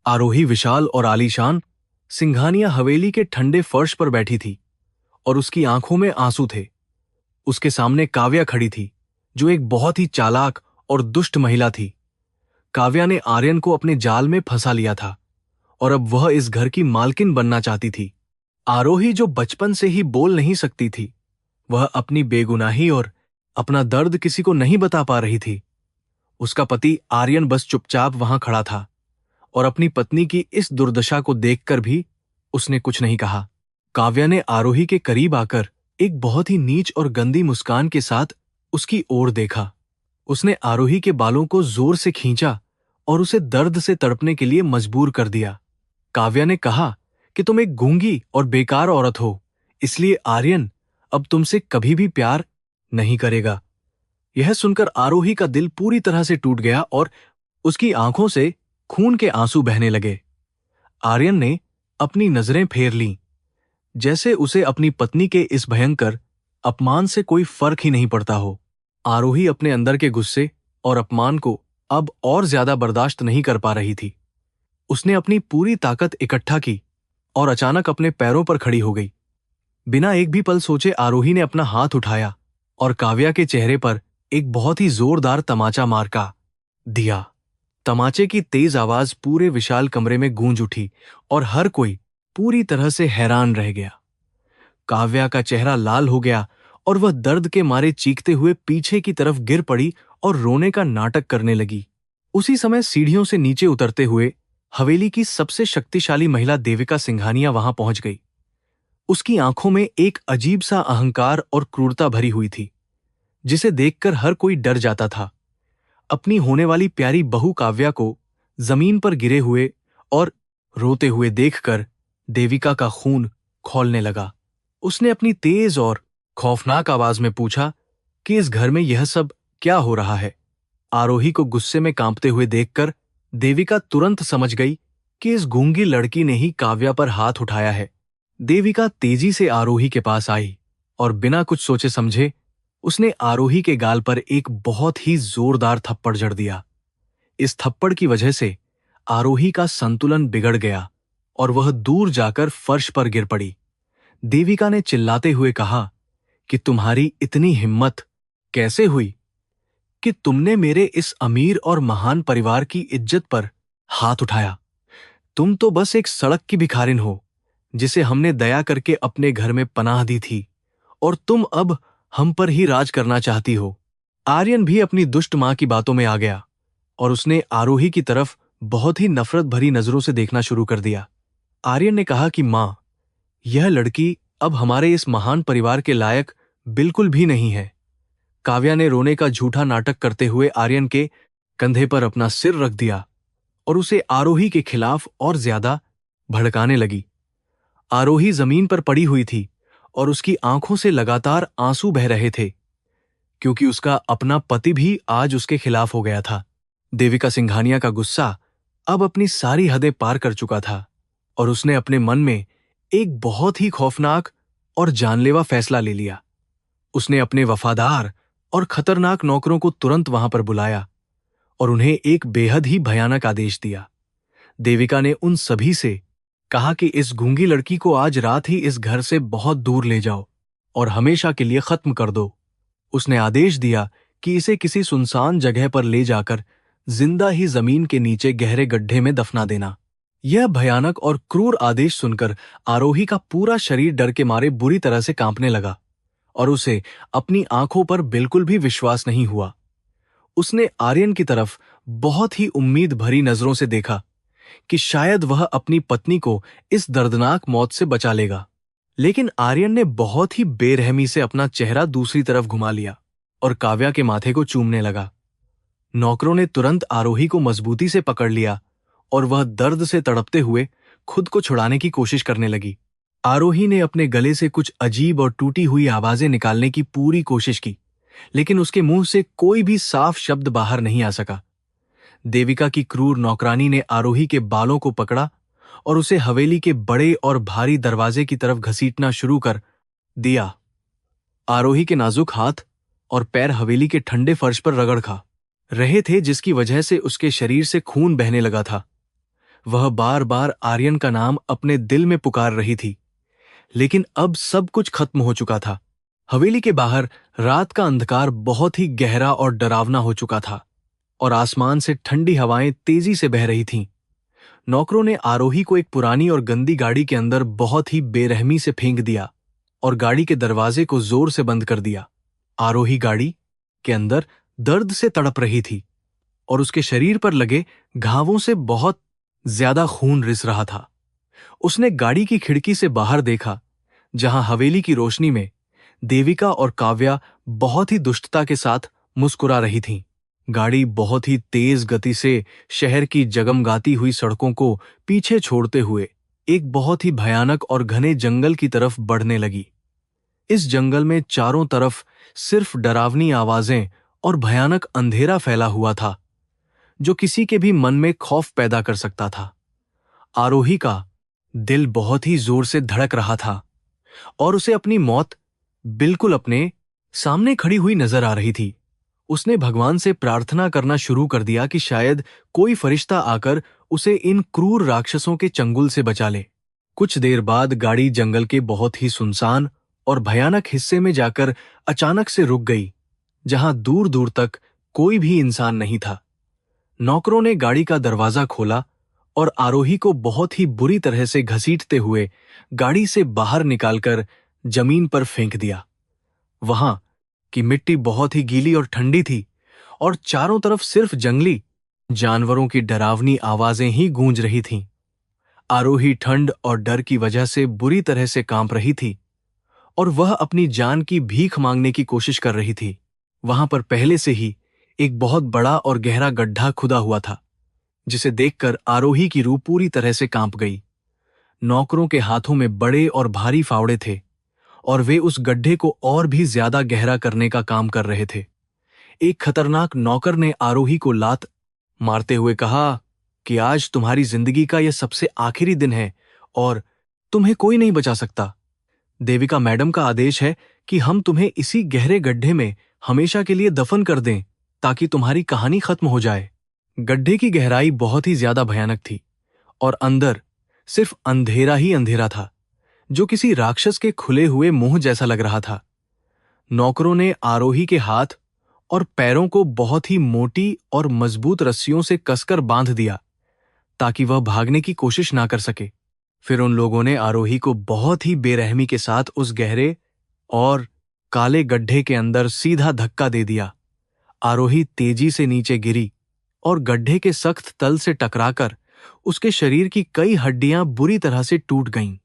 आरोही विशाल और आलीशान सिंघानिया हवेली के ठंडे फर्श पर बैठी थी और उसकी आंखों में आंसू थे। उसके सामने काव्या खड़ी थी, जो एक बहुत ही चालाक और दुष्ट महिला थी। काव्या ने आर्यन को अपने जाल में फंसा लिया था और अब वह इस घर की मालकिन बनना चाहती थी। आरोही, जो बचपन से ही बोल नहीं सकती थी, वह अपनी बेगुनाही और अपना दर्द किसी को नहीं बता पा रही थी। उसका पति आर्यन बस चुपचाप वहां खड़ा था और अपनी पत्नी की इस दुर्दशा को देखकर भी उसने कुछ नहीं कहा। काव्या ने आरोही के करीब आकर एक बहुत ही नीच और गंदी मुस्कान के साथ उसकी ओर देखा। उसने आरोही के बालों को जोर से खींचा और उसे दर्द से तड़पने के लिए मजबूर कर दिया। काव्या ने कहा कि तुम एक गूंगी और बेकार औरत हो, इसलिए आर्यन अब तुमसे कभी भी प्यार नहीं करेगा। यह सुनकर आरोही का दिल पूरी तरह से टूट गया और उसकी आंखों से खून के आंसू बहने लगे। आर्यन ने अपनी नजरें फेर लीं, जैसे उसे अपनी पत्नी के इस भयंकर अपमान से कोई फर्क ही नहीं पड़ता हो। आरोही अपने अंदर के गुस्से और अपमान को अब और ज्यादा बर्दाश्त नहीं कर पा रही थी। उसने अपनी पूरी ताकत इकट्ठा की और अचानक अपने पैरों पर खड़ी हो गई। बिना एक भी पल सोचे आरोही ने अपना हाथ उठाया और काव्या के चेहरे पर एक बहुत ही जोरदार तमाचा मारका दिया। तमाचे की तेज आवाज पूरे विशाल कमरे में गूंज उठी और हर कोई पूरी तरह से हैरान रह गया। काव्या का चेहरा लाल हो गया और वह दर्द के मारे चीखते हुए पीछे की तरफ गिर पड़ी और रोने का नाटक करने लगी। उसी समय सीढ़ियों से नीचे उतरते हुए हवेली की सबसे शक्तिशाली महिला देविका सिंघानिया वहां पहुंच गई। उसकी आंखों में एक अजीब सा अहंकार और क्रूरता भरी हुई थी, जिसे देखकर हर कोई डर जाता था। अपनी होने वाली प्यारी बहू काव्या को जमीन पर गिरे हुए और रोते हुए देखकर देविका का खून खौलने लगा। उसने अपनी तेज और खौफनाक आवाज में पूछा कि इस घर में यह सब क्या हो रहा है। आरोही को गुस्से में कांपते हुए देखकर देविका तुरंत समझ गई कि इस गूंगी लड़की ने ही काव्या पर हाथ उठाया है। देविका तेजी से आरोही के पास आई और बिना कुछ सोचे समझे उसने आरोही के गाल पर एक बहुत ही जोरदार थप्पड़ जड़ दिया। इस थप्पड़ की वजह से आरोही का संतुलन बिगड़ गया और वह दूर जाकर फर्श पर गिर पड़ी। देविका ने चिल्लाते हुए कहा कि तुम्हारी इतनी हिम्मत कैसे हुई कि तुमने मेरे इस अमीर और महान परिवार की इज्जत पर हाथ उठाया। तुम तो बस एक सड़क की भिखारिन हो, जिसे हमने दया करके अपने घर में पनाह दी थी, और तुम अब हम पर ही राज करना चाहती हो। आर्यन भी अपनी दुष्ट मां की बातों में आ गया और उसने आरोही की तरफ बहुत ही नफरत भरी नजरों से देखना शुरू कर दिया। आर्यन ने कहा कि मां, यह लड़की अब हमारे इस महान परिवार के लायक बिल्कुल भी नहीं है। काव्या ने रोने का झूठा नाटक करते हुए आर्यन के कंधे पर अपना सिर रख दिया और उसे आरोही के खिलाफ और ज्यादा भड़काने लगी। आरोही जमीन पर पड़ी हुई थी और उसकी आंखों से लगातार आंसू बह रहे थे, क्योंकि उसका अपना पति भी आज उसके खिलाफ हो गया था। देविका सिंघानिया का गुस्सा अब अपनी सारी हदें पार कर चुका था और उसने अपने मन में एक बहुत ही खौफनाक और जानलेवा फैसला ले लिया। उसने अपने वफादार और खतरनाक नौकरों को तुरंत वहां पर बुलाया और उन्हें एक बेहद ही भयानक आदेश दिया। देविका ने उन सभी से कहा कि इस गूंगी लड़की को आज रात ही इस घर से बहुत दूर ले जाओ और हमेशा के लिए खत्म कर दो। उसने आदेश दिया कि इसे किसी सुनसान जगह पर ले जाकर जिंदा ही जमीन के नीचे गहरे गड्ढे में दफना देना। यह भयानक और क्रूर आदेश सुनकर आरोही का पूरा शरीर डर के मारे बुरी तरह से कांपने लगा और उसे अपनी आंखों पर बिल्कुल भी विश्वास नहीं हुआ। उसने आर्यन की तरफ बहुत ही उम्मीद भरी नजरों से देखा कि शायद वह अपनी पत्नी को इस दर्दनाक मौत से बचा लेगा, लेकिन आर्यन ने बहुत ही बेरहमी से अपना चेहरा दूसरी तरफ घुमा लिया और काव्या के माथे को चूमने लगा। नौकरों ने तुरंत आरोही को मजबूती से पकड़ लिया और वह दर्द से तड़पते हुए खुद को छुड़ाने की कोशिश करने लगी। आरोही ने अपने गले से कुछ अजीब और टूटी हुई आवाजें निकालने की पूरी कोशिश की, लेकिन उसके मुंह से कोई भी साफ शब्द बाहर नहीं आ सका। देविका की क्रूर नौकरानी ने आरोही के बालों को पकड़ा और उसे हवेली के बड़े और भारी दरवाजे की तरफ घसीटना शुरू कर दिया। आरोही के नाजुक हाथ और पैर हवेली के ठंडे फर्श पर रगड़ खा रहे थे, जिसकी वजह से उसके शरीर से खून बहने लगा था। वह बार बार आर्यन का नाम अपने दिल में पुकार रही थी, लेकिन अब सब कुछ खत्म हो चुका था। हवेली के बाहर रात का अंधकार बहुत ही गहरा और डरावना हो चुका था और आसमान से ठंडी हवाएं तेजी से बह रही थीं। नौकरों ने आरोही को एक पुरानी और गंदी गाड़ी के अंदर बहुत ही बेरहमी से फेंक दिया और गाड़ी के दरवाजे को जोर से बंद कर दिया। आरोही गाड़ी के अंदर दर्द से तड़प रही थी और उसके शरीर पर लगे घावों से बहुत ज्यादा खून रिस रहा था। उसने गाड़ी की खिड़की से बाहर देखा, जहां हवेली की रोशनी में देविका और काव्या बहुत ही दुष्टता के साथ मुस्कुरा रही थीं। गाड़ी बहुत ही तेज गति से शहर की जगमगाती हुई सड़कों को पीछे छोड़ते हुए एक बहुत ही भयानक और घने जंगल की तरफ बढ़ने लगी। इस जंगल में चारों तरफ सिर्फ डरावनी आवाजें और भयानक अंधेरा फैला हुआ था, जो किसी के भी मन में खौफ पैदा कर सकता था। आरोही का दिल बहुत ही जोर से धड़क रहा था और उसे अपनी मौत बिल्कुल अपने सामने खड़ी हुई नजर आ रही थी। उसने भगवान से प्रार्थना करना शुरू कर दिया कि शायद कोई फरिश्ता आकर उसे इन क्रूर राक्षसों के चंगुल से बचा ले। कुछ देर बाद गाड़ी जंगल के बहुत ही सुनसान और भयानक हिस्से में जाकर अचानक से रुक गई, जहां दूर दूर तक कोई भी इंसान नहीं था। नौकरों ने गाड़ी का दरवाजा खोला और आरोही को बहुत ही बुरी तरह से घसीटते हुए गाड़ी से बाहर निकालकर जमीन पर फेंक दिया। वहां की मिट्टी बहुत ही गीली और ठंडी थी और चारों तरफ सिर्फ जंगली जानवरों की डरावनी आवाजें ही गूंज रही थीं। आरोही ठंड और डर की वजह से बुरी तरह से कांप रही थी और वह अपनी जान की भीख मांगने की कोशिश कर रही थी। वहां पर पहले से ही एक बहुत बड़ा और गहरा गड्ढा खुदा हुआ था, जिसे देखकर आरोही की रूह पूरी तरह से कांप गई। नौकरों के हाथों में बड़े और भारी फावड़े थे और वे उस गड्ढे को और भी ज्यादा गहरा करने का काम कर रहे थे। एक खतरनाक नौकर ने आरोही को लात मारते हुए कहा कि आज तुम्हारी जिंदगी का यह सबसे आखिरी दिन है और तुम्हें कोई नहीं बचा सकता। देविका मैडम का आदेश है कि हम तुम्हें इसी गहरे गड्ढे में हमेशा के लिए दफन कर दें ताकि तुम्हारी कहानी खत्म हो जाए। गड्ढे की गहराई बहुत ही ज्यादा भयानक थी और अंदर सिर्फ अंधेरा ही अंधेरा था, जो किसी राक्षस के खुले हुए मुंह जैसा लग रहा था। नौकरों ने आरोही के हाथ और पैरों को बहुत ही मोटी और मजबूत रस्सियों से कसकर बांध दिया ताकि वह भागने की कोशिश ना कर सके। फिर उन लोगों ने आरोही को बहुत ही बेरहमी के साथ उस गहरे और काले गड्ढे के अंदर सीधा धक्का दे दिया। आरोही तेजी से नीचे गिरी और गड्ढे के सख्त तल से टकराकर उसके शरीर की कई हड्डियां बुरी तरह से टूट गईं।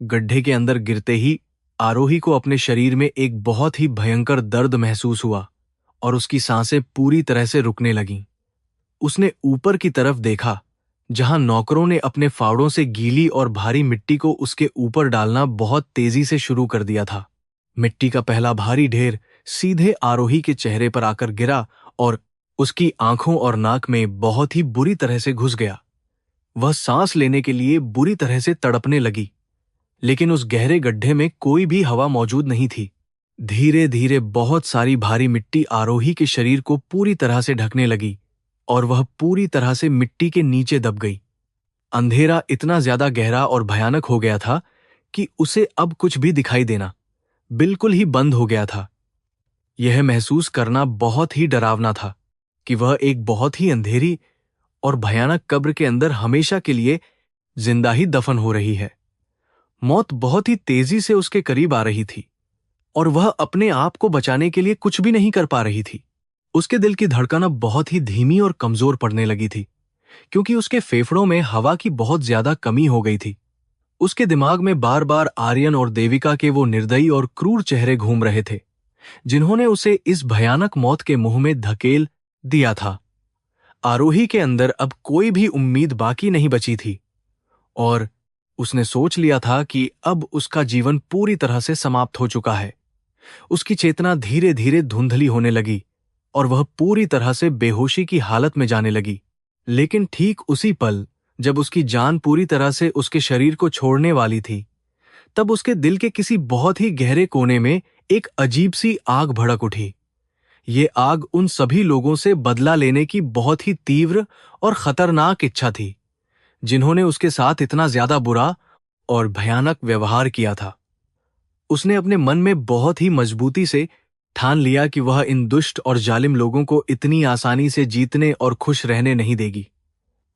गड्ढे के अंदर गिरते ही आरोही को अपने शरीर में एक बहुत ही भयंकर दर्द महसूस हुआ और उसकी सांसें पूरी तरह से रुकने लगीं। उसने ऊपर की तरफ देखा, जहां नौकरों ने अपने फावड़ों से गीली और भारी मिट्टी को उसके ऊपर डालना बहुत तेजी से शुरू कर दिया था। मिट्टी का पहला भारी ढेर सीधे आरोही के चेहरे पर आकर गिरा और उसकी आंखों और नाक में बहुत ही बुरी तरह से घुस गया। वह सांस लेने के लिए बुरी तरह से तड़पने लगी, लेकिन उस गहरे गड्ढे में कोई भी हवा मौजूद नहीं थी। धीरे धीरे बहुत सारी भारी मिट्टी आरोही के शरीर को पूरी तरह से ढकने लगी और वह पूरी तरह से मिट्टी के नीचे दब गई। अंधेरा इतना ज्यादा गहरा और भयानक हो गया था कि उसे अब कुछ भी दिखाई देना बिल्कुल ही बंद हो गया था। यह महसूस करना बहुत ही डरावना था कि वह एक बहुत ही अंधेरी और भयानक कब्र के अंदर हमेशा के लिए जिंदा ही दफन हो रही है। मौत बहुत ही तेजी से उसके करीब आ रही थी और वह अपने आप को बचाने के लिए कुछ भी नहीं कर पा रही थी। उसके दिल की धड़कन अब बहुत ही धीमी और कमजोर पड़ने लगी थी, क्योंकि उसके फेफड़ों में हवा की बहुत ज्यादा कमी हो गई थी। उसके दिमाग में बार बार आर्यन और देविका के वो निर्दयी और क्रूर चेहरे घूम रहे थे, जिन्होंने उसे इस भयानक मौत के मुंह में धकेल दिया था। आरोही के अंदर अब कोई भी उम्मीद बाकी नहीं बची थी और उसने सोच लिया था कि अब उसका जीवन पूरी तरह से समाप्त हो चुका है। उसकी चेतना धीरे धीरे धुंधली होने लगी और वह पूरी तरह से बेहोशी की हालत में जाने लगी। लेकिन ठीक उसी पल, जब उसकी जान पूरी तरह से उसके शरीर को छोड़ने वाली थी, तब उसके दिल के किसी बहुत ही गहरे कोने में एक अजीब सी आग भड़क उठी। ये आग उन सभी लोगों से बदला लेने की बहुत ही तीव्र और खतरनाक इच्छा थी, जिन्होंने उसके साथ इतना ज्यादा बुरा और भयानक व्यवहार किया था। उसने अपने मन में बहुत ही मजबूती से ठान लिया कि वह इन दुष्ट और जालिम लोगों को इतनी आसानी से जीतने और खुश रहने नहीं देगी।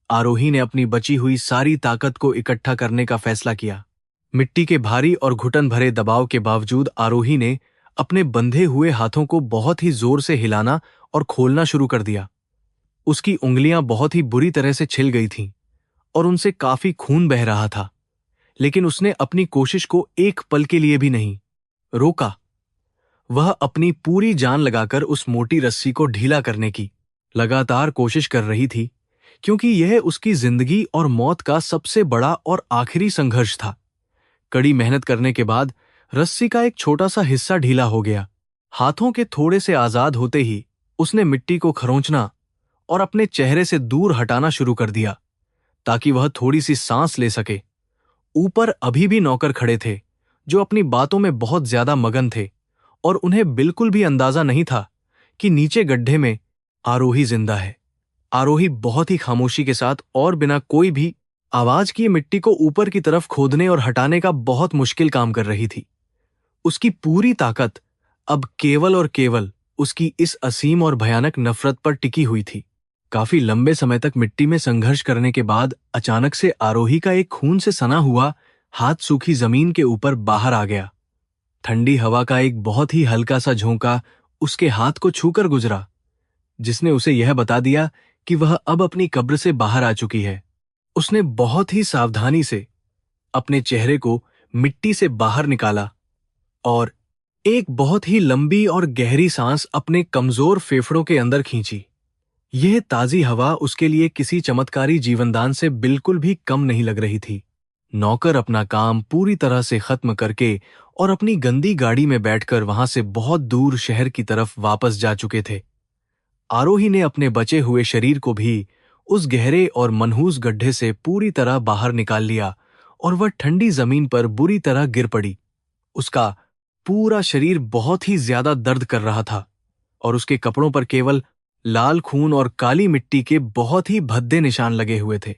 आरोही ने अपनी बची हुई सारी ताकत को इकट्ठा करने का फैसला किया। मिट्टी के भारी और घुटन भरे दबाव के बावजूद आरोही ने अपने बंधे हुए हाथों को बहुत ही जोर से हिलाना और खोलना शुरू कर दिया। उसकी उंगलियां बहुत ही बुरी तरह से छिल गई थीं और उनसे काफी खून बह रहा था, लेकिन उसने अपनी कोशिश को एक पल के लिए भी नहीं रोका। वह अपनी पूरी जान लगाकर उस मोटी रस्सी को ढीला करने की लगातार कोशिश कर रही थी, क्योंकि यह उसकी जिंदगी और मौत का सबसे बड़ा और आखिरी संघर्ष था। कड़ी मेहनत करने के बाद रस्सी का एक छोटा सा हिस्सा ढीला हो गया। हाथों के थोड़े से आजाद होते ही उसने मिट्टी को खरोंचना और अपने चेहरे से दूर हटाना शुरू कर दिया, ताकि वह थोड़ी सी सांस ले सके। ऊपर अभी भी नौकर खड़े थे, जो अपनी बातों में बहुत ज्यादा मगन थे और उन्हें बिल्कुल भी अंदाजा नहीं था कि नीचे गड्ढे में आरोही जिंदा है। आरोही बहुत ही खामोशी के साथ और बिना कोई भी आवाज किए मिट्टी को ऊपर की तरफ खोदने और हटाने का बहुत मुश्किल काम कर रही थी। उसकी पूरी ताकत अब केवल और केवल उसकी इस असीम और भयानक नफरत पर टिकी हुई थी। काफी लंबे समय तक मिट्टी में संघर्ष करने के बाद अचानक से आरोही का एक खून से सना हुआ हाथ सूखी जमीन के ऊपर बाहर आ गया। ठंडी हवा का एक बहुत ही हल्का सा झोंका उसके हाथ को छूकर गुजरा, जिसने उसे यह बता दिया कि वह अब अपनी कब्र से बाहर आ चुकी है। उसने बहुत ही सावधानी से अपने चेहरे को मिट्टी से बाहर निकाला और एक बहुत ही लंबी और गहरी सांस अपने कमजोर फेफड़ों के अंदर खींची। यह ताजी हवा उसके लिए किसी चमत्कारी जीवनदान से बिल्कुल भी कम नहीं लग रही थी। नौकर अपना काम पूरी तरह से खत्म करके और अपनी गंदी गाड़ी में बैठकर वहां से बहुत दूर शहर की तरफ वापस जा चुके थे। आरोही ने अपने बचे हुए शरीर को भी उस गहरे और मनहूस गड्ढे से पूरी तरह बाहर निकाल लिया और वह ठंडी जमीन पर बुरी तरह गिर पड़ी। उसका पूरा शरीर बहुत ही ज्यादा दर्द कर रहा था और उसके कपड़ों पर केवल लाल खून और काली मिट्टी के बहुत ही भद्दे निशान लगे हुए थे।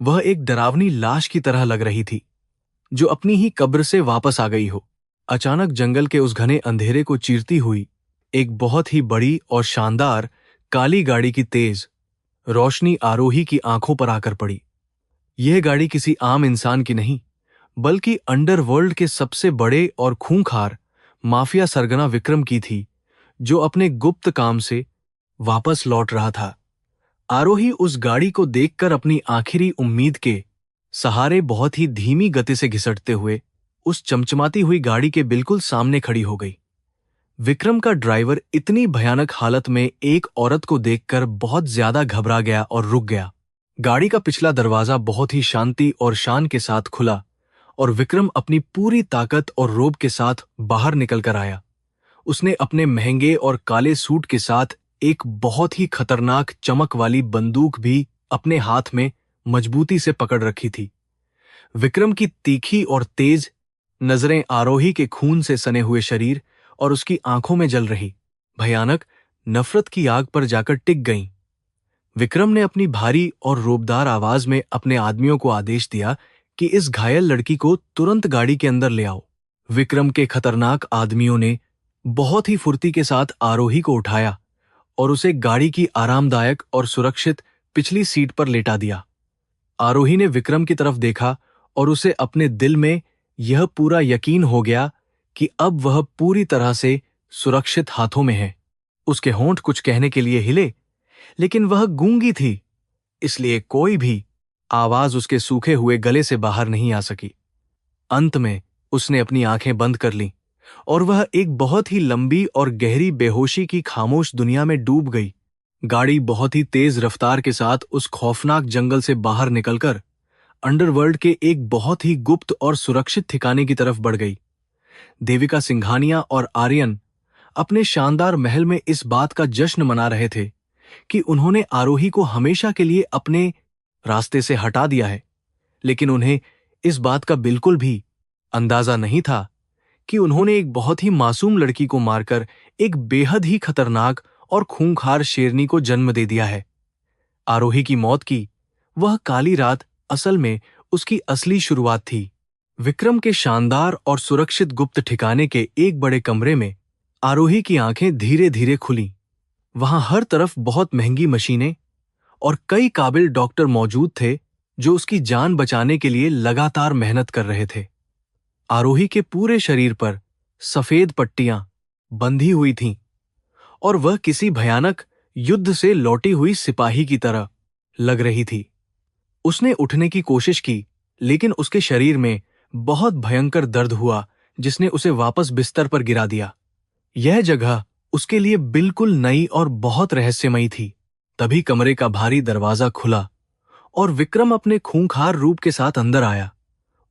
वह एक डरावनी लाश की तरह लग रही थी, जो अपनी ही कब्र से वापस आ गई हो। अचानक जंगल के उस घने अंधेरे को चीरती हुई एक बहुत ही बड़ी और शानदार काली गाड़ी की तेज रोशनी आरोही की आंखों पर आकर पड़ी। यह गाड़ी किसी आम इंसान की नहीं, बल्कि अंडरवर्ल्ड के सबसे बड़े और खूंखार माफिया सरगना विक्रम की थी, जो अपने गुप्त काम से वापस लौट रहा था। आरोही उस गाड़ी को देखकर अपनी आखिरी उम्मीद के सहारे बहुत ही धीमी गति से घिसटते हुए उस चमचमाती हुई गाड़ी के बिल्कुल सामने खड़ी हो गई। विक्रम का ड्राइवर इतनी भयानक हालत में एक औरत को देखकर बहुत ज्यादा घबरा गया और रुक गया। गाड़ी का पिछला दरवाजा बहुत ही शांति और शान के साथ खुला और विक्रम अपनी पूरी ताकत और रोब के साथ बाहर निकल कर आया। उसने अपने महंगे और काले सूट के साथ एक बहुत ही खतरनाक चमक वाली बंदूक भी अपने हाथ में मजबूती से पकड़ रखी थी। विक्रम की तीखी और तेज नजरें आरोही के खून से सने हुए शरीर और उसकी आंखों में जल रही भयानक नफरत की आग पर जाकर टिक गईं। विक्रम ने अपनी भारी और रोबदार आवाज में अपने आदमियों को आदेश दिया कि इस घायल लड़की को तुरंत गाड़ी के अंदर ले आओ। विक्रम के खतरनाक आदमियों ने बहुत ही फुर्ती के साथ आरोही को उठाया और उसे गाड़ी की आरामदायक और सुरक्षित पिछली सीट पर लेटा दिया। आरोही ने विक्रम की तरफ देखा और उसे अपने दिल में यह पूरा यकीन हो गया कि अब वह पूरी तरह से सुरक्षित हाथों में है। उसके होंठ कुछ कहने के लिए हिले, लेकिन वह गूंगी थी, इसलिए कोई भी आवाज उसके सूखे हुए गले से बाहर नहीं आ सकी। अंत में उसने अपनी आंखें बंद कर लीं और वह एक बहुत ही लंबी और गहरी बेहोशी की खामोश दुनिया में डूब गई। गाड़ी बहुत ही तेज रफ्तार के साथ उस खौफनाक जंगल से बाहर निकलकर अंडरवर्ल्ड के एक बहुत ही गुप्त और सुरक्षित ठिकाने की तरफ बढ़ गई। देविका सिंघानिया और आर्यन अपने शानदार महल में इस बात का जश्न मना रहे थे कि उन्होंने आरोही को हमेशा के लिए अपने रास्ते से हटा दिया है, लेकिन उन्हें इस बात का बिल्कुल भी अंदाजा नहीं था कि उन्होंने एक बहुत ही मासूम लड़की को मारकर एक बेहद ही खतरनाक और खूंखार शेरनी को जन्म दे दिया है। आरोही की मौत की वह काली रात असल में उसकी असली शुरुआत थी। विक्रम के शानदार और सुरक्षित गुप्त ठिकाने के एक बड़े कमरे में आरोही की आंखें धीरे धीरे खुलीं। वहां हर तरफ बहुत महंगी मशीनें और कई काबिल डॉक्टर मौजूद थे जो उसकी जान बचाने के लिए लगातार मेहनत कर रहे थे। आरोही के पूरे शरीर पर सफेद पट्टियां बंधी हुई थीं और वह किसी भयानक युद्ध से लौटी हुई सिपाही की तरह लग रही थी। उसने उठने की कोशिश की, लेकिन उसके शरीर में बहुत भयंकर दर्द हुआ जिसने उसे वापस बिस्तर पर गिरा दिया। यह जगह उसके लिए बिल्कुल नई और बहुत रहस्यमयी थी। तभी कमरे का भारी दरवाजा खुला और विक्रम अपने खूंखार रूप के साथ अंदर आया।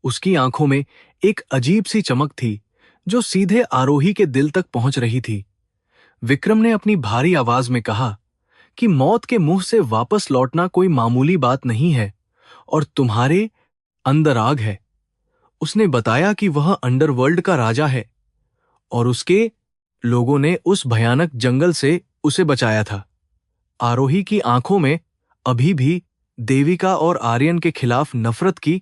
उसकी आंखों में एक अजीब सी चमक थी जो सीधे आरोही के दिल तक पहुंच रही थी। विक्रम ने अपनी भारी आवाज में कहा कि मौत के मुंह से वापस लौटना कोई मामूली बात नहीं है और तुम्हारे अंदर आग है। उसने बताया कि वह अंडरवर्ल्ड का राजा है और उसके लोगों ने उस भयानक जंगल से उसे बचाया था। आरोही की आंखों में अभी भी देविका और आर्यन के खिलाफ नफरत की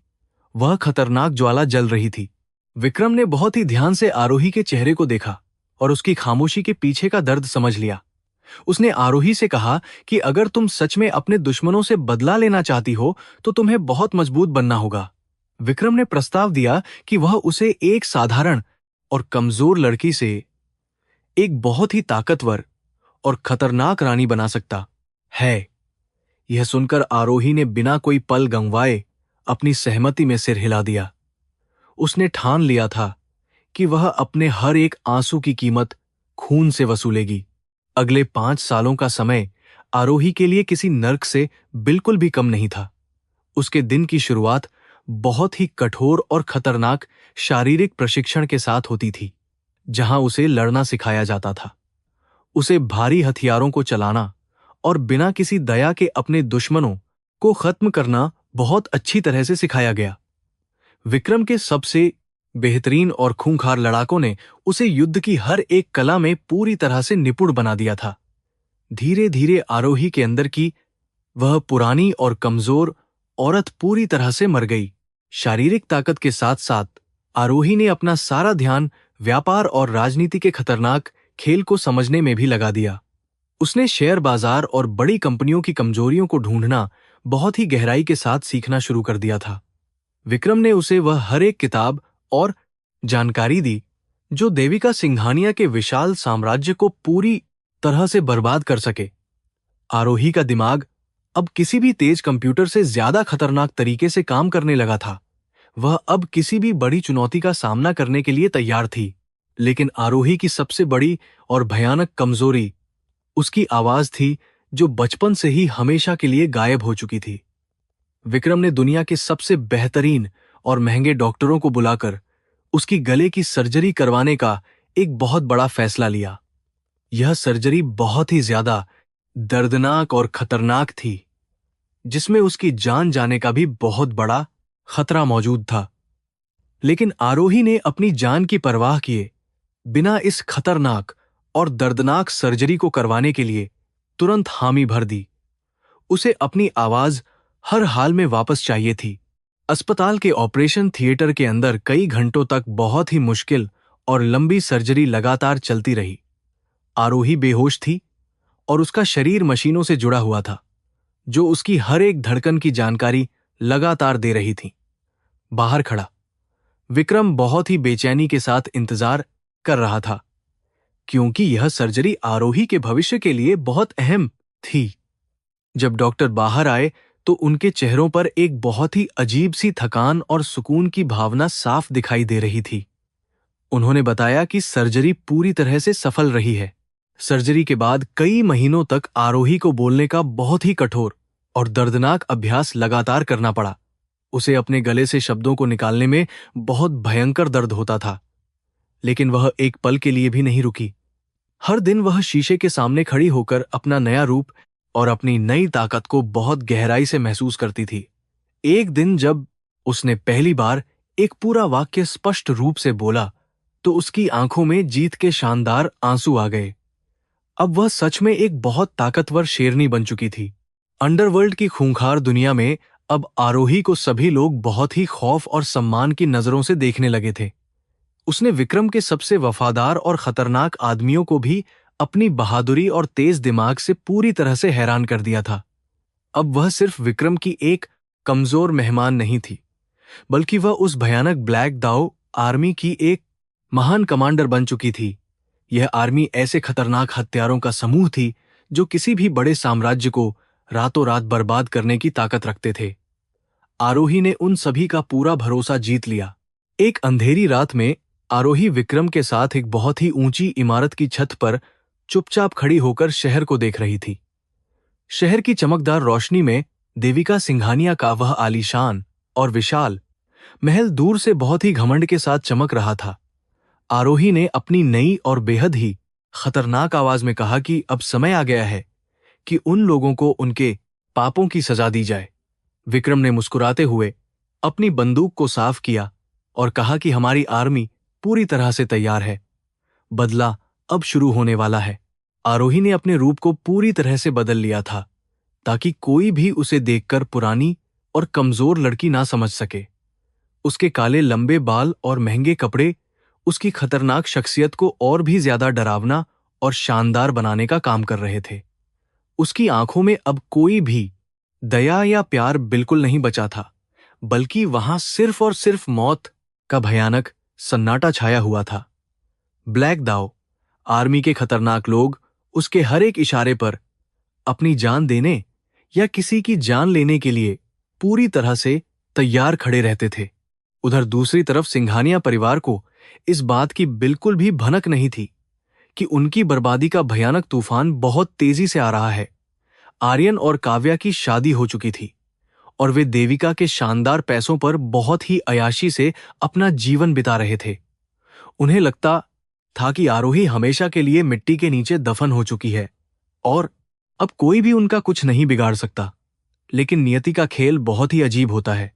वह खतरनाक ज्वाला जल रही थी। विक्रम ने बहुत ही ध्यान से आरोही के चेहरे को देखा और उसकी खामोशी के पीछे का दर्द समझ लिया। उसने आरोही से कहा कि अगर तुम सच में अपने दुश्मनों से बदला लेना चाहती हो तो तुम्हें बहुत मजबूत बनना होगा। विक्रम ने प्रस्ताव दिया कि वह उसे एक साधारण और कमजोर लड़की से एक बहुत ही ताकतवर और खतरनाक रानी बना सकता है। यह सुनकर आरोही ने बिना कोई पल गंवाए अपनी सहमति में सिर हिला दिया। उसने ठान लिया था कि वह अपने हर एक आंसू की कीमत खून से वसूलेगी। अगले 5 सालों का समय आरोही के लिए किसी नर्क से बिल्कुल भी कम नहीं था। उसके दिन की शुरुआत बहुत ही कठोर और खतरनाक शारीरिक प्रशिक्षण के साथ होती थी, जहां उसे लड़ना सिखाया जाता था। उसे भारी हथियारों को चलाना और बिना किसी दया के अपने दुश्मनों को खत्म करना बहुत अच्छी तरह से सिखाया गया। विक्रम के सबसे बेहतरीन और खूंखार लड़ाकों ने उसे युद्ध की हर एक कला में पूरी तरह से निपुण बना दिया था। धीरे धीरे आरोही के अंदर की वह पुरानी और कमजोर औरत पूरी तरह से मर गई। शारीरिक ताकत के साथ साथ आरोही ने अपना सारा ध्यान व्यापार और राजनीति के खतरनाक खेल को समझने में भी लगा दिया। उसने शेयर बाजार और बड़ी कंपनियों की कमजोरियों को ढूंढना बहुत ही गहराई के साथ सीखना शुरू कर दिया था। विक्रम ने उसे वह हर एक किताब और जानकारी दी जो देविका सिंघानिया के विशाल साम्राज्य को पूरी तरह से बर्बाद कर सके। आरोही का दिमाग अब किसी भी तेज कंप्यूटर से ज्यादा खतरनाक तरीके से काम करने लगा था। वह अब किसी भी बड़ी चुनौती का सामना करने के लिए तैयार थी। लेकिन आरोही की सबसे बड़ी और भयानक कमजोरी उसकी आवाज थी, जो बचपन से ही हमेशा के लिए गायब हो चुकी थी। विक्रम ने दुनिया के सबसे बेहतरीन और महंगे डॉक्टरों को बुलाकर उसकी गले की सर्जरी करवाने का एक बहुत बड़ा फैसला लिया। यह सर्जरी बहुत ही ज्यादा दर्दनाक और खतरनाक थी, जिसमें उसकी जान जाने का भी बहुत बड़ा खतरा मौजूद था। लेकिन आरोही ने अपनी जान की परवाह किए बिना इस खतरनाक और दर्दनाक सर्जरी को करवाने के लिए तुरंत हामी भर दी। उसे अपनी आवाज हर हाल में वापस चाहिए थी। अस्पताल के ऑपरेशन थिएटर के अंदर कई घंटों तक बहुत ही मुश्किल और लंबी सर्जरी लगातार चलती रही। आरोही बेहोश थी और उसका शरीर मशीनों से जुड़ा हुआ था, जो उसकी हर एक धड़कन की जानकारी लगातार दे रही थी। बाहर खड़ा विक्रम बहुत ही बेचैनी के साथ इंतजार कर रहा था, क्योंकि यह सर्जरी आरोही के भविष्य के लिए बहुत अहम थी। जब डॉक्टर बाहर आए तो उनके चेहरों पर एक बहुत ही अजीब सी थकान और सुकून की भावना साफ दिखाई दे रही थी। उन्होंने बताया कि सर्जरी पूरी तरह से सफल रही है। सर्जरी के बाद कई महीनों तक आरोही को बोलने का बहुत ही कठोर और दर्दनाक अभ्यास लगातार करना पड़ा। उसे अपने गले से शब्दों को निकालने में बहुत भयंकर दर्द होता था, लेकिन वह एक पल के लिए भी नहीं रुकी। हर दिन वह शीशे के सामने खड़ी होकर अपना नया रूप और अपनी नई ताकत को बहुत गहराई से महसूस करती थी। एक दिन जब उसने पहली बार एक पूरा वाक्य स्पष्ट रूप से बोला, तो उसकी आंखों में जीत के शानदार आंसू आ गए। अब वह सच में एक बहुत ताकतवर शेरनी बन चुकी थी। अंडरवर्ल्ड की खूंखार दुनिया में अब आरोही को सभी लोग बहुत ही खौफ और सम्मान की नजरों से देखने लगे थे। उसने विक्रम के सबसे वफादार और खतरनाक आदमियों को भी अपनी बहादुरी और तेज दिमाग से पूरी तरह से हैरान कर दिया था। अब वह सिर्फ विक्रम की एक कमजोर मेहमान नहीं थी, बल्कि वह उस भयानक ब्लैक दाओ आर्मी की एक महान कमांडर बन चुकी थी। यह आर्मी ऐसे खतरनाक हत्यारों का समूह थी जो किसी भी बड़े साम्राज्य को रातों रात बर्बाद करने की ताकत रखते थे। आरोही ने उन सभी का पूरा भरोसा जीत लिया। एक अंधेरी रात में आरोही विक्रम के साथ एक बहुत ही ऊंची इमारत की छत पर चुपचाप खड़ी होकर शहर को देख रही थी। शहर की चमकदार रोशनी में देविका सिंघानिया का वह आलीशान और विशाल महल दूर से बहुत ही घमंड के साथ चमक रहा था। आरोही ने अपनी नई और बेहद ही खतरनाक आवाज में कहा कि अब समय आ गया है कि उन लोगों को उनके पापों की सजा दी जाए। विक्रम ने मुस्कुराते हुए अपनी बंदूक को साफ किया और कहा कि हमारी आर्मी पूरी तरह से तैयार है। बदला अब शुरू होने वाला है। आरोही ने अपने रूप को पूरी तरह से बदल लिया था ताकि कोई भी उसे देखकर पुरानी और कमजोर लड़की ना समझ सके। उसके काले लंबे बाल और महंगे कपड़े उसकी खतरनाक शख्सियत को और भी ज्यादा डरावना और शानदार बनाने का काम कर रहे थे। उसकी आंखों में अब कोई भी दया या प्यार बिल्कुल नहीं बचा था, बल्कि वहां सिर्फ और सिर्फ मौत का भयानक सन्नाटा छाया हुआ था। ब्लैक दाओ आर्मी के खतरनाक लोग उसके हर एक इशारे पर अपनी जान देने या किसी की जान लेने के लिए पूरी तरह से तैयार खड़े रहते थे। उधर दूसरी तरफ सिंघानिया परिवार को इस बात की बिल्कुल भी भनक नहीं थी कि उनकी बर्बादी का भयानक तूफान बहुत तेजी से आ रहा है। आर्यन और काव्या की शादी हो चुकी थी और वे देविका के शानदार पैसों पर बहुत ही अयाशी से अपना जीवन बिता रहे थे। उन्हें लगता था कि आरोही हमेशा के लिए मिट्टी के नीचे दफन हो चुकी है और अब कोई भी उनका कुछ नहीं बिगाड़ सकता। लेकिन नियति का खेल बहुत ही अजीब होता है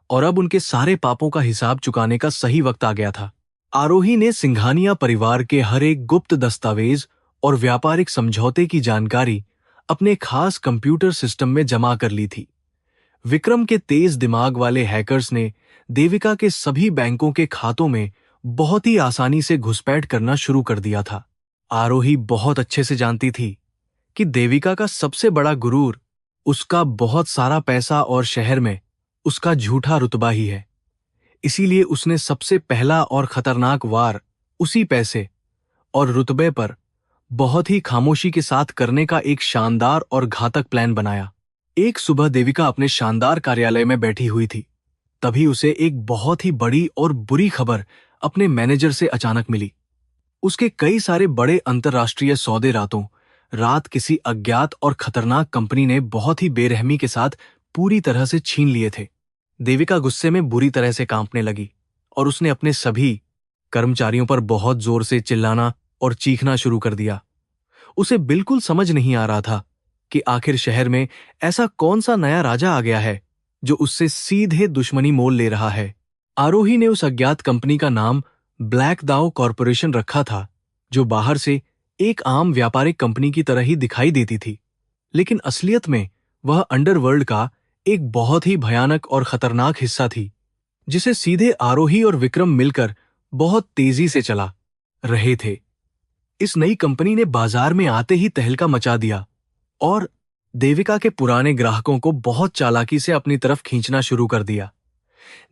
और अब उनके सारे पापों का हिसाब चुकाने का सही वक्त आ गया था। आरोही ने सिंघानिया परिवार के हर एक गुप्त दस्तावेज और व्यापारिक समझौते की जानकारी अपने खास कंप्यूटर सिस्टम में जमा कर ली थी। विक्रम के तेज दिमाग वाले हैकर्स ने देविका के सभी बैंकों के खातों में बहुत ही आसानी से घुसपैठ करना शुरू कर दिया था। आरोही बहुत अच्छे से जानती थी कि देविका का सबसे बड़ा गुरूर उसका बहुत सारा पैसा और शहर में उसका झूठा रुतबा ही है। इसीलिए उसने सबसे पहला और खतरनाक वार उसी पैसे और रुतबे पर बहुत ही खामोशी के साथ करने का एक शानदार और घातक प्लान बनाया। एक सुबह देविका अपने शानदार कार्यालय में बैठी हुई थी। तभी उसे एक बहुत ही बड़ी और बुरी खबर अपने मैनेजर से अचानक मिली। उसके कई सारे बड़े अंतर्राष्ट्रीय सौदे रातों रात किसी अज्ञात और खतरनाक कंपनी ने बहुत ही बेरहमी के साथ पूरी तरह से छीन लिए थे। देविका गुस्से में बुरी तरह से कांपने लगी और उसने अपने सभी कर्मचारियों पर बहुत जोर से चिल्लाना और चीखना शुरू कर दिया। उसे बिल्कुल समझ नहीं आ रहा था कि आखिर शहर में ऐसा कौन सा नया राजा आ गया है जो उससे सीधे दुश्मनी मोल ले रहा है। आरोही ने उस अज्ञात कंपनी का नाम ब्लैक दाओ कॉरपोरेशन रखा था, जो बाहर से एक आम व्यापारिक कंपनी की तरह ही दिखाई देती थी, लेकिन असलियत में वह अंडरवर्ल्ड का एक बहुत ही भयानक और खतरनाक हिस्सा थी, जिसे सीधे आरोही और विक्रम मिलकर बहुत तेजी से चला रहे थे। इस नई कंपनी ने बाजार में आते ही तहलका मचा दिया और देविका के पुराने ग्राहकों को बहुत चालाकी से अपनी तरफ खींचना शुरू कर दिया।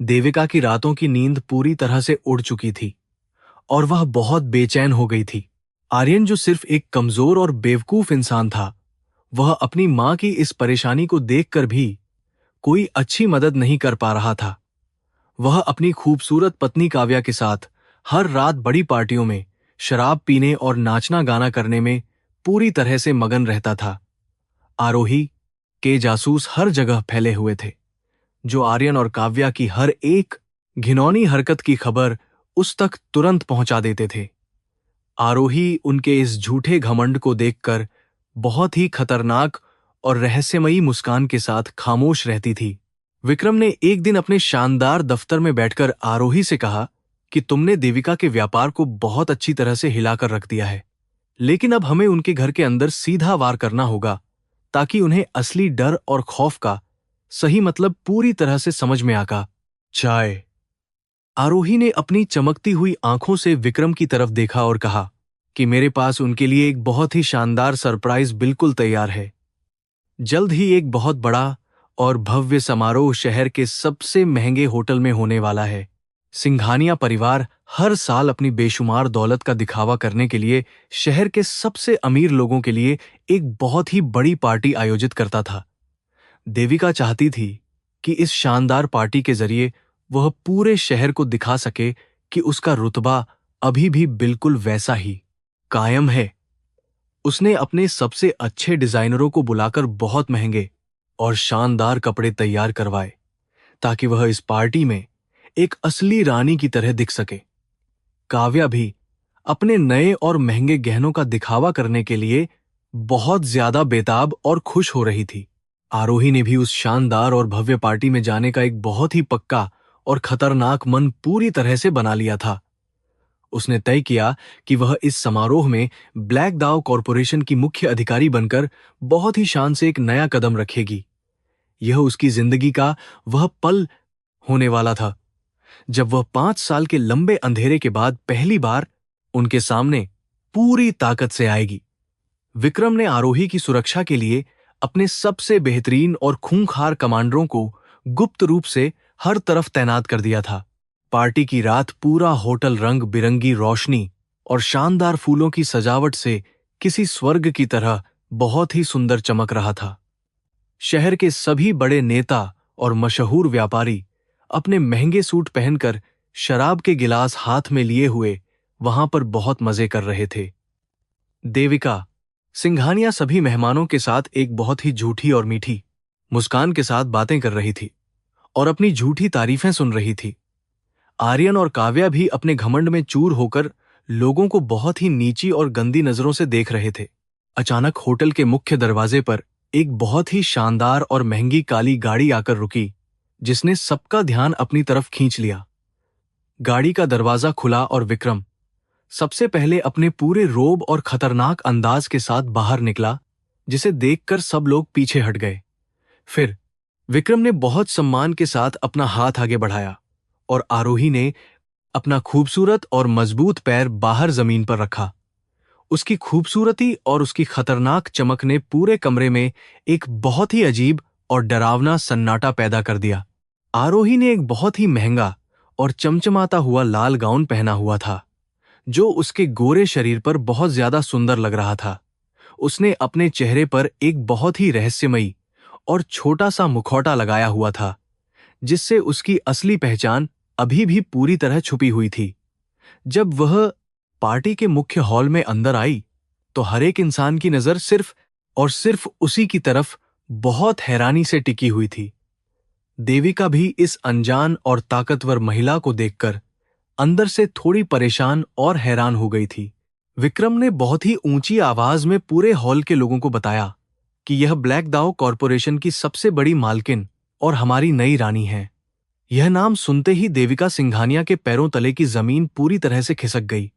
देविका की रातों की नींद पूरी तरह से उड़ चुकी थी और वह बहुत बेचैन हो गई थी। आर्यन, जो सिर्फ एक कमजोर और बेवकूफ इंसान था, वह अपनी मां की इस परेशानी को देखकर भी कोई अच्छी मदद नहीं कर पा रहा था। वह अपनी खूबसूरत पत्नी काव्या के साथ हर रात बड़ी पार्टियों में शराब पीने और नाचना गाना करने में पूरी तरह से मगन रहता था। आरोही के जासूस हर जगह फैले हुए थे, जो आर्यन और काव्या की हर एक घिनौनी हरकत की खबर उस तक तुरंत पहुंचा देते थे। आरोही उनके इस झूठे घमंड को देखकर बहुत ही खतरनाक और रहस्यमयी मुस्कान के साथ खामोश रहती थी। विक्रम ने एक दिन अपने शानदार दफ्तर में बैठकर आरोही से कहा कि तुमने देविका के व्यापार को बहुत अच्छी तरह से हिलाकर रख दिया है, लेकिन अब हमें उनके घर के अंदर सीधा वार करना होगा ताकि उन्हें असली डर और खौफ का सही मतलब पूरी तरह से समझ में आका। चाय। आरोही ने अपनी चमकती हुई आंखों से विक्रम की तरफ देखा और कहा कि मेरे पास उनके लिए एक बहुत ही शानदार सरप्राइज बिल्कुल तैयार है। जल्द ही एक बहुत बड़ा और भव्य समारोह शहर के सबसे महंगे होटल में होने वाला है। सिंघानिया परिवार हर साल अपनी बेशुमार दौलत का दिखावा करने के लिए शहर के सबसे अमीर लोगों के लिए एक बहुत ही बड़ी पार्टी आयोजित करता था। देविका चाहती थी कि इस शानदार पार्टी के जरिए वह पूरे शहर को दिखा सके कि उसका रुतबा अभी भी बिल्कुल वैसा ही कायम है। उसने अपने सबसे अच्छे डिजाइनरों को बुलाकर बहुत महंगे और शानदार कपड़े तैयार करवाए ताकि वह इस पार्टी में एक असली रानी की तरह दिख सके। काव्या भी अपने नए और महंगे गहनों का दिखावा करने के लिए बहुत ज्यादा बेताब और खुश हो रही थी। आरोही ने भी उस शानदार और भव्य पार्टी में जाने का एक बहुत ही पक्का और खतरनाक मन पूरी तरह से बना लिया था। उसने तय किया कि वह इस समारोह में ब्लैक दाव कॉरपोरेशन की मुख्य अधिकारी बनकर बहुत ही शान से एक नया कदम रखेगी। यह उसकी जिंदगी का वह पल होने वाला था जब वह 5 साल के लंबे अंधेरे के बाद पहली बार उनके सामने पूरी ताकत से आएगी। विक्रम ने आरोही की सुरक्षा के लिए अपने सबसे बेहतरीन और खूंखार कमांडरों को गुप्त रूप से हर तरफ तैनात कर दिया था। पार्टी की रात पूरा होटल रंग बिरंगी रोशनी और शानदार फूलों की सजावट से किसी स्वर्ग की तरह बहुत ही सुंदर चमक रहा था। शहर के सभी बड़े नेता और मशहूर व्यापारी अपने महंगे सूट पहनकर शराब के गिलास हाथ में लिए हुए वहां पर बहुत मजे कर रहे थे। देविका सिंघानिया सभी मेहमानों के साथ एक बहुत ही झूठी और मीठी मुस्कान के साथ बातें कर रही थी और अपनी झूठी तारीफें सुन रही थी। आर्यन और काव्या भी अपने घमंड में चूर होकर लोगों को बहुत ही नीची और गंदी नजरों से देख रहे थे। अचानक होटल के मुख्य दरवाजे पर एक बहुत ही शानदार और महंगी काली गाड़ी आकर रुकी, जिसने सबका ध्यान अपनी तरफ खींच लिया। गाड़ी का दरवाजा खुला और विक्रम सबसे पहले अपने पूरे रोब और खतरनाक अंदाज के साथ बाहर निकला, जिसे देखकर सब लोग पीछे हट गए। फिर विक्रम ने बहुत सम्मान के साथ अपना हाथ आगे बढ़ाया और आरोही ने अपना खूबसूरत और मजबूत पैर बाहर जमीन पर रखा। उसकी खूबसूरती और उसकी खतरनाक चमक ने पूरे कमरे में एक बहुत ही अजीब और डरावना सन्नाटा पैदा कर दिया। आरोही ने एक बहुत ही महंगा और चमचमाता हुआ लाल गाउन पहना हुआ था, जो उसके गोरे शरीर पर बहुत ज्यादा सुंदर लग रहा था। उसने अपने चेहरे पर एक बहुत ही रहस्यमयी और छोटा सा मुखौटा लगाया हुआ था, जिससे उसकी असली पहचान अभी भी पूरी तरह छुपी हुई थी। जब वह पार्टी के मुख्य हॉल में अंदर आई, तो हर एक इंसान की नजर सिर्फ और सिर्फ उसी की तरफ बहुत हैरानी से टिकी हुई थी। देविका भी इस अनजान और ताकतवर महिला को देखकर अंदर से थोड़ी परेशान और हैरान हो गई थी। विक्रम ने बहुत ही ऊंची आवाज में पूरे हॉल के लोगों को बताया कि यह ब्लैक दाव कॉरपोरेशन की सबसे बड़ी मालकिन और हमारी नई रानी है। यह नाम सुनते ही देविका सिंघानिया के पैरों तले की जमीन पूरी तरह से खिसक गई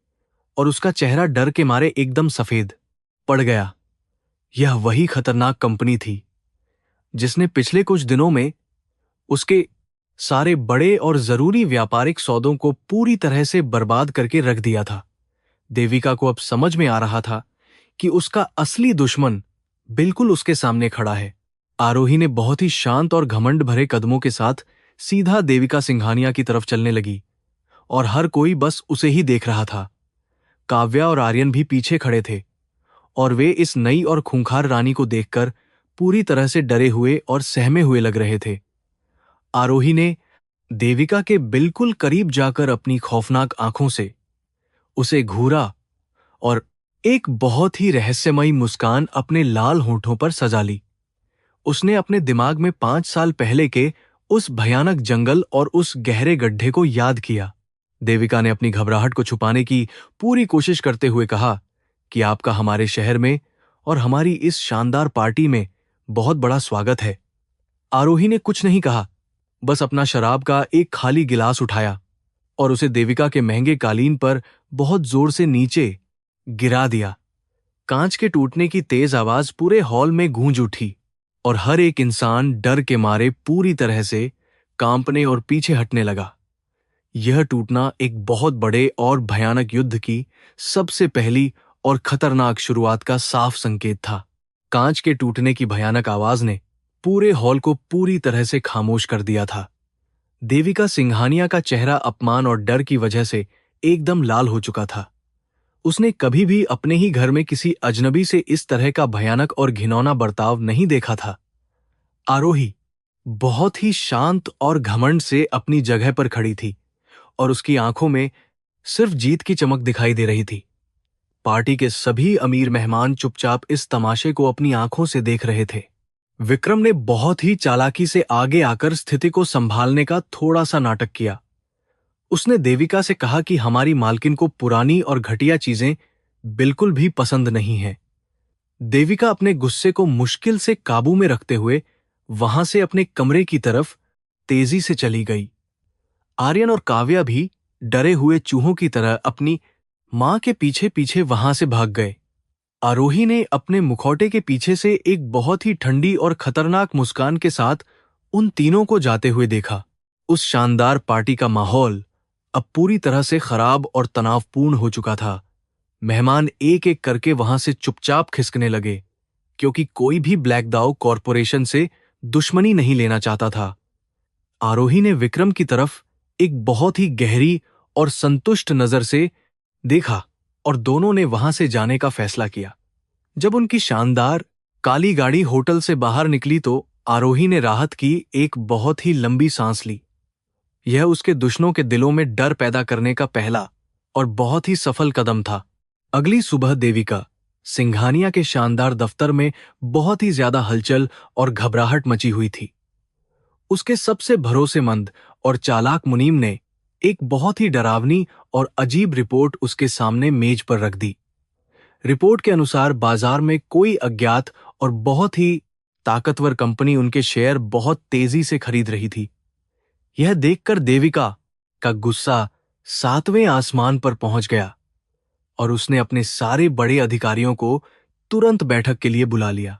और उसका चेहरा डर के मारे एकदम सफेद पड़ गया। यह वही खतरनाक कंपनी थी जिसने पिछले कुछ दिनों में उसके सारे बड़े और जरूरी व्यापारिक सौदों को पूरी तरह से बर्बाद करके रख दिया था। देविका को अब समझ में आ रहा था कि उसका असली दुश्मन बिल्कुल उसके सामने खड़ा है। आरोही ने बहुत ही शांत और घमंड भरे कदमों के साथ सीधा देविका सिंघानिया की तरफ चलने लगी और हर कोई बस उसे ही देख रहा था। काव्या और आर्यन भी पीछे खड़े थे और वे इस नई और खूंखार रानी को देखकर पूरी तरह से डरे हुए और सहमे हुए लग रहे थे। आरोही ने देविका के बिल्कुल करीब जाकर अपनी खौफनाक आंखों से उसे घूरा और एक बहुत ही रहस्यमयी मुस्कान अपने लाल होठों पर सजा ली। उसने अपने दिमाग में 5 साल पहले के उस भयानक जंगल और उस गहरे गड्ढे को याद किया। देविका ने अपनी घबराहट को छुपाने की पूरी कोशिश करते हुए कहा कि आपका हमारे शहर में और हमारी इस शानदार पार्टी में बहुत बड़ा स्वागत है। आरोही ने कुछ नहीं कहा, बस अपना शराब का एक खाली गिलास उठाया और उसे देविका के महंगे कालीन पर बहुत जोर से नीचे गिरा दिया। कांच के टूटने की तेज आवाज पूरे हॉल में गूंज उठी और हर एक इंसान डर के मारे पूरी तरह से कांपने और पीछे हटने लगा। यह टूटना एक बहुत बड़े और भयानक युद्ध की सबसे पहली और खतरनाक शुरुआत का साफ संकेत था। कांच के टूटने की भयानक आवाज ने पूरे हॉल को पूरी तरह से खामोश कर दिया था। देविका सिंघानिया का चेहरा अपमान और डर की वजह से एकदम लाल हो चुका था। उसने कभी भी अपने ही घर में किसी अजनबी से इस तरह का भयानक और घिनौना बर्ताव नहीं देखा था। आरोही बहुत ही शांत और घमंड से अपनी जगह पर खड़ी थी और उसकी आंखों में सिर्फ जीत की चमक दिखाई दे रही थी। पार्टी के सभी अमीर मेहमान चुपचाप इस तमाशे को अपनी आंखों से देख रहे थे। विक्रम ने बहुत ही चालाकी से आगे आकर स्थिति को संभालने का थोड़ा सा नाटक किया। उसने देविका से कहा कि हमारी मालकिन को पुरानी और घटिया चीजें बिल्कुल भी पसंद नहीं हैं। देविका अपने गुस्से को मुश्किल से काबू में रखते हुए वहां से अपने कमरे की तरफ तेजी से चली गई। आर्यन और काव्या भी डरे हुए चूहों की तरह अपनी मां के पीछे पीछे वहां से भाग गए। आरोही ने अपने मुखौटे के पीछे से एक बहुत ही ठंडी और खतरनाक मुस्कान के साथ उन तीनों को जाते हुए देखा। उस शानदार पार्टी का माहौल अब पूरी तरह से खराब और तनावपूर्ण हो चुका था। मेहमान एक एक करके वहां से चुपचाप खिसकने लगे, क्योंकि कोई भी ब्लैक दाउ कॉरपोरेशन से दुश्मनी नहीं लेना चाहता था। आरोही ने विक्रम की तरफ एक बहुत ही गहरी और संतुष्ट नजर से देखा और दोनों ने वहां से जाने का फैसला किया। जब उनकी शानदार काली गाड़ी होटल से बाहर निकली तो आरोही ने राहत की एक बहुत ही लंबी सांस ली। यह उसके दुश्मनों के दिलों में डर पैदा करने का पहला और बहुत ही सफल कदम था। अगली सुबह देविका सिंघानिया के शानदार दफ्तर में बहुत ही ज्यादा हलचल और घबराहट मची हुई थी। उसके सबसे भरोसेमंद और चालाक मुनीम ने एक बहुत ही डरावनी और अजीब रिपोर्ट उसके सामने मेज पर रख दी। रिपोर्ट के अनुसार बाजार में कोई अज्ञात और बहुत ही ताकतवर कंपनी उनके शेयर बहुत तेजी से खरीद रही थी। यह देखकर देविका का गुस्सा 7वें आसमान पर पहुंच गया और उसने अपने सारे बड़े अधिकारियों को तुरंत बैठक के लिए बुला लिया।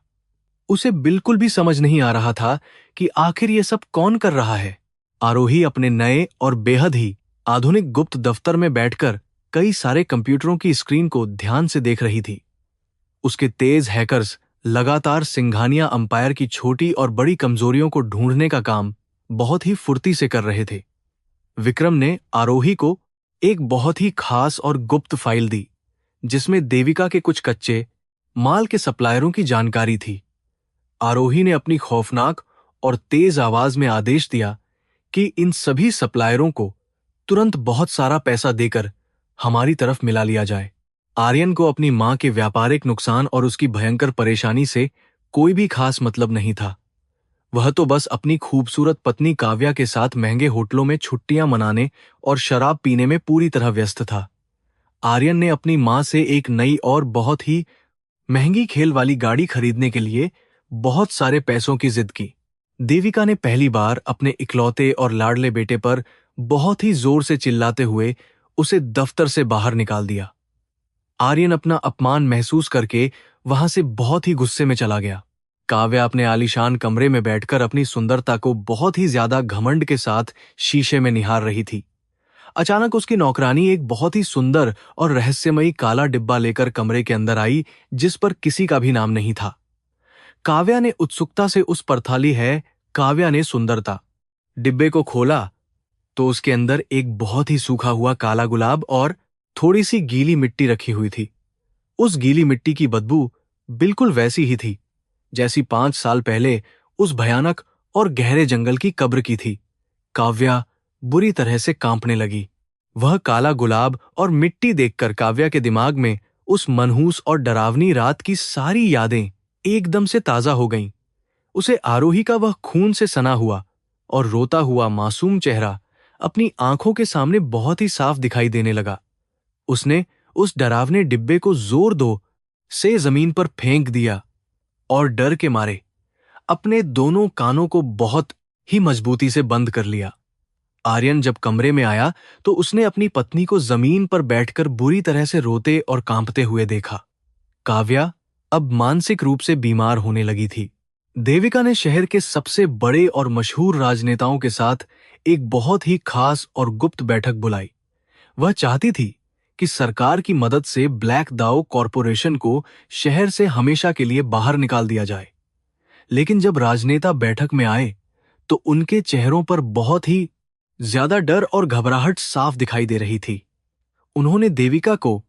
उसे बिल्कुल भी समझ नहीं आ रहा था कि आखिर ये सब कौन कर रहा है। आरोही अपने नए और बेहद ही आधुनिक गुप्त दफ्तर में बैठकर कई सारे कंप्यूटरों की स्क्रीन को ध्यान से देख रही थी। उसके तेज हैकर्स लगातार सिंघानिया अंपायर की छोटी और बड़ी कमजोरियों को ढूंढने का काम बहुत ही फुर्ती से कर रहे थे। विक्रम ने आरोही को एक बहुत ही खास और गुप्त फाइल दी, जिसमें देविका के कुछ कच्चे माल के सप्लायरों की जानकारी थी। आरोही ने अपनी खौफनाक और तेज आवाज में आदेश दिया कि इन सभी सप्लायरों को तुरंत बहुत सारा पैसा देकर हमारी तरफ मिला लिया जाए। आर्यन को अपनी मां के व्यापारिक नुकसान और उसकी भयंकर परेशानी से कोई भी खास मतलब नहीं था। वह तो बस अपनी खूबसूरत पत्नी काव्या के साथ महंगे होटलों में छुट्टियां मनाने और शराब पीने में पूरी तरह व्यस्त था। आर्यन ने अपनी मां से एक नई और बहुत ही महंगी खेल वाली गाड़ी खरीदने के लिए बहुत सारे पैसों की जिद की। देविका ने पहली बार अपने इकलौते और लाडले बेटे पर बहुत ही जोर से चिल्लाते हुए उसे दफ्तर से बाहर निकाल दिया। आर्यन अपना अपमान महसूस करके वहां से बहुत ही गुस्से में चला गया। काव्या अपने आलीशान कमरे में बैठकर अपनी सुंदरता को बहुत ही ज्यादा घमंड के साथ शीशे में निहार रही थी। अचानक उसकी नौकरानी एक बहुत ही सुंदर और रहस्यमयी काला डिब्बा लेकर कमरे के अंदर आई, जिस पर किसी का भी नाम नहीं था। काव्या ने उत्सुकता से उस पर थाली है काव्या ने सुंदरता डिब्बे को खोला तो उसके अंदर एक बहुत ही सूखा हुआ काला गुलाब और थोड़ी सी गीली मिट्टी रखी हुई थी। उस गीली मिट्टी की बदबू बिल्कुल वैसी ही थी जैसी 5 साल पहले उस भयानक और गहरे जंगल की कब्र की थी। काव्या बुरी तरह से कांपने लगी। वह काला गुलाब और मिट्टी देखकर काव्या के दिमाग में उस मनहूस और डरावनी रात की सारी यादें एकदम से ताजा हो गईं। उसे आरोही का वह खून से सना हुआ और रोता हुआ मासूम चेहरा अपनी आंखों के सामने बहुत ही साफ दिखाई देने लगा। उसने उस डरावने डिब्बे को जोर दो से जमीन पर फेंक दिया और डर के मारे अपने दोनों कानों को बहुत ही मजबूती से बंद कर लिया। आर्यन जब कमरे में आया तो उसने अपनी पत्नी को जमीन पर बैठकर बुरी तरह से रोते और कांपते हुए देखा। काव्या अब मानसिक रूप से बीमार होने लगी थी। देविका ने शहर के सबसे बड़े और मशहूर राजनेताओं के साथ एक बहुत ही खास और गुप्त बैठक बुलाई। वह चाहती थी कि सरकार की मदद से ब्लैक दाओ कॉरपोरेशन को शहर से हमेशा के लिए बाहर निकाल दिया जाए। लेकिन जब राजनेता बैठक में आए तो उनके चेहरों पर बहुत ही ज्यादा डर और घबराहट साफ दिखाई दे रही थी। उन्होंने देविका को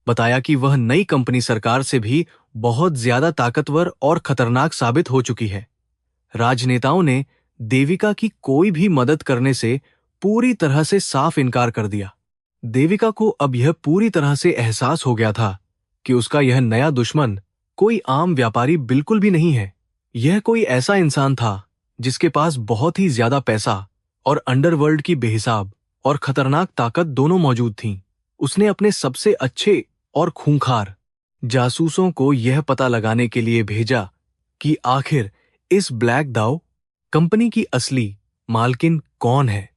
बताया कि वह नई कंपनी सरकार से भी बहुत ज्यादा ताकतवर और खतरनाक साबित हो चुकी है। राजनेताओं ने देविका की कोई भी मदद करने से पूरी तरह से साफ इनकार कर दिया। देविका को अब यह पूरी तरह से एहसास हो गया था कि उसका यह नया दुश्मन कोई आम व्यापारी बिल्कुल भी नहीं है। यह कोई ऐसा इंसान था जिसके पास बहुत ही ज्यादा पैसा और अंडरवर्ल्ड की बेहिसाब और खतरनाक ताकत दोनों मौजूद थीं। उसने अपने सबसे अच्छे और खूंखार जासूसों को यह पता लगाने के लिए भेजा कि आखिर इस ब्लैक दाओ कंपनी की असली मालकिन कौन है।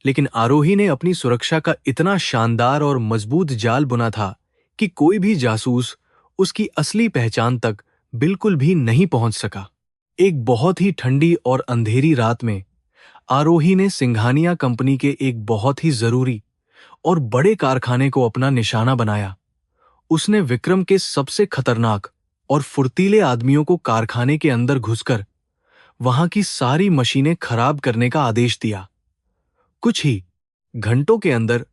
लेकिन आरोही ने अपनी सुरक्षा का इतना शानदार और मजबूत जाल बुना था कि कोई भी जासूस उसकी असली पहचान तक बिल्कुल भी नहीं पहुंच सका। एक बहुत ही ठंडी और अंधेरी रात में आरोही ने सिंघानिया कंपनी के एक बहुत ही जरूरी और बड़े कारखाने को अपना निशाना बनाया। उसने विक्रम के सबसे खतरनाक और फुर्तीले आदमियों को कारखाने के अंदर घुसकर वहां की सारी मशीनें खराब करने का आदेश दिया। कुछ ही घंटों के अंदर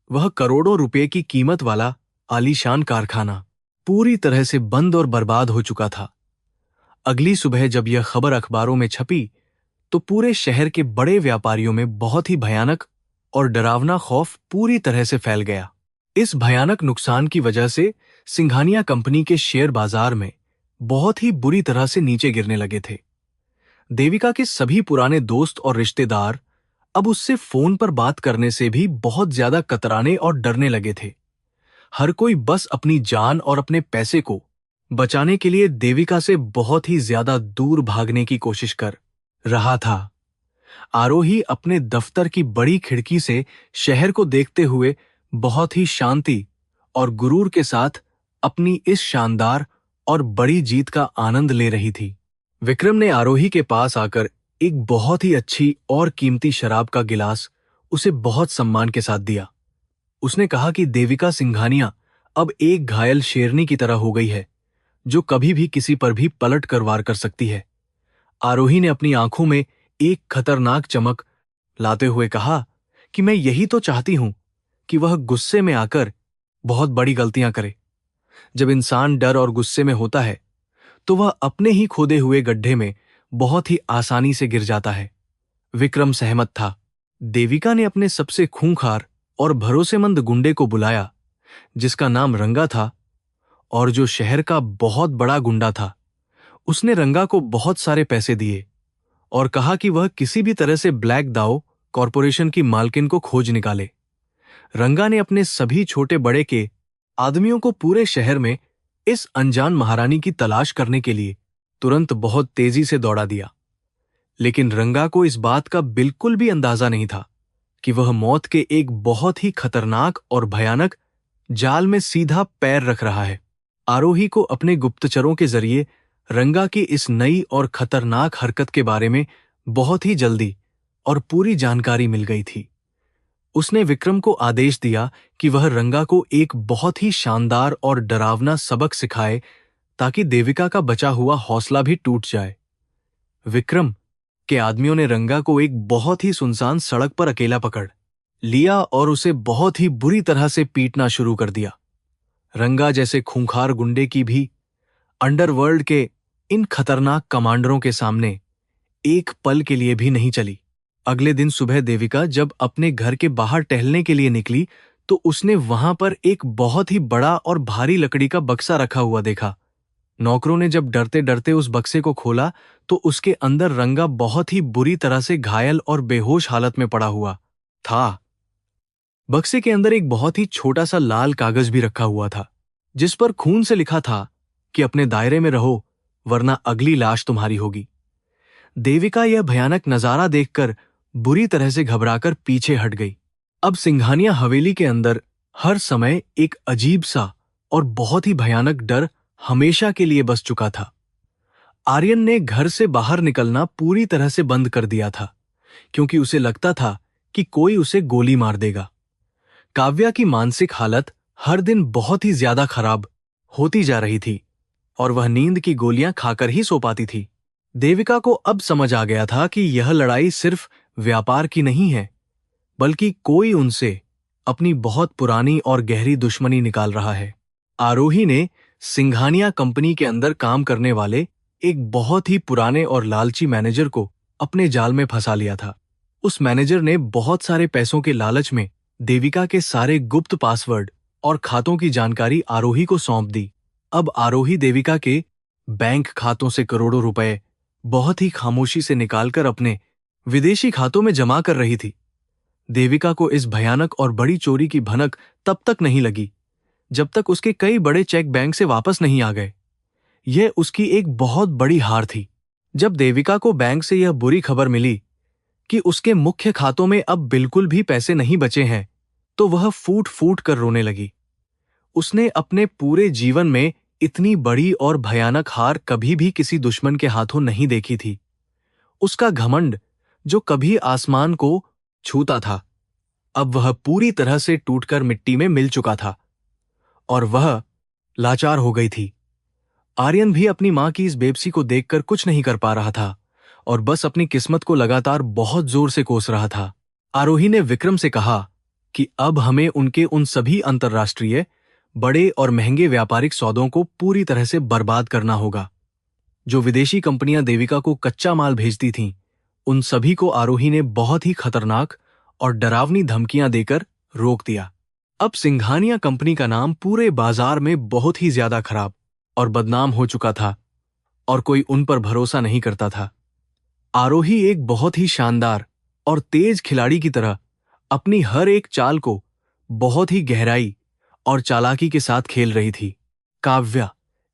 वह करोड़ों रुपए की कीमत वाला आलीशान कारखाना पूरी तरह से बंद और बर्बाद हो चुका था। अगली सुबह जब यह खबर अखबारों में छपी तो पूरे शहर के बड़े व्यापारियों में बहुत ही भयानक और डरावना खौफ पूरी तरह से फैल गया। इस भयानक नुकसान की वजह से सिंघानिया कंपनी के शेयर बाजार में बहुत ही बुरी तरह से नीचे गिरने लगे थे। देविका के सभी पुराने दोस्त और रिश्तेदार अब उससे फोन पर बात करने से भी बहुत ज्यादा कतराने और डरने लगे थे। हर कोई बस अपनी जान और अपने पैसे को बचाने के लिए देविका से बहुत ही ज्यादा दूर भागने की कोशिश कर रहा था। आरोही अपने दफ्तर की बड़ी खिड़की से शहर को देखते हुए बहुत ही शांति और गुरूर के साथ अपनी इस शानदार और बड़ी जीत का आनंद ले रही थी। विक्रम ने आरोही के पास आकर एक बहुत ही अच्छी और कीमती शराब का गिलास उसे बहुत सम्मान के साथ दिया। उसने कहा कि देविका सिंघानिया अब एक घायल शेरनी की तरह हो गई है जो कभी भी किसी पर भी पलट कर वार कर सकती है। आरोही ने अपनी आंखों में एक खतरनाक चमक लाते हुए कहा कि मैं यही तो चाहती हूं कि वह गुस्से में आकर बहुत बड़ी गलतियां करे। जब इंसान डर और गुस्से में होता है तो वह अपने ही खोदे हुए गड्ढे में बहुत ही आसानी से गिर जाता है। विक्रम सहमत था। देविका ने अपने सबसे खूंखार और भरोसेमंद गुंडे को बुलाया जिसका नाम रंगा था और जो शहर का बहुत बड़ा गुंडा था। उसने रंगा को बहुत सारे पैसे दिए और कहा कि वह किसी भी तरह से ब्लैक दाओ कॉरपोरेशन की मालकिन को खोज निकाले। रंगा ने अपने सभी छोटे बड़े के आदमियों को पूरे शहर में इस अनजान महारानी की तलाश करने के लिए तुरंत बहुत तेजी से दौड़ा दिया। लेकिन रंगा को इस बात का बिल्कुल भी अंदाजा नहीं था कि वह मौत के एक बहुत ही खतरनाक और भयानक जाल में सीधा पैर रख रहा है। आरोही को अपने गुप्तचरों के जरिए रंगा की इस नई और खतरनाक हरकत के बारे में बहुत ही जल्दी और पूरी जानकारी मिल गई थी। उसने विक्रम को आदेश दिया कि वह रंगा को एक बहुत ही शानदार और डरावना सबक सिखाए ताकि देविका का बचा हुआ हौसला भी टूट जाए। विक्रम के आदमियों ने रंगा को एक बहुत ही सुनसान सड़क पर अकेला पकड़ लिया और उसे बहुत ही बुरी तरह से पीटना शुरू कर दिया। रंगा जैसे खूंखार गुंडे की भी अंडरवर्ल्ड के इन खतरनाक कमांडरों के सामने एक पल के लिए भी नहीं चली। अगले दिन सुबह देविका जब अपने घर के बाहर टहलने के लिए निकली तो उसने वहां पर एक बहुत ही बड़ा और भारी लकड़ी का बक्सा रखा हुआ देखा। नौकरों ने जब डरते डरते उस बक्से को खोला तो उसके अंदर रंगा बहुत ही बुरी तरह से घायल और बेहोश हालत में पड़ा हुआ था। बक्से के अंदर एक बहुत ही छोटा सा लाल कागज भी रखा हुआ था जिस पर खून से लिखा था कि अपने दायरे में रहो वरना अगली लाश तुम्हारी होगी। देविका यह भयानक नजारा देखकर बुरी तरह से घबराकर पीछे हट गई। अब सिंघानिया हवेली के अंदर हर समय एक अजीब सा और बहुत ही भयानक डर हमेशा के लिए बस चुका था। आर्यन ने घर से बाहर निकलना पूरी तरह से बंद कर दिया था, क्योंकि उसे लगता था कि कोई उसे गोली मार देगा। काव्या की मानसिक हालत हर दिन बहुत ही ज्यादा खराब होती जा रही थी और वह नींद की गोलियां खाकर ही सो पाती थी। देविका को अब समझ आ गया था कि यह लड़ाई सिर्फ व्यापार की नहीं है, बल्कि कोई उनसे अपनी बहुत पुरानी और गहरी दुश्मनी निकाल रहा है। आरोही ने सिंघानिया कंपनी के अंदर काम करने वाले एक बहुत ही पुराने और लालची मैनेजर को अपने जाल में फंसा लिया था। उस मैनेजर ने बहुत सारे पैसों के लालच में देविका के सारे गुप्त पासवर्ड और खातों की जानकारी आरोही को सौंप दी। अब आरोही देविका के बैंक खातों से करोड़ों रुपए बहुत ही खामोशी से निकालकर अपने विदेशी खातों में जमा कर रही थी। देविका को इस भयानक और बड़ी चोरी की भनक तब तक नहीं लगी जब तक उसके कई बड़े चेक बैंक से वापस नहीं आ गए। यह उसकी एक बहुत बड़ी हार थी। जब देविका को बैंक से यह बुरी खबर मिली कि उसके मुख्य खातों में अब बिल्कुल भी पैसे नहीं बचे हैं, तो वह फूट फूट कर रोने लगी। उसने अपने पूरे जीवन में इतनी बड़ी और भयानक हार कभी भी किसी दुश्मन के हाथों नहीं देखी थी। उसका घमंड, जो कभी आसमान को छूता था, अब वह पूरी तरह से टूटकर मिट्टी में मिल चुका था और वह लाचार हो गई थी। आर्यन भी अपनी मां की इस बेबसी को देखकर कुछ नहीं कर पा रहा था और बस अपनी किस्मत को लगातार बहुत जोर से कोस रहा था। आरोही ने विक्रम से कहा कि अब हमें उनके उन सभी अंतर्राष्ट्रीय बड़े और महंगे व्यापारिक सौदों को पूरी तरह से बर्बाद करना होगा। जो विदेशी कंपनियां देविका को कच्चा माल भेजती थीं, उन सभी को आरोही ने बहुत ही खतरनाक और डरावनी धमकियां देकर रोक दिया। अब सिंघानिया कंपनी का नाम पूरे बाजार में बहुत ही ज्यादा खराब और बदनाम हो चुका था और कोई उन पर भरोसा नहीं करता था। आरोही एक बहुत ही शानदार और तेज खिलाड़ी की तरह अपनी हर एक चाल को बहुत ही गहराई और चालाकी के साथ खेल रही थी। काव्या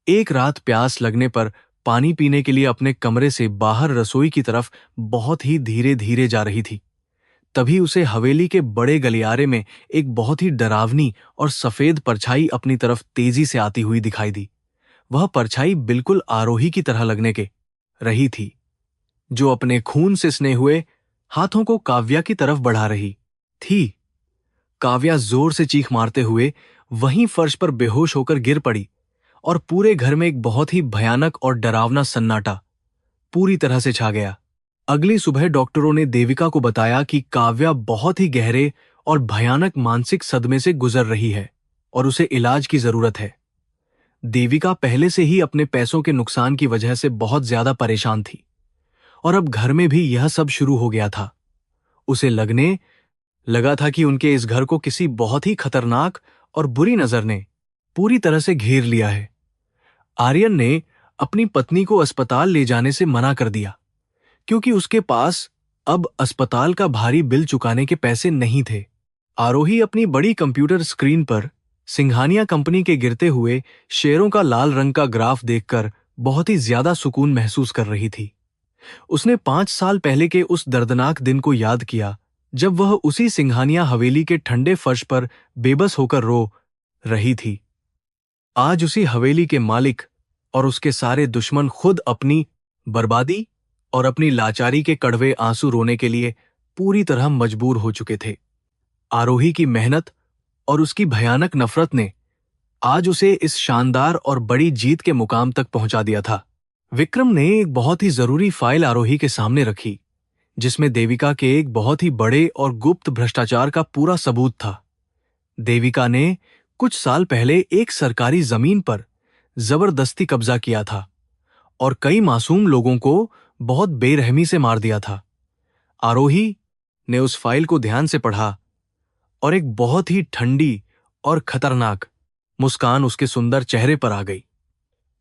एक रात प्यास लगने पर पानी पीने के लिए अपने कमरे से बाहर रसोई की तरफ बहुत ही धीरे धीरे जा रही थी। तभी उसे हवेली के बड़े गलियारे में एक बहुत ही डरावनी और सफेद परछाई अपनी तरफ तेजी से आती हुई दिखाई दी। वह परछाई बिल्कुल आरोही की तरह लगने के रही थी, जो अपने खून से सने हुए हाथों को काव्या की तरफ बढ़ा रही थी। काव्या जोर से चीख मारते हुए वहीं फर्श पर बेहोश होकर गिर पड़ी और पूरे घर में एक बहुत ही भयानक और डरावना सन्नाटा पूरी तरह से छा गया। अगली सुबह डॉक्टरों ने देविका को बताया कि काव्या बहुत ही गहरे और भयानक मानसिक सदमे से गुजर रही है और उसे इलाज की जरूरत है। देविका पहले से ही अपने पैसों के नुकसान की वजह से बहुत ज्यादा परेशान थी और अब घर में भी यह सब शुरू हो गया था। उसे लगने लगा था कि उनके इस घर को किसी बहुत ही खतरनाक और बुरी नजर ने पूरी तरह से घेर लिया है। आर्यन ने अपनी पत्नी को अस्पताल ले जाने से मना कर दिया, क्योंकि उसके पास अब अस्पताल का भारी बिल चुकाने के पैसे नहीं थे। आरोही अपनी बड़ी कंप्यूटर स्क्रीन पर सिंघानिया कंपनी के गिरते हुए शेयरों का लाल रंग का ग्राफ देखकर बहुत ही ज्यादा सुकून महसूस कर रही थी। उसने 5 साल पहले के उस दर्दनाक दिन को याद किया जब वह उसी सिंघानिया हवेली के ठंडे फर्श पर बेबस होकर रो रही थी। आज उसी हवेली के मालिक और उसके सारे दुश्मन खुद अपनी बर्बादी और अपनी लाचारी के कड़वे आंसू रोने के लिए पूरी तरह मजबूर हो चुके थे। आरोही की मेहनत और उसकी भयानक नफरत ने आज उसे इस शानदार और बड़ी जीत के मुकाम तक पहुंचा दिया था। विक्रम ने एक बहुत ही जरूरी फाइल आरोही के सामने रखी, जिसमें देविका के एक बहुत ही बड़े और गुप्त भ्रष्टाचार का पूरा सबूत था। देविका ने कुछ साल पहले एक सरकारी जमीन पर जबरदस्ती कब्जा किया था और कई मासूम लोगों को बहुत बेरहमी से मार दिया था। आरोही ने उस फाइल को ध्यान से पढ़ा और एक बहुत ही ठंडी और खतरनाक मुस्कान उसके सुंदर चेहरे पर आ गई।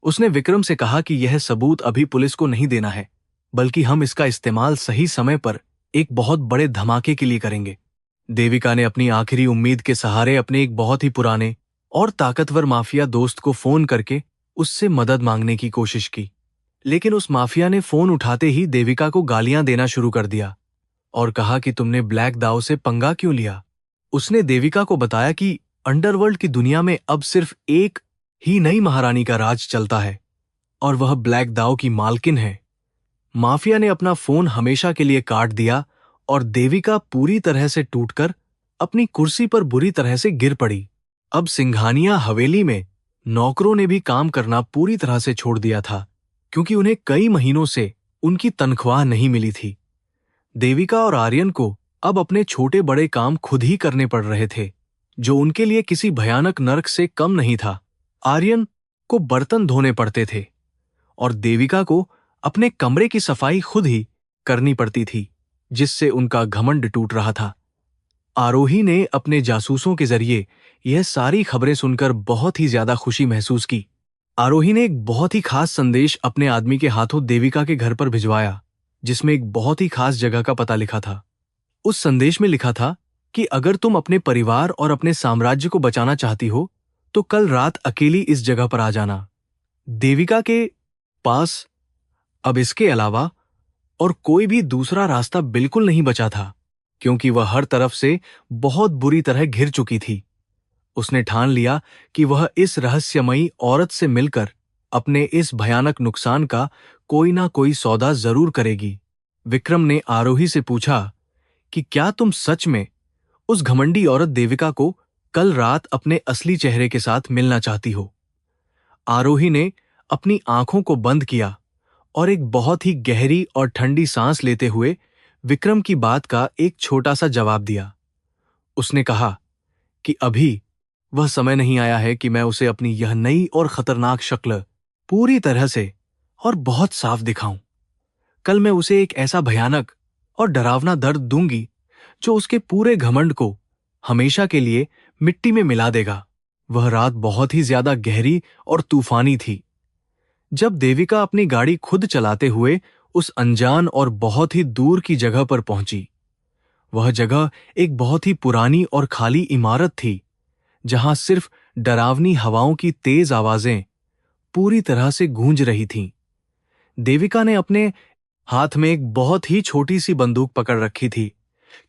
उसने विक्रम से कहा कि यह सबूत अभी पुलिस को नहीं देना है, बल्कि हम इसका इस्तेमाल सही समय पर एक बहुत बड़े धमाके के लिए करेंगे। देविका ने अपनी आखिरी उम्मीद के सहारे अपने एक बहुत ही पुराने और ताकतवर माफिया दोस्त को फोन करके उससे मदद मांगने की कोशिश की, लेकिन उस माफिया ने फोन उठाते ही देविका को गालियां देना शुरू कर दिया और कहा कि तुमने ब्लैक दाव से पंगा क्यों लिया। उसने देविका को बताया कि अंडरवर्ल्ड की दुनिया में अब सिर्फ एक ही नई महारानी का राज चलता है, और वह ब्लैक दाव की मालकिन है। माफिया ने अपना फोन हमेशा के लिए काट दिया और देविका पूरी तरह से टूटकर अपनी कुर्सी पर बुरी तरह से गिर पड़ी। अब सिंघानिया हवेली में नौकरों ने भी काम करना पूरी तरह से छोड़ दिया था, क्योंकि उन्हें कई महीनों से उनकी तनख्वाह नहीं मिली थी। देविका और आर्यन को अब अपने छोटे बड़े काम खुद ही करने पड़ रहे थे, जो उनके लिए किसी भयानक नरक से कम नहीं था। आर्यन को बर्तन धोने पड़ते थे और देविका को अपने कमरे की सफाई खुद ही करनी पड़ती थी, जिससे उनका घमंड टूट रहा था। आरोही ने अपने जासूसों के जरिए यह सारी खबरें सुनकर बहुत ही ज्यादा खुशी महसूस की। आरोही ने एक बहुत ही खास संदेश अपने आदमी के हाथों देविका के घर पर भिजवाया, जिसमें एक बहुत ही खास जगह का पता लिखा था। उस संदेश में लिखा था कि अगर तुम अपने परिवार और अपने साम्राज्य को बचाना चाहती हो तो कल रात अकेली इस जगह पर आ जाना। देविका के पास अब इसके अलावा और कोई भी दूसरा रास्ता बिल्कुल नहीं बचा था, क्योंकि वह हर तरफ से बहुत बुरी तरह घिर चुकी थी। उसने ठान लिया कि वह इस रहस्यमयी औरत से मिलकर अपने इस भयानक नुकसान का कोई ना कोई सौदा जरूर करेगी। विक्रम ने आरोही से पूछा कि क्या तुम सच में उस घमंडी औरत देविका को कल रात अपने असली चेहरे के साथ मिलना चाहती हो? आरोही ने अपनी आंखों को बंद किया और एक बहुत ही गहरी और ठंडी सांस लेते हुए विक्रम की बात का एक छोटा सा जवाब दिया। उसने कहा कि अभी वह समय नहीं आया है कि मैं उसे अपनी यह नई और खतरनाक शक्ल पूरी तरह से और बहुत साफ दिखाऊं। कल मैं उसे एक ऐसा भयानक और डरावना दर्द दूंगी जो उसके पूरे घमंड को हमेशा के लिए मिट्टी में मिला देगा। वह रात बहुत ही ज्यादा गहरी और तूफानी थी। जब देविका अपनी गाड़ी खुद चलाते हुए उस अनजान और बहुत ही दूर की जगह पर पहुंची, वह जगह एक बहुत ही पुरानी और खाली इमारत थी, जहां सिर्फ डरावनी हवाओं की तेज आवाजें पूरी तरह से गूंज रही थीं। देविका ने अपने हाथ में एक बहुत ही छोटी सी बंदूक पकड़ रखी थी,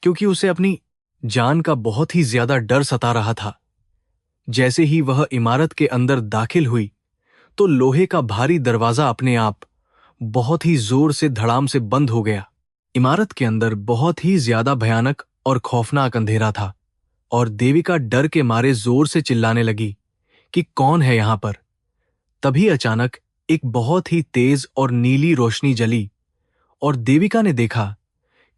क्योंकि उसे अपनी जान का बहुत ही ज्यादा डर सता रहा था। जैसे ही वह इमारत के अंदर दाखिल हुई तो लोहे का भारी दरवाजा अपने आप बहुत ही जोर से धड़ाम से बंद हो गया। इमारत के अंदर बहुत ही ज्यादा भयानक और खौफनाक अंधेरा था और देविका डर के मारे जोर से चिल्लाने लगी कि कौन है यहां पर। तभी अचानक एक बहुत ही तेज और नीली रोशनी जली और देविका ने देखा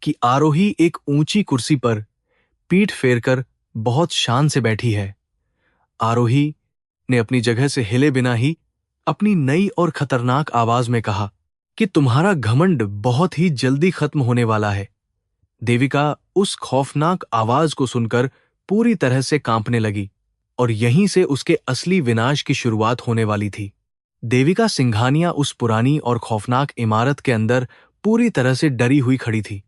कि आरोही एक ऊंची कुर्सी पर पीठ फेरकर बहुत शान से बैठी है। आरोही ने अपनी जगह से हिले बिना ही अपनी नई और खतरनाक आवाज में कहा कि तुम्हारा घमंड बहुत ही जल्दी खत्म होने वाला है। देविका उस खौफनाक आवाज को सुनकर पूरी तरह से कांपने लगी और यहीं से उसके असली विनाश की शुरुआत होने वाली थी। देविका सिंघानिया उस पुरानी और खौफनाक इमारत के अंदर पूरी तरह से डरी हुई खड़ी थी।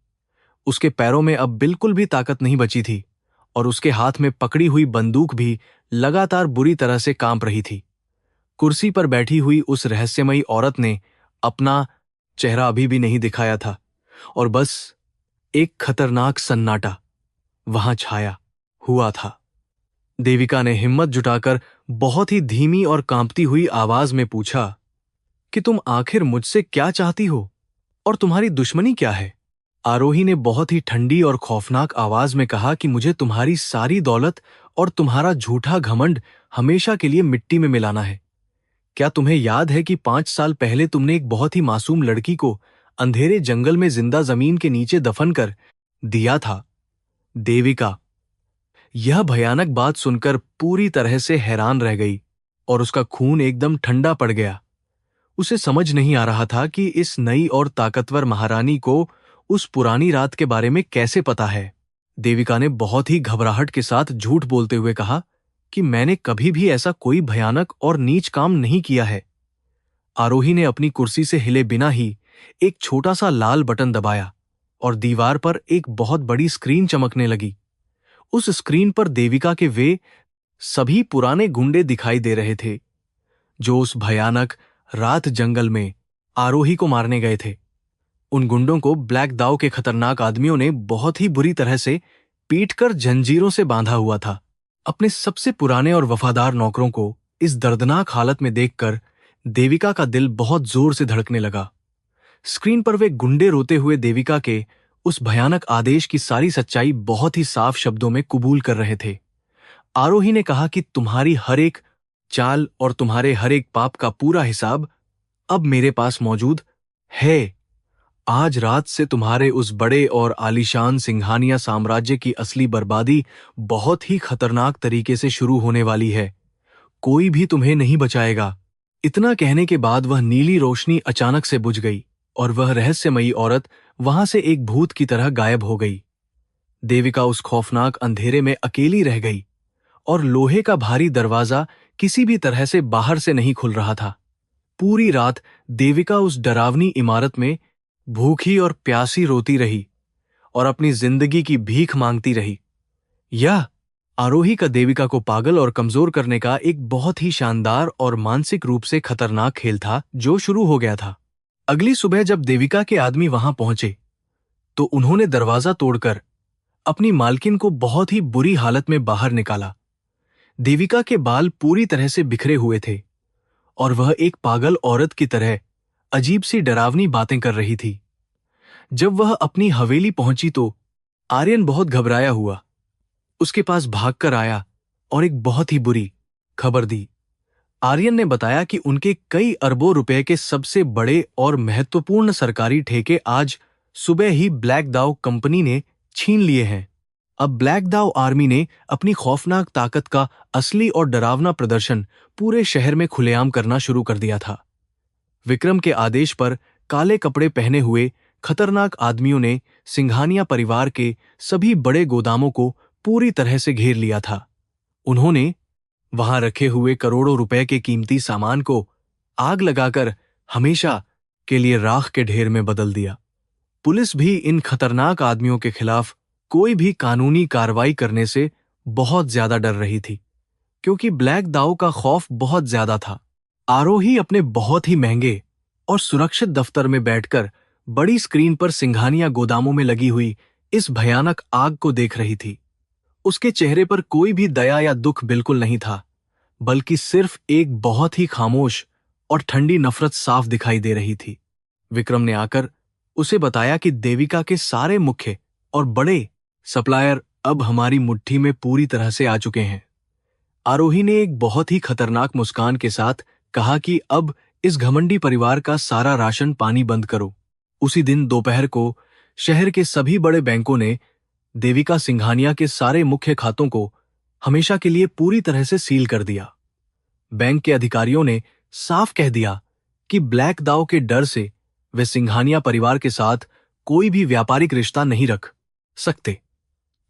उसके पैरों में अब बिल्कुल भी ताकत नहीं बची थी और उसके हाथ में पकड़ी हुई बंदूक भी लगातार बुरी तरह से कांप रही थी। कुर्सी पर बैठी हुई उस रहस्यमयी औरत ने अपना चेहरा अभी भी नहीं दिखाया था और बस एक खतरनाक सन्नाटा वहां छाया हुआ था। देविका ने हिम्मत जुटाकर बहुत ही धीमी और कांपती हुई आवाज में पूछा कि तुम आखिर मुझसे क्या चाहती हो और तुम्हारी दुश्मनी क्या है? आरोही ने बहुत ही ठंडी और खौफनाक आवाज में कहा कि मुझे तुम्हारी सारी दौलत और तुम्हारा झूठा घमंड हमेशा के लिए मिट्टी में मिलाना है। क्या तुम्हें याद है कि 5 साल पहले तुमने एक बहुत ही मासूम लड़की को अंधेरे जंगल में जिंदा जमीन के नीचे दफन कर दिया था? देविका यह भयानक बात सुनकर पूरी तरह से हैरान रह गई और उसका खून एकदम ठंडा पड़ गया। उसे समझ नहीं आ रहा था कि इस नई और ताकतवर महारानी को उस पुरानी रात के बारे में कैसे पता है। देविका ने बहुत ही घबराहट के साथ झूठ बोलते हुए कहा कि मैंने कभी भी ऐसा कोई भयानक और नीच काम नहीं किया है। आरोही ने अपनी कुर्सी से हिले बिना ही एक छोटा सा लाल बटन दबाया और दीवार पर एक बहुत बड़ी स्क्रीन चमकने लगी। उस स्क्रीन पर देविका के वे सभी पुराने गुंडे दिखाई दे रहे थे जो उस भयानक रात जंगल में आरोही को मारने गए थे। उन गुंडों को ब्लैक दाव के खतरनाक आदमियों ने बहुत ही बुरी तरह से पीटकर जंजीरों से बांधा हुआ था। अपने सबसे पुराने और वफादार नौकरों को इस दर्दनाक हालत में देखकर देविका का दिल बहुत जोर से धड़कने लगा। स्क्रीन पर वे गुंडे रोते हुए देविका के उस भयानक आदेश की सारी सच्चाई बहुत ही साफ शब्दों में कबूल कर रहे थे। आरोही ने कहा कि तुम्हारी हर एक चाल और तुम्हारे हर एक पाप का पूरा हिसाब अब मेरे पास मौजूद है। आज रात से तुम्हारे उस बड़े और आलीशान सिंघानिया साम्राज्य की असली बर्बादी बहुत ही खतरनाक तरीके से शुरू होने वाली है। कोई भी तुम्हें नहीं बचाएगा। इतना कहने के बाद वह नीली रोशनी अचानक से बुझ गई और वह रहस्यमयी औरत वहां से एक भूत की तरह गायब हो गई। देविका उस खौफनाक अंधेरे में अकेली रह गई और लोहे का भारी दरवाजा किसी भी तरह से बाहर से नहीं खुल रहा था। पूरी रात देविका उस डरावनी इमारत में भूखी और प्यासी रोती रही और अपनी जिंदगी की भीख मांगती रही। यह आरोही का देविका को पागल और कमजोर करने का एक बहुत ही शानदार और मानसिक रूप से खतरनाक खेल था जो शुरू हो गया था। अगली सुबह जब देविका के आदमी वहां पहुंचे तो उन्होंने दरवाजा तोड़कर अपनी मालकिन को बहुत ही बुरी हालत में बाहर निकाला। देविका के बाल पूरी तरह से बिखरे हुए थे और वह एक पागल औरत की तरह अजीब सी डरावनी बातें कर रही थी। जब वह अपनी हवेली पहुंची तो आर्यन बहुत घबराया हुआ उसके पास भागकर आया और एक बहुत ही बुरी खबर दी। आर्यन ने बताया कि उनके कई अरबों रुपए के सबसे बड़े और महत्वपूर्ण सरकारी ठेके आज सुबह ही ब्लैक दाव कंपनी ने छीन लिए हैं। अब ब्लैक दाव आर्मी ने अपनी खौफनाक ताकत का असली और डरावना प्रदर्शन पूरे शहर में खुलेआम करना शुरू कर दिया था। विक्रम के आदेश पर काले कपड़े पहने हुए खतरनाक आदमियों ने सिंघानिया परिवार के सभी बड़े गोदामों को पूरी तरह से घेर लिया था। उन्होंने वहां रखे हुए करोड़ों रुपए के कीमती सामान को आग लगाकर हमेशा के लिए राख के ढेर में बदल दिया। पुलिस भी इन खतरनाक आदमियों के खिलाफ कोई भी कानूनी कार्रवाई करने से बहुत ज्यादा डर रही थी क्योंकि ब्लैक दाव का खौफ बहुत ज्यादा था। आरोही अपने बहुत ही महंगे और सुरक्षित दफ्तर में बैठकर बड़ी स्क्रीन पर सिंघानिया गोदामों में लगी हुई इस भयानक आग को देख रही थी। उसके चेहरे पर कोई भी दया या दुख बिल्कुल नहीं था, बल्कि सिर्फ एक बहुत ही खामोश और ठंडी नफरत साफ दिखाई दे रही थी। विक्रम ने आकर उसे बताया कि देविका के सारे मुख्य और बड़े सप्लायर अब हमारी मुट्ठी में पूरी तरह से आ चुके हैं। आरोही ने एक बहुत ही खतरनाक मुस्कान के साथ कहा कि अब इस घमंडी परिवार का सारा राशन पानी बंद करो। उसी दिन दोपहर को शहर के सभी बड़े बैंकों ने देविका सिंघानिया के सारे मुख्य खातों को हमेशा के लिए पूरी तरह से सील कर दिया। बैंक के अधिकारियों ने साफ कह दिया कि ब्लैक दाव के डर से वे सिंघानिया परिवार के साथ कोई भी व्यापारिक रिश्ता नहीं रख सकते।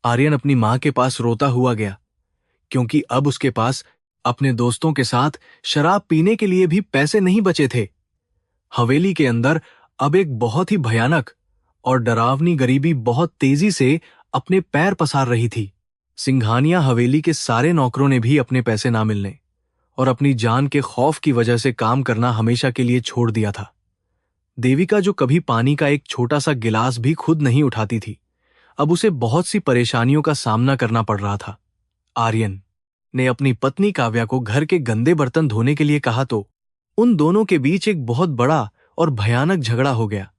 आर्यन अपनी मां के पास रोता हुआ गया क्योंकि अब उसके पास अपने दोस्तों के साथ शराब पीने के लिए भी पैसे नहीं बचे थे। हवेली के अंदर अब एक बहुत ही भयानक और डरावनी गरीबी बहुत तेजी से अपने पैर पसार रही थी। सिंघानिया हवेली के सारे नौकरों ने भी अपने पैसे ना मिलने और अपनी जान के खौफ की वजह से काम करना हमेशा के लिए छोड़ दिया था। देविका जो कभी पानी का एक छोटा सा गिलास भी खुद नहीं उठाती थी, अब उसे बहुत सी परेशानियों का सामना करना पड़ रहा था। आर्यन ने अपनी पत्नी काव्या को घर के गंदे बर्तन धोने के लिए कहा तो उन दोनों के बीच एक बहुत बड़ा और भयानक झगड़ा हो गया।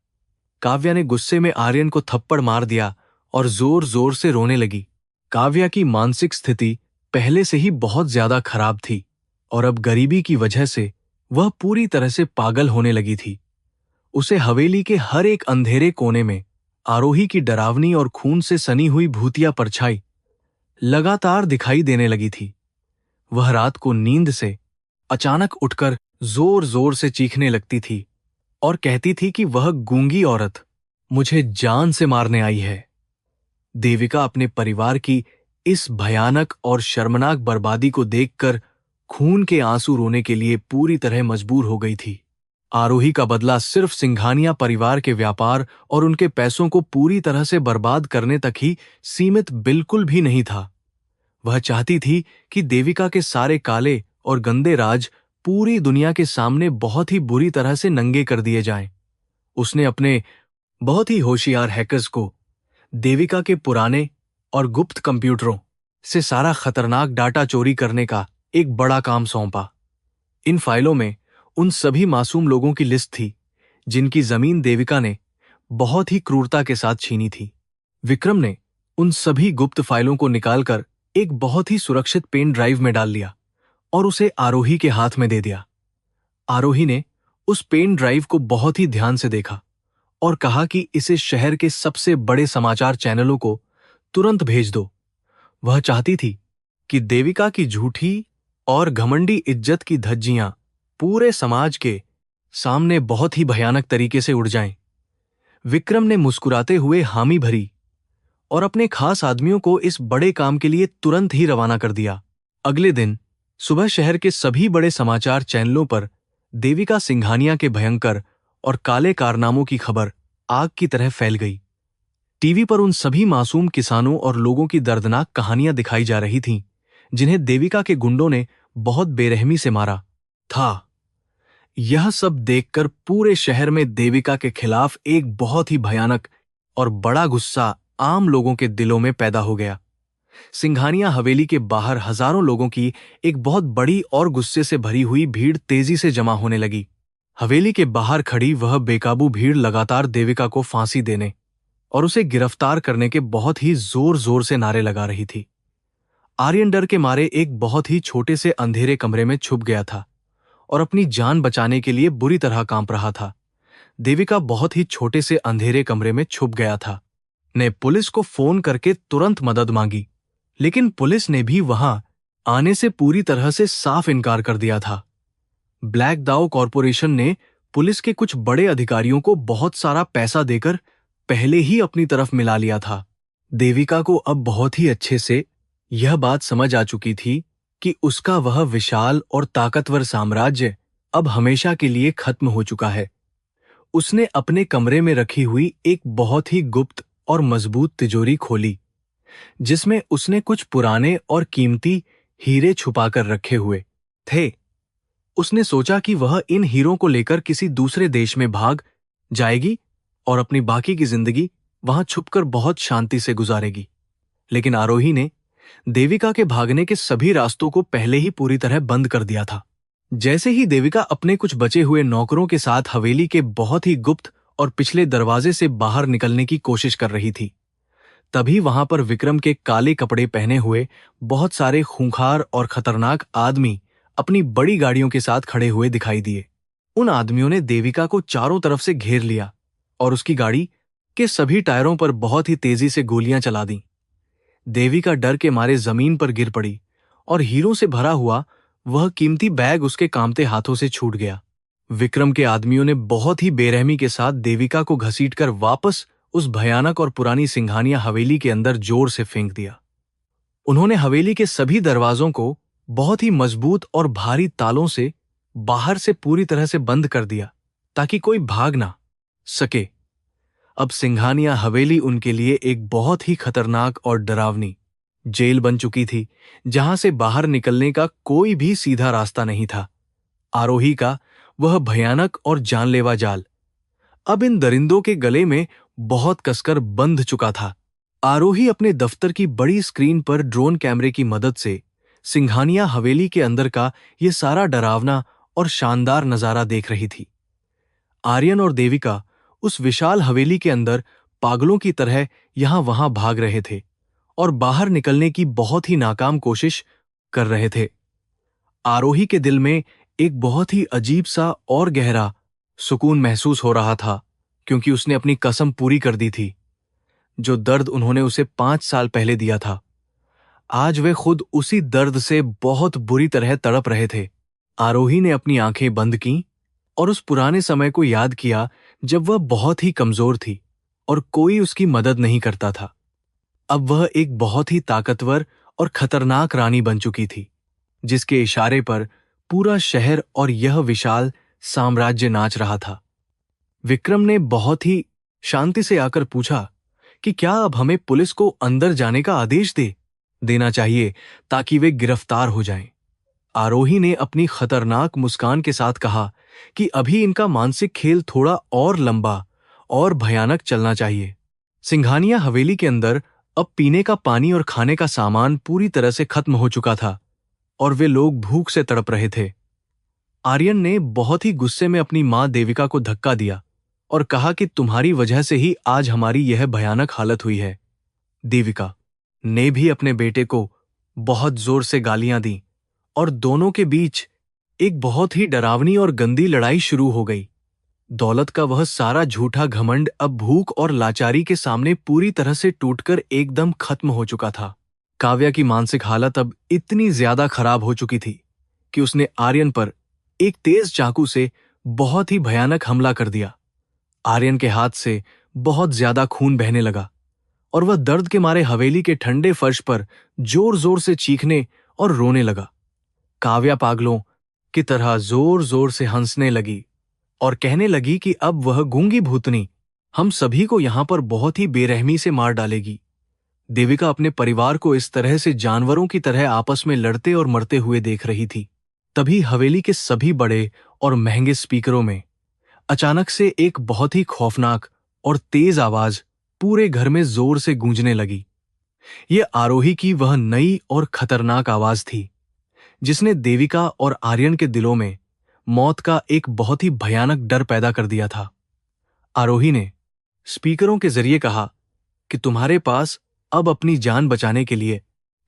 काव्या ने गुस्से में आर्यन को थप्पड़ मार दिया और जोर जोर से रोने लगी। काव्या की मानसिक स्थिति पहले से ही बहुत ज्यादा खराब थी और अब गरीबी की वजह से वह पूरी तरह से पागल होने लगी थी। उसे हवेली के हर एक अंधेरे कोने में आरोही की डरावनी और खून से सनी हुई भूतिया परछाई लगातार दिखाई देने लगी थी। वह रात को नींद से अचानक उठकर जोर जोर से चीखने लगती थी और कहती थी कि वह गूंगी औरत मुझे जान से मारने आई है। देविका अपने परिवार की इस भयानक और शर्मनाक बर्बादी को देखकर खून के आंसू रोने के लिए पूरी तरह मजबूर हो गई थी। आरोही का बदला सिर्फ सिंघानिया परिवार के व्यापार और उनके पैसों को पूरी तरह से बर्बाद करने तक ही सीमित बिल्कुल भी नहीं था। वह चाहती थी कि देविका के सारे काले और गंदे राज पूरी दुनिया के सामने बहुत ही बुरी तरह से नंगे कर दिए जाएं। उसने अपने बहुत ही होशियार हैकर्स को देविका के पुराने और गुप्त कंप्यूटरों से सारा खतरनाक डाटा चोरी करने का एक बड़ा काम सौंपा। इन फाइलों में उन सभी मासूम लोगों की लिस्ट थी जिनकी जमीन देविका ने बहुत ही क्रूरता के साथ छीनी थी। विक्रम ने उन सभी गुप्त फाइलों को निकालकर एक बहुत ही सुरक्षित पेन ड्राइव में डाल लिया और उसे आरोही के हाथ में दे दिया। आरोही ने उस पेन ड्राइव को बहुत ही ध्यान से देखा और कहा कि इसे शहर के सबसे बड़े समाचार चैनलों को तुरंत भेज दो। वह चाहती थी कि देविका की झूठी और घमंडी इज्जत की धज्जियां पूरे समाज के सामने बहुत ही भयानक तरीके से उड़ जाएं। विक्रम ने मुस्कुराते हुए हामी भरी और अपने खास आदमियों को इस बड़े काम के लिए तुरंत ही रवाना कर दिया। अगले दिन सुबह शहर के सभी बड़े समाचार चैनलों पर देविका सिंघानिया के भयंकर और काले कारनामों की खबर आग की तरह फैल गई। टीवी पर उन सभी मासूम किसानों और लोगों की दर्दनाक कहानियां दिखाई जा रही थीं, जिन्हें देविका के गुंडों ने बहुत बेरहमी से मारा था। यह सब देखकर पूरे शहर में देविका के खिलाफ एक बहुत ही भयानक और बड़ा गुस्सा आम लोगों के दिलों में पैदा हो गया। सिंघानिया हवेली के बाहर हजारों लोगों की एक बहुत बड़ी और गुस्से से भरी हुई भीड़ तेजी से जमा होने लगी। हवेली के बाहर खड़ी वह बेकाबू भीड़ लगातार देविका को फांसी देने और उसे गिरफ्तार करने के बहुत ही जोर जोर से नारे लगा रही थी। आर्यन डर के मारे एक बहुत ही छोटे से अंधेरे कमरे में छुप गया था और अपनी जान बचाने के लिए बुरी तरह कांप रहा था। देविका बहुत ही छोटे से अंधेरे कमरे में छुप गया था। ने पुलिस को फोन करके तुरंत मदद मांगी, लेकिन पुलिस ने भी वहां आने से पूरी तरह से साफ इनकार कर दिया था। ब्लैक दाउ कॉरपोरेशन ने पुलिस के कुछ बड़े अधिकारियों को बहुत सारा पैसा देकर पहले ही अपनी तरफ मिला लिया था। देविका को अब बहुत ही अच्छे से यह बात समझ आ चुकी थी कि उसका वह विशाल और ताकतवर साम्राज्य अब हमेशा के लिए खत्म हो चुका है। उसने अपने कमरे में रखी हुई एक बहुत ही गुप्त और मजबूत तिजोरी खोली, जिसमें उसने कुछ पुराने और कीमती हीरे छुपाकर रखे हुए थे। उसने सोचा कि वह इन हीरों को लेकर किसी दूसरे देश में भाग जाएगी और अपनी बाकी की जिंदगी वहां छुपकर बहुत शांति से गुजारेगी। लेकिन आरोही ने देविका के भागने के सभी रास्तों को पहले ही पूरी तरह बंद कर दिया था। जैसे ही देविका अपने कुछ बचे हुए नौकरों के साथ हवेली के बहुत ही गुप्त और पिछले दरवाजे से बाहर निकलने की कोशिश कर रही थी, तभी वहां पर विक्रम के काले कपड़े पहने हुए बहुत सारे खूंखार और खतरनाक आदमी अपनी बड़ी गाड़ियों के साथ खड़े हुए दिखाई दिए। उन आदमियों ने देविका को चारों तरफ से घेर लिया और उसकी गाड़ी के सभी टायरों पर बहुत ही तेजी से गोलियां चला दी। देविका डर के मारे जमीन पर गिर पड़ी और हीरों से भरा हुआ वह कीमती बैग उसके कांपते हाथों से छूट गया। विक्रम के आदमियों ने बहुत ही बेरहमी के साथ देविका को घसीटकर वापस उस भयानक और पुरानी सिंघानिया हवेली के अंदर जोर से फेंक दिया। उन्होंने हवेली के सभी दरवाजों को बहुत ही मजबूत और भारी तालों से बाहर से पूरी तरह से बंद कर दिया ताकि कोई भाग ना सके। अब सिंघानिया हवेली उनके लिए एक बहुत ही खतरनाक और डरावनी जेल बन चुकी थी, जहां से बाहर निकलने का कोई भी सीधा रास्ता नहीं था। आरोही का वह भयानक और जानलेवा जाल अब इन दरिंदों के गले में बहुत कसकर बंध चुका था। आरोही अपने दफ्तर की बड़ी स्क्रीन पर ड्रोन कैमरे की मदद से सिंघानिया हवेली के अंदर का यह सारा डरावना और शानदार नजारा देख रही थी। आर्यन और देविका उस विशाल हवेली के अंदर पागलों की तरह यहां वहां भाग रहे थे और बाहर निकलने की बहुत ही नाकाम कोशिश कर रहे थे। आरोही के दिल में एक बहुत ही अजीब सा और गहरा सुकून महसूस हो रहा था, क्योंकि उसने अपनी कसम पूरी कर दी थी। जो दर्द उन्होंने उसे 5 साल पहले दिया था, आज वे खुद उसी दर्द से बहुत बुरी तरह तड़प रहे थे। आरोही ने अपनी आंखें बंद कीं और उस पुराने समय को याद किया जब वह बहुत ही कमजोर थी और कोई उसकी मदद नहीं करता था। अब वह एक बहुत ही ताकतवर और खतरनाक रानी बन चुकी थी, जिसके इशारे पर पूरा शहर और यह विशाल साम्राज्य नाच रहा था। विक्रम ने बहुत ही शांति से आकर पूछा कि क्या अब हमें पुलिस को अंदर जाने का आदेश देना चाहिए ताकि वे गिरफ्तार हो जाएं। आरोही ने अपनी खतरनाक मुस्कान के साथ कहा कि अभी इनका मानसिक खेल थोड़ा और लंबा और भयानक चलना चाहिए। सिंघानिया हवेली के अंदर अब पीने का पानी और खाने का सामान पूरी तरह से खत्म हो चुका था और वे लोग भूख से तड़प रहे थे। आर्यन ने बहुत ही गुस्से में अपनी मां देविका को धक्का दिया और कहा कि तुम्हारी वजह से ही आज हमारी यह भयानक हालत हुई है। देविका ने भी अपने बेटे को बहुत जोर से गालियां दी और दोनों के बीच एक बहुत ही डरावनी और गंदी लड़ाई शुरू हो गई। दौलत का वह सारा झूठा घमंड अब भूख और लाचारी के सामने पूरी तरह से टूटकर एकदम खत्म हो चुका था। काव्या की मानसिक हालत अब इतनी ज्यादा खराब हो चुकी थी कि उसने आर्यन पर एक तेज चाकू से बहुत ही भयानक हमला कर दिया। आर्यन के हाथ से बहुत ज्यादा खून बहने लगा और वह दर्द के मारे हवेली के ठंडे फर्श पर जोर जोर से चीखने और रोने लगा। काव्या पागलों की तरह जोर जोर से हंसने लगी और कहने लगी कि अब वह गूंगी भूतनी हम सभी को यहां पर बहुत ही बेरहमी से मार डालेगी। देविका अपने परिवार को इस तरह से जानवरों की तरह आपस में लड़ते और मरते हुए देख रही थी। तभी हवेली के सभी बड़े और महंगे स्पीकरों में अचानक से एक बहुत ही खौफनाक और तेज आवाज पूरे घर में जोर से गूंजने लगी। यह आरोही की वह नई और खतरनाक आवाज थी जिसने देविका और आर्यन के दिलों में मौत का एक बहुत ही भयानक डर पैदा कर दिया था। आरोही ने स्पीकरों के जरिए कहा कि तुम्हारे पास अब अपनी जान बचाने के लिए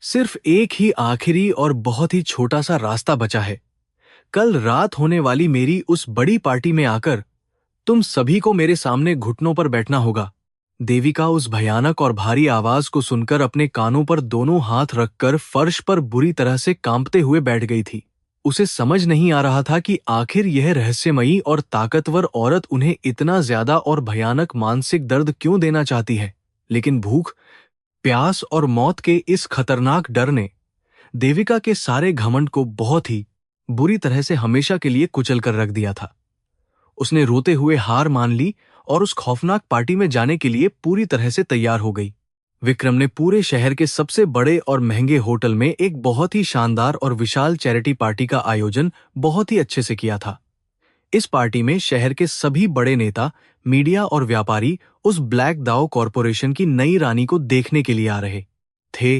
सिर्फ एक ही आखिरी और बहुत ही छोटा सा रास्ता बचा है। कल रात होने वाली मेरी उस बड़ी पार्टी में आकर तुम सभी को मेरे सामने घुटनों पर बैठना होगा। देविका उस भयानक और भारी आवाज को सुनकर अपने कानों पर दोनों हाथ रखकर फर्श पर बुरी तरह से कांपते हुए बैठ गई थी। उसे समझ नहीं आ रहा था कि आखिर यह रहस्यमयी और ताकतवर औरत उन्हें इतना ज्यादा और भयानक मानसिक दर्द क्यों देना चाहती है। लेकिन भूख, प्यास और मौत के इस खतरनाक डर ने देविका के सारे घमंड को बहुत ही बुरी तरह से हमेशा के लिए कुचल कर रख दिया था। उसने रोते हुए हार मान ली और उस खौफनाक पार्टी में जाने के लिए पूरी तरह से तैयार हो गई। विक्रम ने पूरे शहर के सबसे बड़े और महंगे होटल में एक बहुत ही शानदार और विशाल चैरिटी पार्टी का आयोजन बहुत ही अच्छे से किया था। इस पार्टी में शहर के सभी बड़े नेता, मीडिया और व्यापारी उस ब्लैक दाओ कॉरपोरेशन की नई रानी को देखने के लिए आ रहे थे।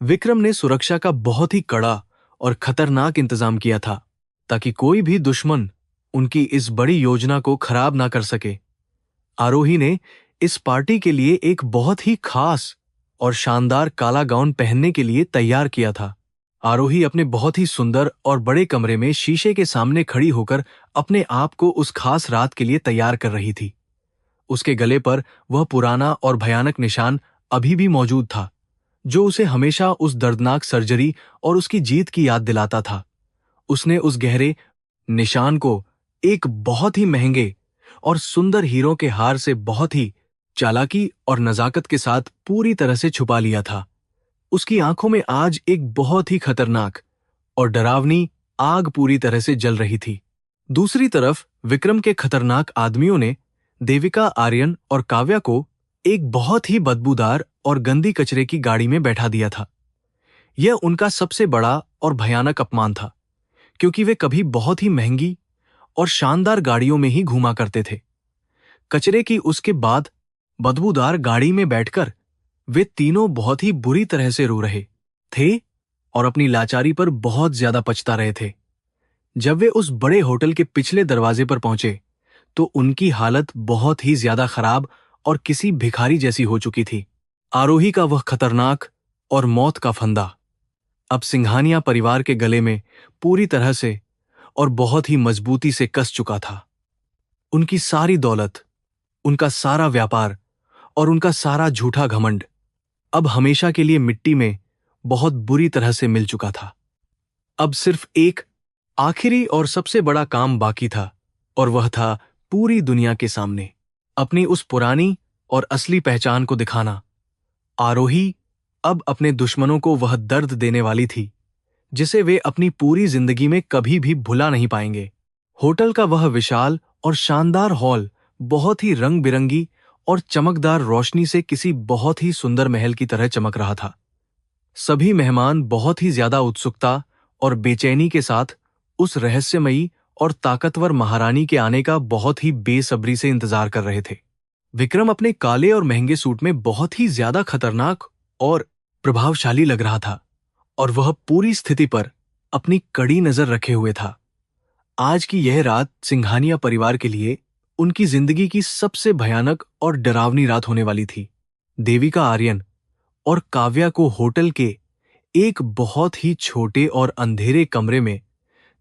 विक्रम ने सुरक्षा का बहुत ही कड़ा और खतरनाक इंतजाम किया था ताकि कोई भी दुश्मन उनकी इस बड़ी योजना को खराब ना कर सके। आरोही ने इस पार्टी के लिए एक बहुत ही खास और शानदार काला गाउन पहनने के लिए तैयार किया था। आरोही अपने बहुत ही सुंदर और बड़े कमरे में शीशे के सामने खड़ी होकर अपने आप को उस खास रात के लिए तैयार कर रही थी। उसके गले पर वह पुराना और भयानक निशान अभी भी मौजूद था जो उसे हमेशा उस दर्दनाक सर्जरी और उसकी जीत की याद दिलाता था। उसने उस गहरे निशान को एक बहुत ही महंगे और सुंदर हीरों के हार से बहुत ही चालाकी और नजाकत के साथ पूरी तरह से छुपा लिया था। उसकी आंखों में आज एक बहुत ही खतरनाक और डरावनी आग पूरी तरह से जल रही थी। दूसरी तरफ विक्रम के खतरनाक आदमियों ने देविका, आर्यन और काव्या को एक बहुत ही बदबूदार और गंदी कचरे की गाड़ी में बैठा दिया था। यह उनका सबसे बड़ा और भयानक अपमान था क्योंकि वे कभी बहुत ही महंगी और शानदार गाड़ियों में ही घूमा करते थे। कचरे की उसके बाद बदबूदार गाड़ी में बैठकर वे तीनों बहुत ही बुरी तरह से रो रहे थे और अपनी लाचारी पर बहुत ज्यादा पछता रहे थे। जब वे उस बड़े होटल के पिछले दरवाजे पर पहुंचे तो उनकी हालत बहुत ही ज्यादा खराब और किसी भिखारी जैसी हो चुकी थी। आरोही का वह खतरनाक और मौत का फंदा अब सिंघानिया परिवार के गले में पूरी तरह से और बहुत ही मजबूती से कस चुका था। उनकी सारी दौलत, उनका सारा व्यापार और उनका सारा झूठा घमंड अब हमेशा के लिए मिट्टी में बहुत बुरी तरह से मिल चुका था। अब सिर्फ एक आखिरी और सबसे बड़ा काम बाकी था और वह था पूरी दुनिया के सामने अपनी उस पुरानी और असली पहचान को दिखाना। आरोही अब अपने दुश्मनों को वह दर्द देने वाली थी जिसे वे अपनी पूरी जिंदगी में कभी भी भुला नहीं पाएंगे। होटल का वह विशाल और शानदार हॉल बहुत ही रंग बिरंगी और चमकदार रोशनी से किसी बहुत ही सुंदर महल की तरह चमक रहा था। सभी मेहमान बहुत ही ज्यादा उत्सुकता और बेचैनी के साथ उस रहस्यमयी और ताकतवर महारानी के आने का बहुत ही बेसब्री से इंतजार कर रहे थे। विक्रम अपने काले और महंगे सूट में बहुत ही ज्यादा खतरनाक और प्रभावशाली लग रहा था और वह पूरी स्थिति पर अपनी कड़ी नजर रखे हुए था। आज की यह रात सिंघानिया परिवार के लिए उनकी जिंदगी की सबसे भयानक और डरावनी रात होने वाली थी। देविका आर्यन और काव्या को होटल के एक बहुत ही छोटे और अंधेरे कमरे में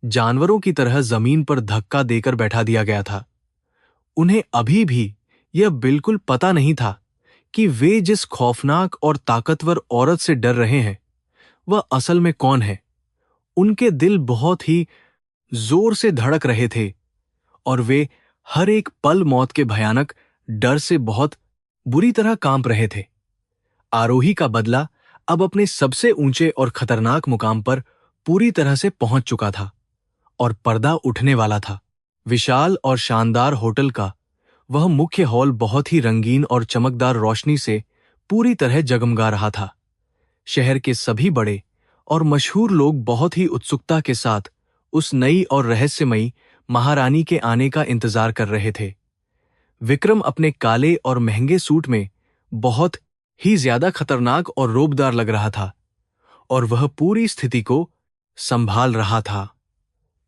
जानवरों की तरह जमीन पर धक्का देकर बैठा दिया गया था। उन्हें अभी भी यह बिल्कुल पता नहीं था कि वे जिस खौफनाक और ताकतवर औरत से डर रहे हैं वह असल में कौन है। उनके दिल बहुत ही जोर से धड़क रहे थे और वे हर एक पल मौत के भयानक डर से बहुत बुरी तरह कांप रहे थे। आरोही का बदला अब अपने सबसे ऊंचे और खतरनाक मुकाम पर पूरी तरह से पहुंच चुका था और पर्दा उठने वाला था। विशाल और शानदार होटल का वह मुख्य हॉल बहुत ही रंगीन और चमकदार रोशनी से पूरी तरह जगमगा रहा था। शहर के सभी बड़े और मशहूर लोग बहुत ही उत्सुकता के साथ उस नई और रहस्यमयी महारानी के आने का इंतजार कर रहे थे। विक्रम अपने काले और महंगे सूट में बहुत ही ज्यादा खतरनाक और रौबदार लग रहा था और वह पूरी स्थिति को संभाल रहा था।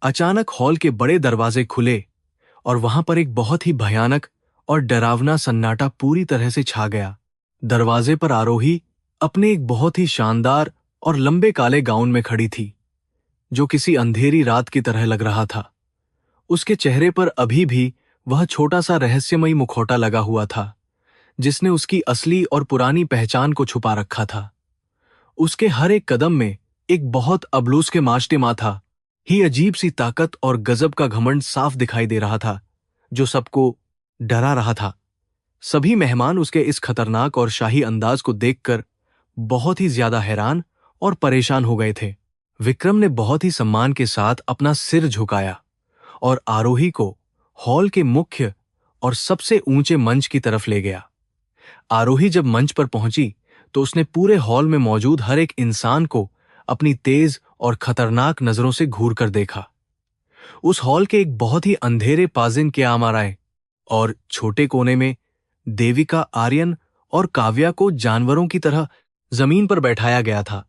अचानक हॉल के बड़े दरवाजे खुले और वहां पर एक बहुत ही भयानक और डरावना सन्नाटा पूरी तरह से छा गया। दरवाजे पर आरोही अपने एक बहुत ही शानदार और लंबे काले गाउन में खड़ी थी, जो किसी अंधेरी रात की तरह लग रहा था। उसके चेहरे पर अभी भी वह छोटा सा रहस्यमयी मुखौटा लगा हुआ था, जिसने उसकी असली और पुरानी पहचान को छुपा रखा था। उसके हर एक कदम में एक बहुत अबलूस के मास्टिमा था ही अजीब सी ताकत और गजब का घमंड साफ दिखाई दे रहा था, जो सबको डरा रहा था। सभी मेहमान उसके इस खतरनाक और शाही अंदाज को देखकर बहुत ही ज्यादा हैरान और परेशान हो गए थे। विक्रम ने बहुत ही सम्मान के साथ अपना सिर झुकाया और आरोही को हॉल के मुख्य और सबसे ऊंचे मंच की तरफ ले गया। आरोही जब मंच पर पहुंची तो उसने पूरे हॉल में मौजूद हर एक इंसान को अपनी तेज और खतरनाक नजरों से घूर कर देखा। उस हॉल के एक बहुत ही अंधेरे पाजिन के आमराए और छोटे कोने में देविका आर्यन और काव्या को जानवरों की तरह जमीन पर बैठाया गया था।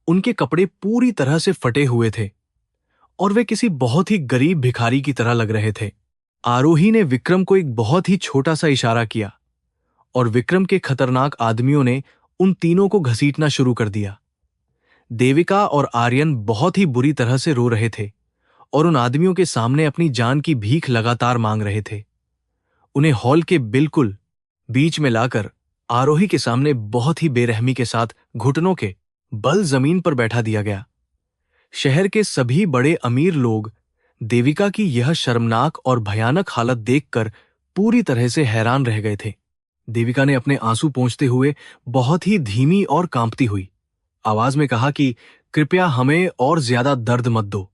उनके कपड़े पूरी तरह से फटे हुए थे और वे किसी बहुत ही गरीब भिखारी की तरह लग रहे थे। आरोही ने विक्रम को एक बहुत ही छोटा सा इशारा किया और विक्रम के खतरनाक आदमियों ने उन तीनों को घसीटना शुरू कर दिया। देविका और आर्यन बहुत ही बुरी तरह से रो रहे थे और उन आदमियों के सामने अपनी जान की भीख लगातार मांग रहे थे। उन्हें हॉल के बिल्कुल बीच में लाकर आरोही के सामने बहुत ही बेरहमी के साथ घुटनों के बल जमीन पर बैठा दिया गया। शहर के सभी बड़े अमीर लोग देविका की यह शर्मनाक और भयानक हालत देखकर पूरी तरह से हैरान रह गए थे। देविका ने अपने आंसू पोंछते हुए बहुत ही धीमी और कांपती हुई आवाज में कहा कि कृपया हमें और ज्यादा दर्द मत दो।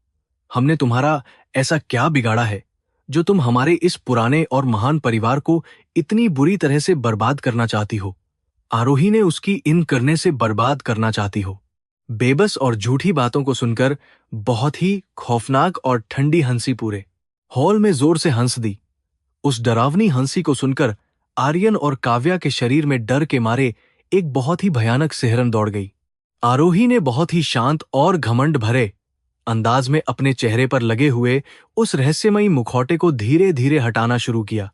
हमने तुम्हारा ऐसा क्या बिगाड़ा है जो तुम हमारे इस पुराने और महान परिवार को इतनी बुरी तरह से बर्बाद करना चाहती हो। आरोही ने उसकी इन करने से बर्बाद करना चाहती हो। बेबस और झूठी बातों को सुनकर बहुत ही खौफनाक और ठंडी हंसी पूरे हॉल में जोर से हंस दी। उस डरावनी हंसी को सुनकर आर्यन और काव्या के शरीर में डर के मारे एक बहुत ही भयानक सिहरन दौड़ गई। आरोही ने बहुत ही शांत और घमंड भरे अंदाज में अपने चेहरे पर लगे हुए उस रहस्यमयी मुखौटे को धीरे धीरे हटाना शुरू किया।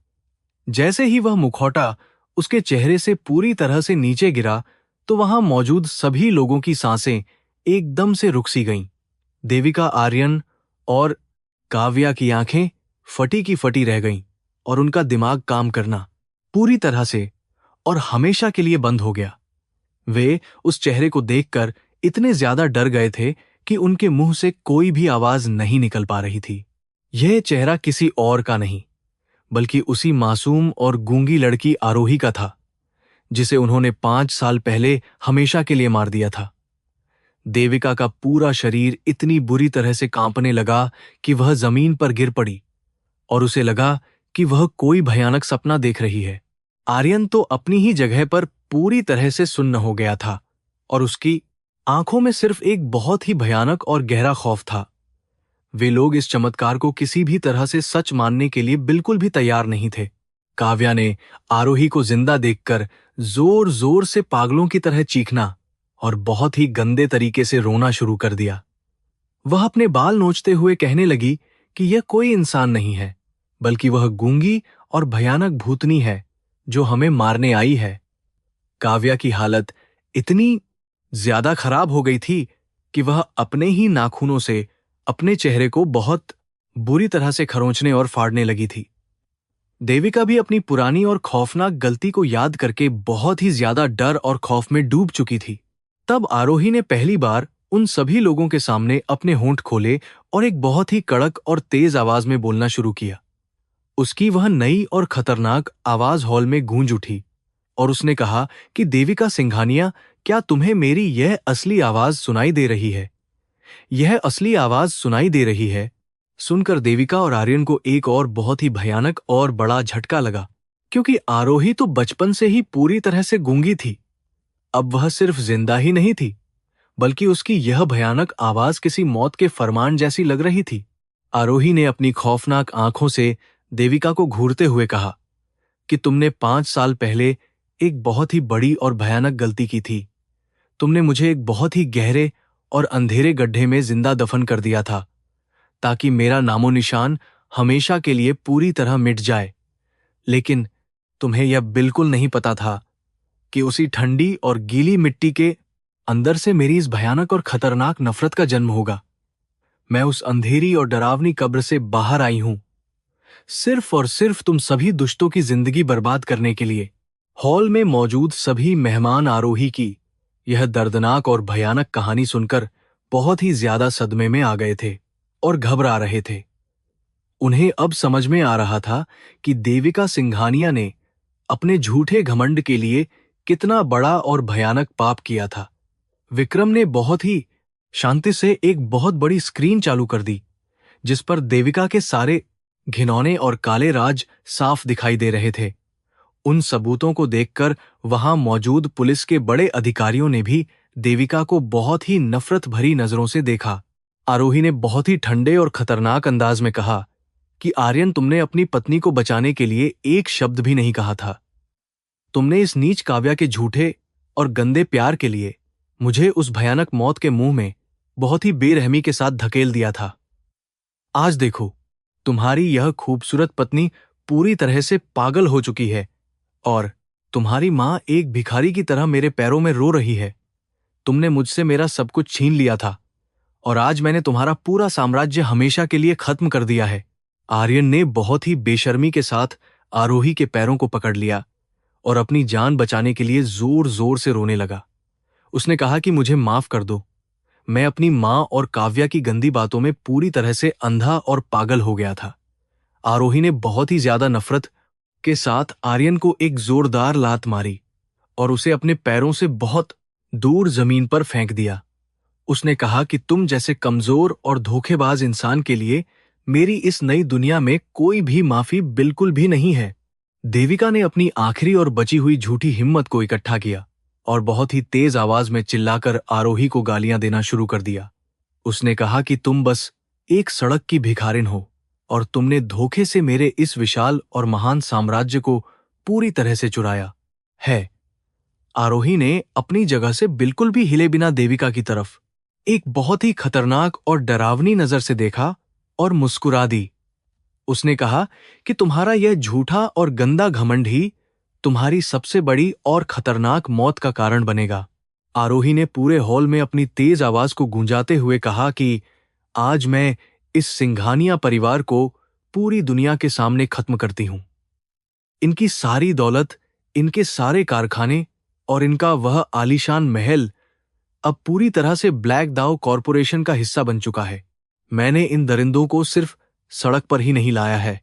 जैसे ही वह मुखौटा उसके चेहरे से पूरी तरह से नीचे गिरा तो वहां मौजूद सभी लोगों की सांसें एकदम से रुक सी गईं। देविका आर्यन और काव्या की आंखें फटी की फटी रह गईं और उनका दिमाग काम करना पूरी तरह से और हमेशा के लिए बंद हो गया। वे उस चेहरे को देखकर इतने ज्यादा डर गए थे कि उनके मुंह से कोई भी आवाज नहीं निकल पा रही थी। यह चेहरा किसी और का नहीं बल्कि उसी मासूम और गूंगी लड़की आरोही का था, जिसे उन्होंने 5 साल पहले हमेशा के लिए मार दिया था। देविका का पूरा शरीर इतनी बुरी तरह से कांपने लगा कि वह जमीन पर गिर पड़ी और उसे लगा कि वह कोई भयानक सपना देख रही है। आर्यन तो अपनी ही जगह पर पूरी तरह से सुन्न हो गया था और उसकी आंखों में सिर्फ एक बहुत ही भयानक और गहरा खौफ था। वे लोग इस चमत्कार को किसी भी तरह से सच मानने के लिए बिल्कुल भी तैयार नहीं थे। काव्या ने आरोही को जिंदा देखकर जोर जोर से पागलों की तरह चीखना और बहुत ही गंदे तरीके से रोना शुरू कर दिया। वह अपने बाल नोचते हुए कहने लगी कि यह कोई इंसान नहीं है, बल्कि वह गूंगी और भयानक भूतनी है जो हमें मारने आई है। काव्या की हालत इतनी ज्यादा खराब हो गई थी कि वह अपने ही नाखूनों से अपने चेहरे को बहुत बुरी तरह से खरोंचने और फाड़ने लगी थी। देविका भी अपनी पुरानी और खौफनाक गलती को याद करके बहुत ही ज्यादा डर और खौफ में डूब चुकी थी। तब आरोही ने पहली बार उन सभी लोगों के सामने अपने होंठ खोले और एक बहुत ही कड़क और तेज आवाज में बोलना शुरू किया। उसकी वह नई और खतरनाक आवाज हॉल में गूंज उठी और उसने कहा कि देविका सिंघानिया, क्या तुम्हें मेरी यह असली आवाज सुनाई दे रही है? यह असली आवाज सुनाई दे रही है। सुनकर देविका और आर्यन को एक और बहुत ही भयानक और बड़ा झटका लगा, क्योंकि आरोही तो बचपन से ही पूरी तरह से गूंगी थी। अब वह सिर्फ जिंदा ही नहीं थी, बल्कि उसकी यह भयानक आवाज किसी मौत के फरमान जैसी लग रही थी। आरोही ने अपनी खौफनाक आंखों से देविका को घूरते हुए कहा कि तुमने 5 साल पहले एक बहुत ही बड़ी और भयानक गलती की थी। तुमने मुझे एक बहुत ही गहरे और अंधेरे गड्ढे में जिंदा दफन कर दिया था, ताकि मेरा नामो निशान हमेशा के लिए पूरी तरह मिट जाए। लेकिन तुम्हें यह बिल्कुल नहीं पता था कि उसी ठंडी और गीली मिट्टी के अंदर से मेरी इस भयानक और खतरनाक नफरत का जन्म होगा। मैं उस अंधेरी और डरावनी कब्र से बाहर आई हूं, सिर्फ और सिर्फ तुम सभी दुष्टों की जिंदगी बर्बाद करने के लिए। हॉल में मौजूद सभी मेहमान आरोही की यह दर्दनाक और भयानक कहानी सुनकर बहुत ही ज्यादा सदमे में आ गए थे और घबरा रहे थे। उन्हें अब समझ में आ रहा था कि देविका सिंघानिया ने अपने झूठे घमंड के लिए कितना बड़ा और भयानक पाप किया था। विक्रम ने बहुत ही शांति से एक बहुत बड़ी स्क्रीन चालू कर दी, जिस पर देविका के सारे घिनौने और काले राज साफ दिखाई दे रहे थे। उन सबूतों को देखकर वहां मौजूद पुलिस के बड़े अधिकारियों ने भी देविका को बहुत ही नफरत भरी नजरों से देखा। आरोही ने बहुत ही ठंडे और खतरनाक अंदाज में कहा कि आर्यन, तुमने अपनी पत्नी को बचाने के लिए एक शब्द भी नहीं कहा था। तुमने इस नीच काव्या के झूठे और गंदे प्यार के लिए मुझे उस भयानक मौत के मुंह में बहुत ही बेरहमी के साथ धकेल दिया था। आज देखो, तुम्हारी यह खूबसूरत पत्नी पूरी तरह से पागल हो चुकी है और तुम्हारी मां एक भिखारी की तरह मेरे पैरों में रो रही है। तुमने मुझसे मेरा सब कुछ छीन लिया था और आज मैंने तुम्हारा पूरा साम्राज्य हमेशा के लिए खत्म कर दिया है। आर्यन ने बहुत ही बेशर्मी के साथ आरोही के पैरों को पकड़ लिया और अपनी जान बचाने के लिए जोर जोर से रोने लगा। उसने कहा कि मुझे माफ कर दो, मैं अपनी मां और काव्या की गंदी बातों में पूरी तरह से अंधा और पागल हो गया था। आरोही ने बहुत ही ज्यादा नफरत के साथ आर्यन को एक जोरदार लात मारी और उसे अपने पैरों से बहुत दूर जमीन पर फेंक दिया। उसने कहा कि तुम जैसे कमजोर और धोखेबाज इंसान के लिए मेरी इस नई दुनिया में कोई भी माफी बिल्कुल भी नहीं है। देविका ने अपनी आखिरी और बची हुई झूठी हिम्मत को इकट्ठा किया और बहुत ही तेज आवाज में चिल्लाकर आरोही को गालियां देना शुरू कर दिया। उसने कहा कि तुम बस एक सड़क की भिखारिन हो और तुमने धोखे से मेरे इस विशाल और महान साम्राज्य को पूरी तरह से चुराया है। आरोही ने अपनी जगह से बिल्कुल भी हिले बिना देविका की तरफ एक बहुत ही खतरनाक और डरावनी नजर से देखा और मुस्कुरा दी। उसने कहा कि तुम्हारा यह झूठा और गंदा घमंड ही तुम्हारी सबसे बड़ी और खतरनाक मौत का कारण बनेगा। आरोही ने पूरे हॉल में अपनी तेज आवाज को गूंजाते हुए कहा कि आज मैं इस सिंघानिया परिवार को पूरी दुनिया के सामने खत्म करती हूं। इनकी सारी दौलत, इनके सारे कारखाने और इनका वह आलीशान महल अब पूरी तरह से ब्लैक दाव कॉरपोरेशन का हिस्सा बन चुका है। मैंने इन दरिंदों को सिर्फ सड़क पर ही नहीं लाया है,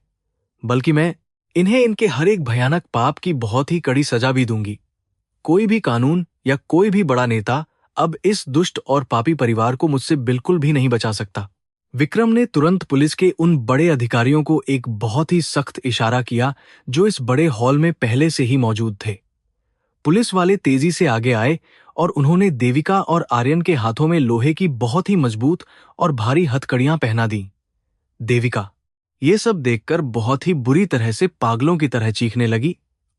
बल्कि मैं इन्हें इनके हर एक भयानक पाप की बहुत ही कड़ी सजा भी दूंगी। कोई भी कानून या कोई भी बड़ा नेता अब इस दुष्ट और पापी परिवार को मुझसे बिल्कुल भी नहीं बचा सकता। विक्रम ने तुरंत पुलिस के उन बड़े अधिकारियों को एक बहुत ही सख्त इशारा किया जो इस बड़े हॉल में पहले से ही मौजूद थे। पुलिस वाले तेजी से आगे आए और उन्होंने देविका और आर्यन के हाथों में लोहे की बहुत ही मजबूत और भारी हथकड़ियां पहना दी। देविका ये सब देखकर बहुत ही बुरी तरह से पागलों की तरह चीखने लगी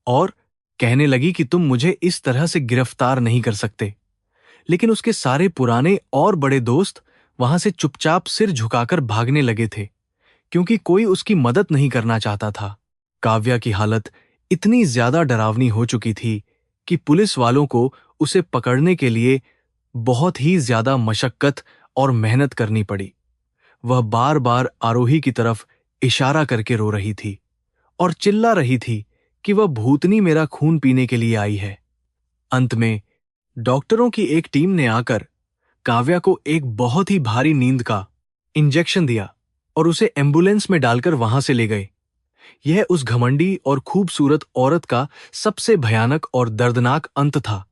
और कहने लगी कि तुम मुझे इस तरह से गिरफ्तार नहीं कर सकते। लेकिन उसके सारे पुराने और बड़े दोस्त वहां से चुपचाप सिर झुकाकर भागने लगे थे, क्योंकि कोई उसकी मदद नहीं करना चाहता था। काव्या की हालत इतनी ज्यादा डरावनी हो चुकी थी कि पुलिस वालों को उसे पकड़ने के लिए बहुत ही ज्यादा मशक्कत और मेहनत करनी पड़ी। वह बार बार आरोही की तरफ इशारा करके रो रही थी और चिल्ला रही थी कि वह भूतनी मेरा खून पीने के लिए आई है। अंत में डॉक्टरों की एक टीम ने आकर काव्या को एक बहुत ही भारी नींद का इंजेक्शन दिया और उसे एम्बुलेंस में डालकर वहां से ले गए। यह उस घमंडी और खूबसूरत औरत का सबसे भयानक और दर्दनाक अंत था,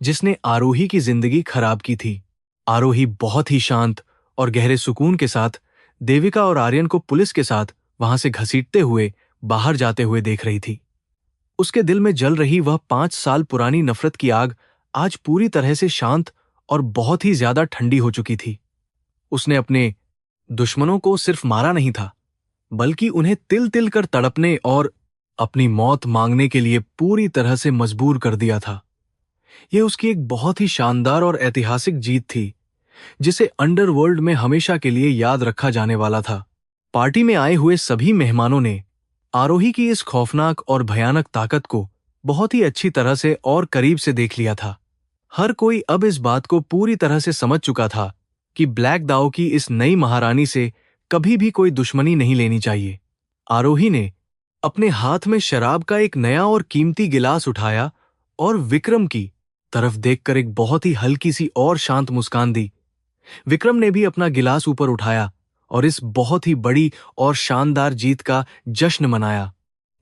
जिसने आरोही की जिंदगी खराब की थी। आरोही बहुत ही शांत और गहरे सुकून के साथ देविका और आर्यन को पुलिस के साथ वहां से घसीटते हुए बाहर जाते हुए देख रही थी। उसके दिल में जल रही वह 5 साल पुरानी नफरत की आग आज पूरी तरह से शांत और बहुत ही ज्यादा ठंडी हो चुकी थी। उसने अपने दुश्मनों को सिर्फ मारा नहीं था, बल्कि उन्हें तिल तिल कर तड़पने और अपनी मौत मांगने के लिए पूरी तरह से मजबूर कर दिया था। यह उसकी एक बहुत ही शानदार और ऐतिहासिक जीत थी, जिसे अंडरवर्ल्ड में हमेशा के लिए याद रखा जाने वाला था। पार्टी में आए हुए सभी मेहमानों ने आरोही की इस खौफनाक और भयानक ताकत को बहुत ही अच्छी तरह से और करीब से देख लिया था। हर कोई अब इस बात को पूरी तरह से समझ चुका था कि ब्लैक दाओ की इस नई महारानी से कभी भी कोई दुश्मनी नहीं लेनी चाहिए। आरोही ने अपने हाथ में शराब का एक नया और कीमती गिलास उठाया और विक्रम की तरफ देखकर एक बहुत ही हल्की सी और शांत मुस्कान दी। विक्रम ने भी अपना गिलास ऊपर उठाया और इस बहुत ही बड़ी और शानदार जीत का जश्न मनाया।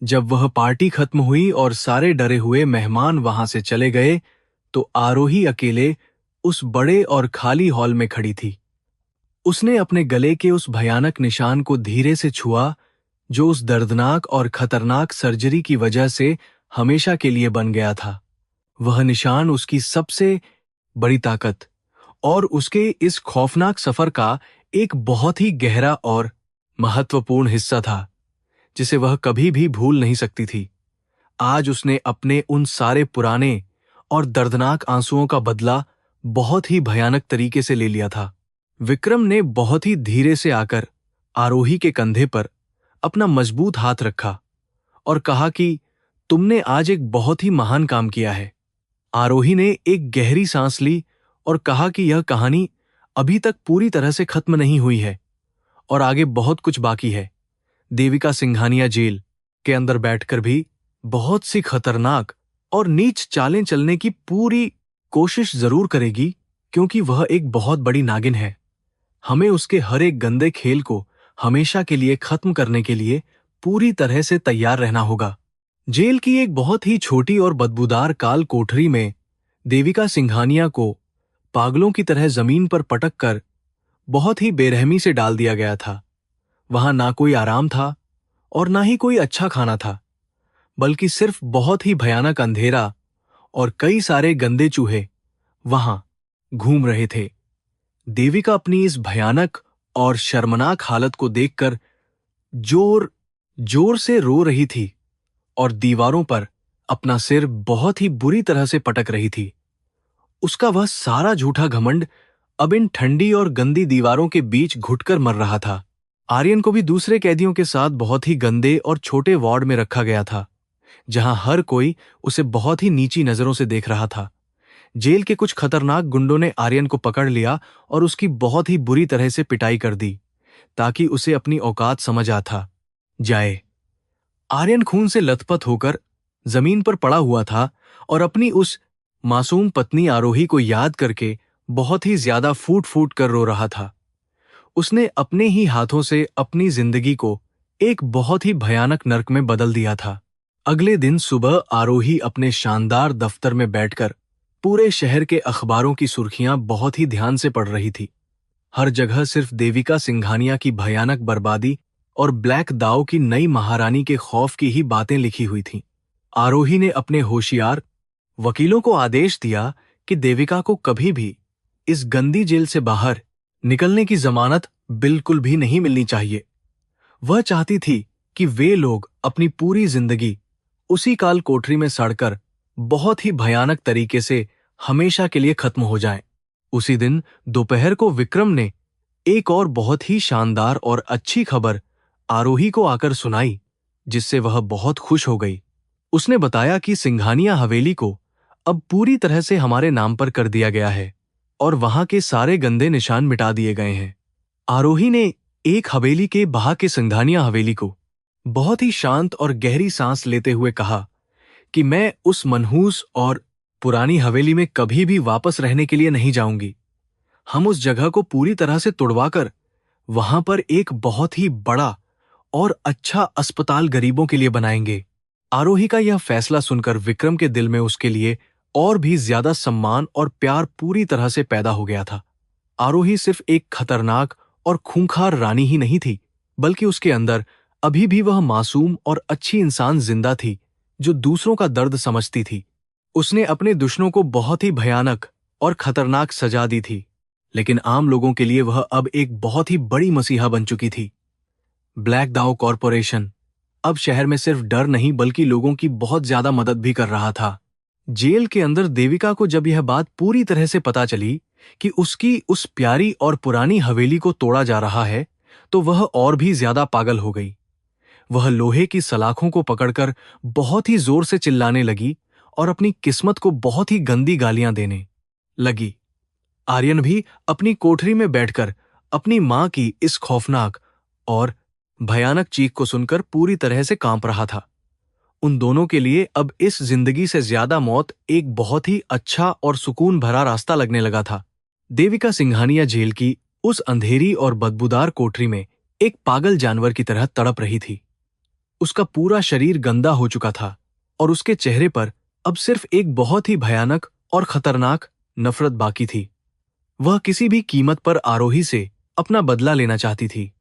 जब वह पार्टी खत्म हुई और सारे डरे हुए मेहमान वहां से चले गए, तो आरोही अकेले उस बड़े और खाली हॉल में खड़ी थी। उसने अपने गले के उस भयानक निशान को धीरे से छुआ, जो उस दर्दनाक और खतरनाक सर्जरी की वजह से हमेशा के लिए बन गया था। वह निशान उसकी सबसे बड़ी ताकत और उसके इस खौफनाक सफर का एक बहुत ही गहरा और महत्वपूर्ण हिस्सा था, जिसे वह कभी भी भूल नहीं सकती थी। आज उसने अपने उन सारे पुराने और दर्दनाक आंसुओं का बदला बहुत ही भयानक तरीके से ले लिया था। विक्रम ने बहुत ही धीरे से आकर आरोही के कंधे पर अपना मजबूत हाथ रखा और कहा कि तुमने आज एक बहुत ही महान काम किया है। आरोही ने एक गहरी सांस ली और कहा कि यह कहानी अभी तक पूरी तरह से खत्म नहीं हुई है और आगे बहुत कुछ बाकी है। देविका सिंघानिया जेल के अंदर बैठकर भी बहुत सी खतरनाक और नीच चालें चलने की पूरी कोशिश जरूर करेगी, क्योंकि वह एक बहुत बड़ी नागिन है। हमें उसके हर एक गंदे खेल को हमेशा के लिए खत्म करने के लिए पूरी तरह से तैयार रहना होगा। जेल की एक बहुत ही छोटी और बदबूदार काल कोठरी में देविका सिंघानिया को पागलों की तरह जमीन पर पटक कर बहुत ही बेरहमी से डाल दिया गया था। वहां ना कोई आराम था और ना ही कोई अच्छा खाना था, बल्कि सिर्फ बहुत ही भयानक अंधेरा और कई सारे गंदे चूहे वहां घूम रहे थे। देविका अपनी इस भयानक और शर्मनाक हालत को देखकर जोर जोर से रो रही थी और दीवारों पर अपना सिर बहुत ही बुरी तरह से पटक रही थी। उसका वह सारा झूठा घमंड अब इन ठंडी और गंदी दीवारों के बीच घुटकर मर रहा था। आर्यन को भी दूसरे कैदियों के साथ बहुत ही गंदे और छोटे वार्ड में रखा गया था, जहां हर कोई उसे बहुत ही नीची नजरों से देख रहा था। जेल के कुछ खतरनाक गुंडों ने आर्यन को पकड़ लिया और उसकी बहुत ही बुरी तरह से पिटाई कर दी, ताकि उसे अपनी औकात समझ आता जाए। आर्यन खून से लथपथ होकर जमीन पर पड़ा हुआ था और अपनी उस मासूम पत्नी आरोही को याद करके बहुत ही ज्यादा फूट फूट कर रो रहा था। उसने अपने ही हाथों से अपनी जिंदगी को एक बहुत ही भयानक नर्क में बदल दिया था। अगले दिन सुबह आरोही अपने शानदार दफ्तर में बैठकर पूरे शहर के अखबारों की सुर्खियां बहुत ही ध्यान से पढ़ रही थी। हर जगह सिर्फ देविका सिंघानिया की भयानक बर्बादी और ब्लैक दाओ की नई महारानी के खौफ की ही बातें लिखी हुई थीं। आरोही ने अपने होशियार वकीलों को आदेश दिया कि देविका को कभी भी इस गंदी जेल से बाहर निकलने की जमानत बिल्कुल भी नहीं मिलनी चाहिए। वह चाहती थी कि वे लोग अपनी पूरी जिंदगी उसी काल कोठरी में सड़कर बहुत ही भयानक तरीके से हमेशा के लिए खत्म हो जाएं। उसी दिन दोपहर को विक्रम ने एक और बहुत ही शानदार और अच्छी खबर आरोही को आकर सुनाई, जिससे वह बहुत खुश हो गई। उसने बताया कि सिंघानिया हवेली को अब पूरी तरह से हमारे नाम पर कर दिया गया है और वहां के सारे गंदे निशान मिटा दिए गए हैं। आरोही ने एक हवेली के बाहर के सिंघानिया हवेली को बहुत ही शांत और गहरी सांस लेते हुए कहा कि मैं उस मनहूस और पुरानी हवेली में कभी भी वापस रहने के लिए नहीं जाऊंगी। हम उस जगह को पूरी तरह से तुड़वाकर वहां पर एक बहुत ही बड़ा और अच्छा अस्पताल गरीबों के लिए बनाएंगे। आरोही का यह फैसला सुनकर विक्रम के दिल में उसके लिए और भी ज्यादा सम्मान और प्यार पूरी तरह से पैदा हो गया था। आरोही सिर्फ एक खतरनाक और खूंखार रानी ही नहीं थी, बल्कि उसके अंदर अभी भी वह मासूम और अच्छी इंसान जिंदा थी जो दूसरों का दर्द समझती थी। उसने अपने दुश्मनों को बहुत ही भयानक और खतरनाक सजा दी थी, लेकिन आम लोगों के लिए वह अब एक बहुत ही बड़ी मसीहा बन चुकी थी। ब्लैक दाओ कॉरपोरेशन अब शहर में सिर्फ डर नहीं बल्कि लोगों की बहुत ज्यादा मदद भी कर रहा था। जेल के अंदर देविका को जब यह बात पूरी तरह से पता चली कि उसकी उस प्यारी और पुरानी हवेली को तोड़ा जा रहा है, तो वह और भी ज्यादा पागल हो गई। वह लोहे की सलाखों को पकड़कर बहुत ही जोर से चिल्लाने लगी और अपनी किस्मत को बहुत ही गंदी गालियां देने लगी। आर्यन भी अपनी कोठरी में बैठकर अपनी मां की इस खौफनाक और भयानक चीख को सुनकर पूरी तरह से कांप रहा था। उन दोनों के लिए अब इस जिंदगी से ज्यादा मौत एक बहुत ही अच्छा और सुकून भरा रास्ता लगने लगा था। देविका सिंघानिया जेल की उस अंधेरी और बदबूदार कोठरी में एक पागल जानवर की तरह तड़प रही थी। उसका पूरा शरीर गंदा हो चुका था और उसके चेहरे पर अब सिर्फ एक बहुत ही भयानक और खतरनाक नफरत बाकी थी। वह किसी भी कीमत पर आरोही से अपना बदला लेना चाहती थी,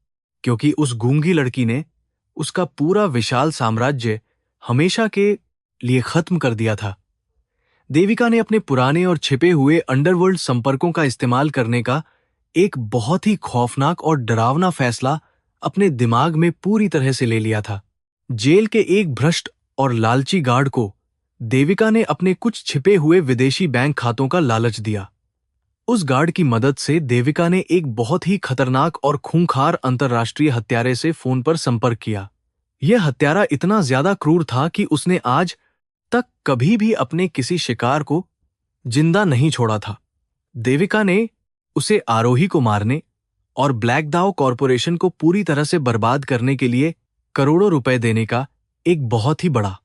क्योंकि उस गूंगी लड़की ने उसका पूरा विशाल साम्राज्य हमेशा के लिए खत्म कर दिया था। देविका ने अपने पुराने और छिपे हुए अंडरवर्ल्ड संपर्कों का इस्तेमाल करने का एक बहुत ही खौफनाक और डरावना फैसला अपने दिमाग में पूरी तरह से ले लिया था। जेल के एक भ्रष्ट और लालची गार्ड को देविका ने अपने कुछ छिपे हुए विदेशी बैंक खातों का लालच दिया। उस गार्ड की मदद से देविका ने एक बहुत ही खतरनाक और खूंखार अंतर्राष्ट्रीय हत्यारे से फोन पर संपर्क किया। यह हत्यारा इतना ज्यादा क्रूर था कि उसने आज तक कभी भी अपने किसी शिकार को जिंदा नहीं छोड़ा था। देविका ने उसे आरोही को मारने और ब्लैक दाओ कॉरपोरेशन को पूरी तरह से बर्बाद करने के लिए करोड़ों रुपए देने का एक बहुत ही बड़ा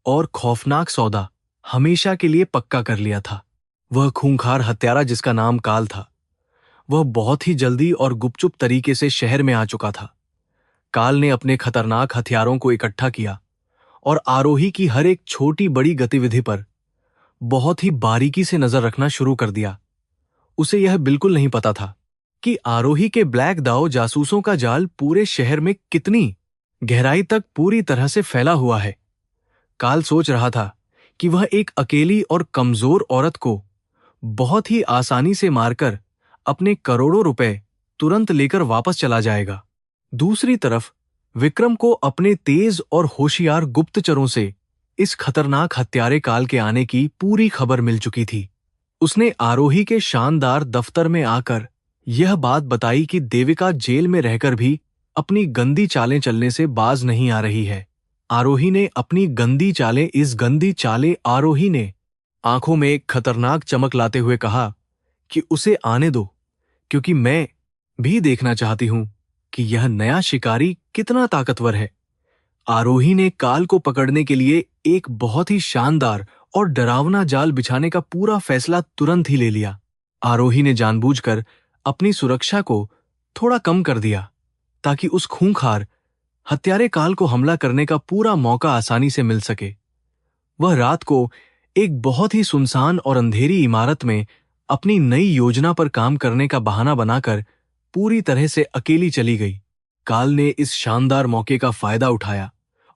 और खौफनाक सौदा हमेशा के लिए पक्का कर लिया था। वह खूंखार हत्यारा, जिसका नाम काल था, वह बहुत ही जल्दी और गुपचुप तरीके से शहर में आ चुका था। काल ने अपने खतरनाक हथियारों को इकट्ठा किया और आरोही की हर एक छोटी बड़ी गतिविधि पर बहुत ही बारीकी से नजर रखना शुरू कर दिया। उसे यह बिल्कुल नहीं पता था कि आरोही के ब्लैक दाओ जासूसों का जाल पूरे शहर में कितनी गहराई तक पूरी तरह से फैला हुआ है। काल सोच रहा था कि वह एक अकेली और कमजोर औरत को बहुत ही आसानी से मारकर अपने करोड़ों रुपए तुरंत लेकर वापस चला जाएगा। दूसरी तरफ विक्रम को अपने तेज और होशियार गुप्तचरों से इस खतरनाक हत्यारे काल के आने की पूरी खबर मिल चुकी थी। उसने आरोही के शानदार दफ्तर में आकर यह बात बताई कि देविका जेल में रहकर भी अपनी गंदी चालें चलने से बाज नहीं आ रही है। आरोही ने आरोही ने आंखों में एक खतरनाक चमक लाते हुए कहा कि उसे आने दो, क्योंकि मैं भी देखना चाहती हूं कि यह नया शिकारी कितना ताकतवर है। आरोही ने काल को पकड़ने के लिए एक बहुत ही शानदार और डरावना जाल बिछाने का पूरा फैसला तुरंत ही ले लिया। आरोही ने जानबूझकर अपनी सुरक्षा को थोड़ा कम कर दिया ताकि उस खूंखार हत्यारे काल को हमला करने का पूरा मौका आसानी से मिल सके। वह रात को एक बहुत ही सुनसान और अंधेरी इमारत में अपनी नई योजना पर काम करने का बहाना बनाकर पूरी तरह से अकेली चली गई। काल ने इस शानदार मौके का फायदा उठाया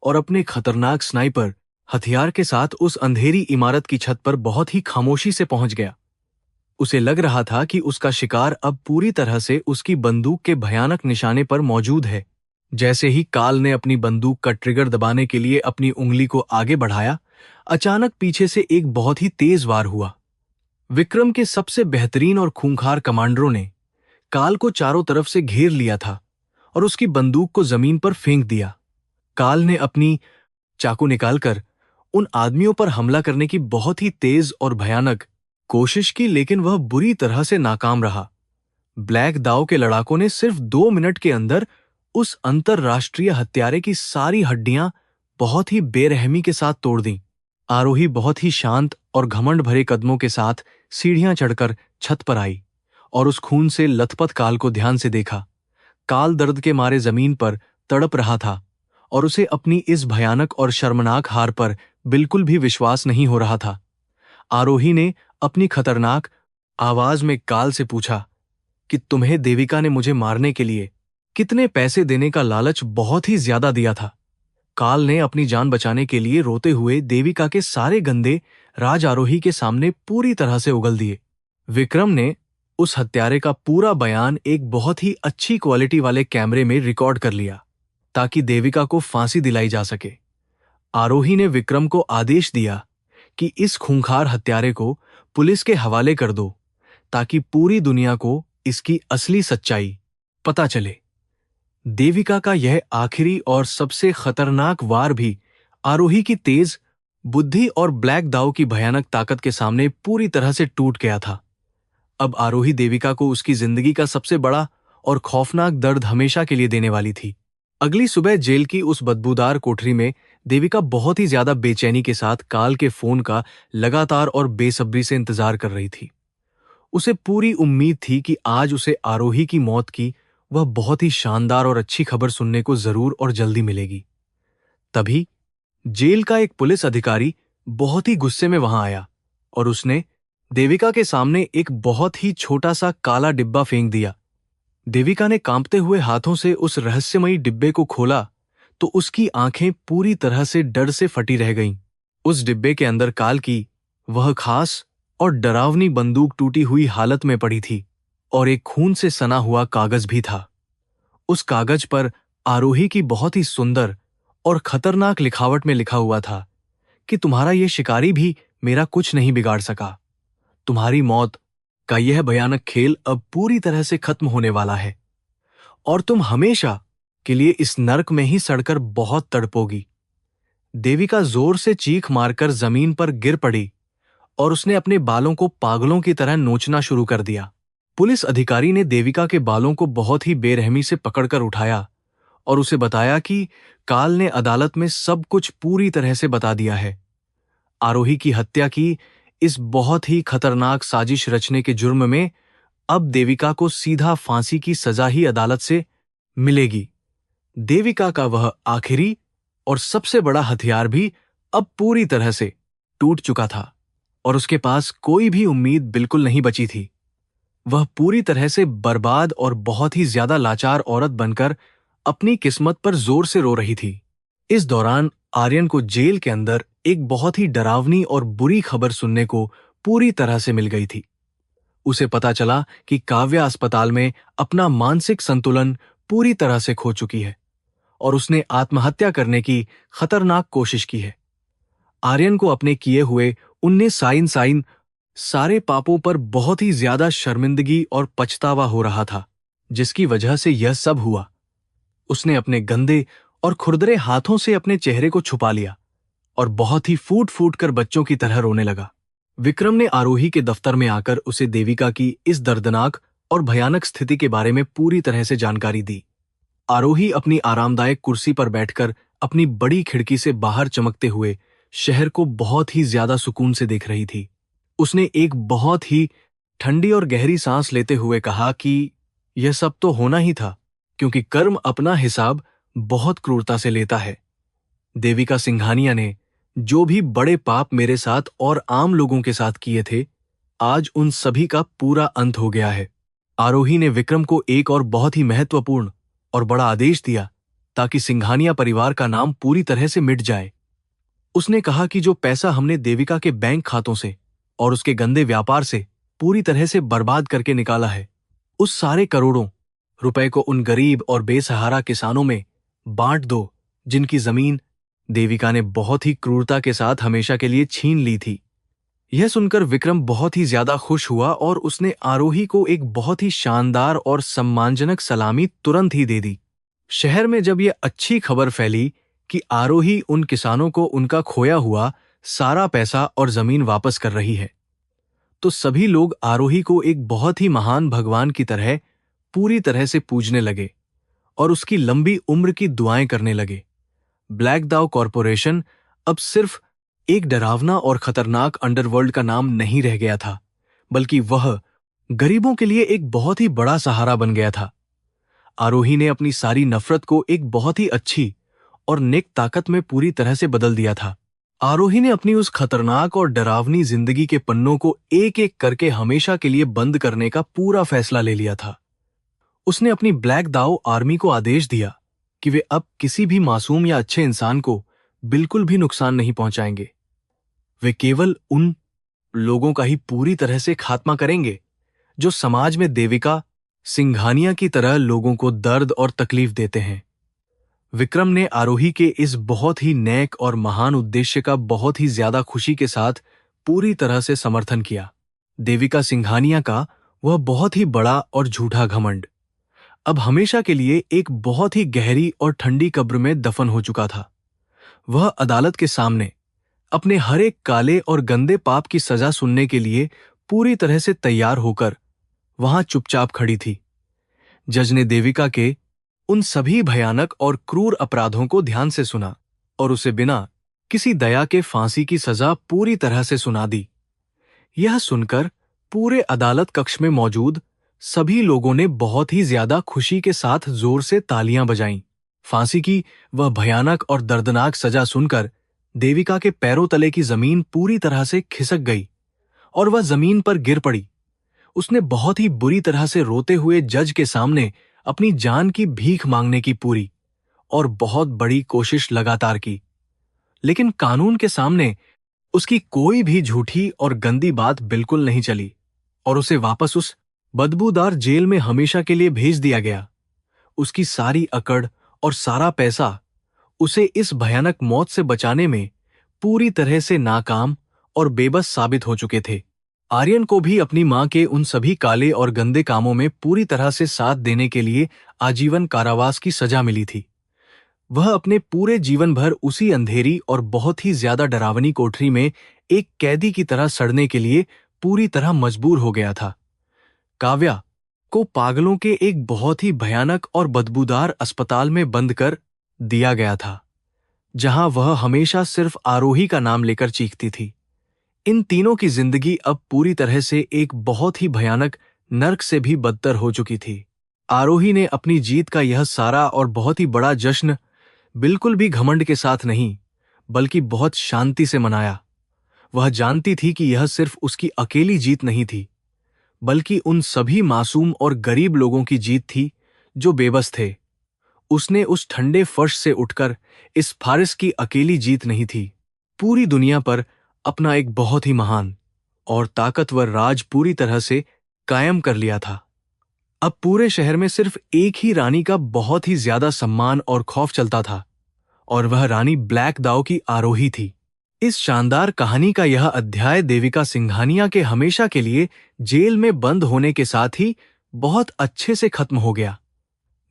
और अपने खतरनाक स्नाइपर हथियार के साथ उस अंधेरी इमारत की छत पर बहुत ही खामोशी से पहुंच गया। उसे लग रहा था कि उसका शिकार अब पूरी तरह से उसकी बंदूक के भयानक निशाने पर मौजूद है। जैसे ही काल ने अपनी बंदूक का ट्रिगर दबाने के लिए अपनी उंगली को आगे बढ़ाया, अचानक पीछे से एक बहुत ही तेज वार हुआ। विक्रम के सबसे बेहतरीन और खूंखार कमांडरों ने काल को चारों तरफ से घेर लिया था और उसकी बंदूक को जमीन पर फेंक दिया। काल ने अपनी चाकू निकालकर उन आदमियों पर हमला करने की बहुत ही तेज और भयानक कोशिश की, लेकिन वह बुरी तरह से नाकाम रहा। ब्लैक दाव के लड़ाकों ने सिर्फ 2 मिनट के अंदर उस अंतरराष्ट्रीय हत्यारे की सारी हड्डियां बहुत ही बेरहमी के साथ तोड़ दी। आरोही बहुत ही शांत और घमंड भरे कदमों के साथ सीढ़ियां चढ़कर छत पर आई और उस खून से लथपथ काल को ध्यान से देखा। काल दर्द के मारे जमीन पर तड़प रहा था और उसे अपनी इस भयानक और शर्मनाक हार पर बिल्कुल भी विश्वास नहीं हो रहा था। आरोही ने अपनी खतरनाक आवाज में काल से पूछा कि तुम्हें देविका ने मुझे मारने के लिए कितने पैसे देने का लालच बहुत ही ज्यादा दिया था। काल ने अपनी जान बचाने के लिए रोते हुए देविका के सारे गंदे राज आरोही के सामने पूरी तरह से उगल दिए। विक्रम ने उस हत्यारे का पूरा बयान एक बहुत ही अच्छी क्वालिटी वाले कैमरे में रिकॉर्ड कर लिया ताकि देविका को फांसी दिलाई जा सके। आरोही ने विक्रम को आदेश दिया कि इस खूंखार हत्यारे को पुलिस के हवाले कर दो ताकि पूरी दुनिया को इसकी असली सच्चाई पता चले। देविका का यह आखिरी और सबसे खतरनाक वार भी आरोही की तेज बुद्धि और ब्लैक दाव की भयानक ताकत के सामने पूरी तरह से टूट गया था। अब आरोही देविका को उसकी जिंदगी का सबसे बड़ा और खौफनाक दर्द हमेशा के लिए देने वाली थी। अगली सुबह जेल की उस बदबूदार कोठरी में देविका बहुत ही ज्यादा बेचैनी के साथ काल के फोन का लगातार और बेसब्री से इंतजार कर रही थी। उसे पूरी उम्मीद थी कि आज उसे आरोही की मौत की वह बहुत ही शानदार और अच्छी खबर सुनने को जरूर और जल्दी मिलेगी। तभी जेल का एक पुलिस अधिकारी बहुत ही गुस्से में वहां आया और उसने देविका के सामने एक बहुत ही छोटा सा काला डिब्बा फेंक दिया। देविका ने कांपते हुए हाथों से उस रहस्यमयी डिब्बे को खोला तो उसकी आंखें पूरी तरह से डर से फटी रह गईं। उस डिब्बे के अंदर काल की वह खास और डरावनी बंदूक टूटी हुई हालत में पड़ी थी और एक खून से सना हुआ कागज भी था। उस कागज पर आरोही की बहुत ही सुंदर और खतरनाक लिखावट में लिखा हुआ था कि तुम्हारा यह शिकारी भी मेरा कुछ नहीं बिगाड़ सका। तुम्हारी मौत का यह भयानक खेल अब पूरी तरह से खत्म होने वाला है और तुम हमेशा के लिए इस नर्क में ही सड़कर बहुत तड़पोगी। देविका जोर से चीख मारकर जमीन पर गिर पड़ी और उसने अपने बालों को पागलों की तरह नोचना शुरू कर दिया। पुलिस अधिकारी ने देविका के बालों को बहुत ही बेरहमी से पकड़कर उठाया और उसे बताया कि काल ने अदालत में सब कुछ पूरी तरह से बता दिया है। आरोही की हत्या की इस बहुत ही खतरनाक साजिश रचने के जुर्म में अब देविका को सीधा फांसी की सजा ही अदालत से मिलेगी। देविका का वह आखिरी और सबसे बड़ा हथियार भी अब पूरी तरह से टूट चुका था और उसके पास कोई भी उम्मीद बिल्कुल नहीं बची थी। वह पूरी तरह से बर्बाद और बहुत ही ज्यादा लाचार औरत बनकर अपनी किस्मत पर जोर से रो रही थी। इस दौरान आर्यन को जेल के अंदर एक बहुत ही डरावनी और बुरी खबर सुनने को पूरी तरह से मिल गई थी। उसे पता चला कि काव्या अस्पताल में अपना मानसिक संतुलन पूरी तरह से खो चुकी है और उसने आत्महत्या करने की खतरनाक कोशिश की है। आर्यन को अपने किए हुए 19 सारे पापों पर बहुत ही ज्यादा शर्मिंदगी और पछतावा हो रहा था, जिसकी वजह से यह सब हुआ। उसने अपने गंदे और खुरदरे हाथों से अपने चेहरे को छुपा लिया और बहुत ही फूट फूट कर बच्चों की तरह रोने लगा। विक्रम ने आरोही के दफ्तर में आकर उसे देविका की इस दर्दनाक और भयानक स्थिति के बारे में पूरी तरह से जानकारी दी। आरोही अपनी आरामदायक कुर्सी पर बैठकर अपनी बड़ी खिड़की से बाहर चमकते हुए शहर को बहुत ही ज्यादा सुकून से देख रही थी। उसने एक बहुत ही ठंडी और गहरी सांस लेते हुए कहा कि यह सब तो होना ही था, क्योंकि कर्म अपना हिसाब बहुत क्रूरता से लेता है। देविका सिंघानिया ने जो भी बड़े पाप मेरे साथ और आम लोगों के साथ किए थे, आज उन सभी का पूरा अंत हो गया है। आरोही ने विक्रम को एक और बहुत ही महत्वपूर्ण और बड़ा आदेश दिया ताकि सिंघानिया परिवार का नाम पूरी तरह से मिट जाए। उसने कहा कि जो पैसा हमने देविका के बैंक खातों से और उसके गंदे व्यापार से पूरी तरह से बर्बाद करके निकाला है, उस सारे करोड़ों रुपए को उन गरीब और बेसहारा किसानों में बांट दो जिनकी जमीन देविका ने बहुत ही क्रूरता के साथ हमेशा के लिए छीन ली थी। यह सुनकर विक्रम बहुत ही ज्यादा खुश हुआ और उसने आरोही को एक बहुत ही शानदार और सम्मानजनक सलामी तुरंत ही दे दी। शहर में जब यह अच्छी खबर फैली कि आरोही उन किसानों को उनका खोया हुआ सारा पैसा और जमीन वापस कर रही है, तो सभी लोग आरोही को एक बहुत ही महान भगवान की तरह पूरी तरह से पूजने लगे और उसकी लंबी उम्र की दुआएं करने लगे। ब्लैक दाव कॉरपोरेशन अब सिर्फ एक डरावना और खतरनाक अंडरवर्ल्ड का नाम नहीं रह गया था, बल्कि वह गरीबों के लिए एक बहुत ही बड़ा सहारा बन गया था। आरोही ने अपनी सारी नफरत को एक बहुत ही अच्छी और नेक ताकत में पूरी तरह से बदल दिया था। आरोही ने अपनी उस खतरनाक और डरावनी जिंदगी के पन्नों को एक एक करके हमेशा के लिए बंद करने का पूरा फैसला ले लिया था। उसने अपनी ब्लैक दाव आर्मी को आदेश दिया कि वे अब किसी भी मासूम या अच्छे इंसान को बिल्कुल भी नुकसान नहीं पहुंचाएंगे। वे केवल उन लोगों का ही पूरी तरह से खात्मा करेंगे जो समाज में देविका सिंघानिया की तरह लोगों को दर्द और तकलीफ देते हैं। विक्रम ने आरोही के इस बहुत ही नेक और महान उद्देश्य का बहुत ही ज्यादा खुशी के साथ पूरी तरह से समर्थन किया। देविका सिंघानिया का वह बहुत ही बड़ा और झूठा घमंड अब हमेशा के लिए एक बहुत ही गहरी और ठंडी कब्र में दफन हो चुका था। वह अदालत के सामने अपने हर एक काले और गंदे पाप की सजा सुनने के लिए पूरी तरह से तैयार होकर वहां चुपचाप खड़ी थी। जज ने देविका के उन सभी भयानक और क्रूर अपराधों को ध्यान से सुना और उसे बिना किसी दया के फांसी की सजा पूरी तरह से सुना दी। यह सुनकर पूरे अदालत कक्ष में मौजूद सभी लोगों ने बहुत ही ज्यादा खुशी के साथ जोर से तालियां बजाईं। फांसी की वह भयानक और दर्दनाक सजा सुनकर देविका के पैरों तले की जमीन पूरी तरह से खिसक गई और वह जमीन पर गिर पड़ी। उसने बहुत ही बुरी तरह से रोते हुए जज के सामने अपनी जान की भीख मांगने की पूरी और बहुत बड़ी कोशिश लगातार की, लेकिन कानून के सामने उसकी कोई भी झूठी और गंदी बात बिल्कुल नहीं चली और उसे वापस उस बदबूदार जेल में हमेशा के लिए भेज दिया गया। उसकी सारी अकड़ और सारा पैसा उसे इस भयानक मौत से बचाने में पूरी तरह से नाकाम और बेबस साबित हो चुके थे। आर्यन को भी अपनी मां के उन सभी काले और गंदे कामों में पूरी तरह से साथ देने के लिए आजीवन कारावास की सजा मिली थी। वह अपने पूरे जीवन भर उसी अंधेरी और बहुत ही ज्यादा डरावनी कोठरी में एक कैदी की तरह सड़ने के लिए पूरी तरह मजबूर हो गया था। काव्या को पागलों के एक बहुत ही भयानक और बदबूदार अस्पताल में बंद कर दिया गया था, जहां वह हमेशा सिर्फ आरोही का नाम लेकर चीखती थी। इन तीनों की जिंदगी अब पूरी तरह से एक बहुत ही भयानक नर्क से भी बदतर हो चुकी थी। आरोही ने अपनी जीत का यह सारा और बहुत ही बड़ा जश्न बिल्कुल भी घमंड के साथ नहीं, बल्कि बहुत शांति से मनाया। वह जानती थी कि यह सिर्फ उसकी अकेली जीत नहीं थी, बल्कि उन सभी मासूम और गरीब लोगों की जीत थी जो बेबस थे। उसने उस ठंडे फर्श से उठकर इस फारिस की अकेली जीत नहीं थी, पूरी दुनिया पर अपना एक बहुत ही महान और ताकतवर राज पूरी तरह से कायम कर लिया था। अब पूरे शहर में सिर्फ एक ही रानी का बहुत ही ज्यादा सम्मान और खौफ चलता था, और वह रानी ब्लैक दाव की आरोही थी। इस शानदार कहानी का यह अध्याय देविका सिंघानिया के हमेशा के लिए जेल में बंद होने के साथ ही बहुत अच्छे से खत्म हो गया।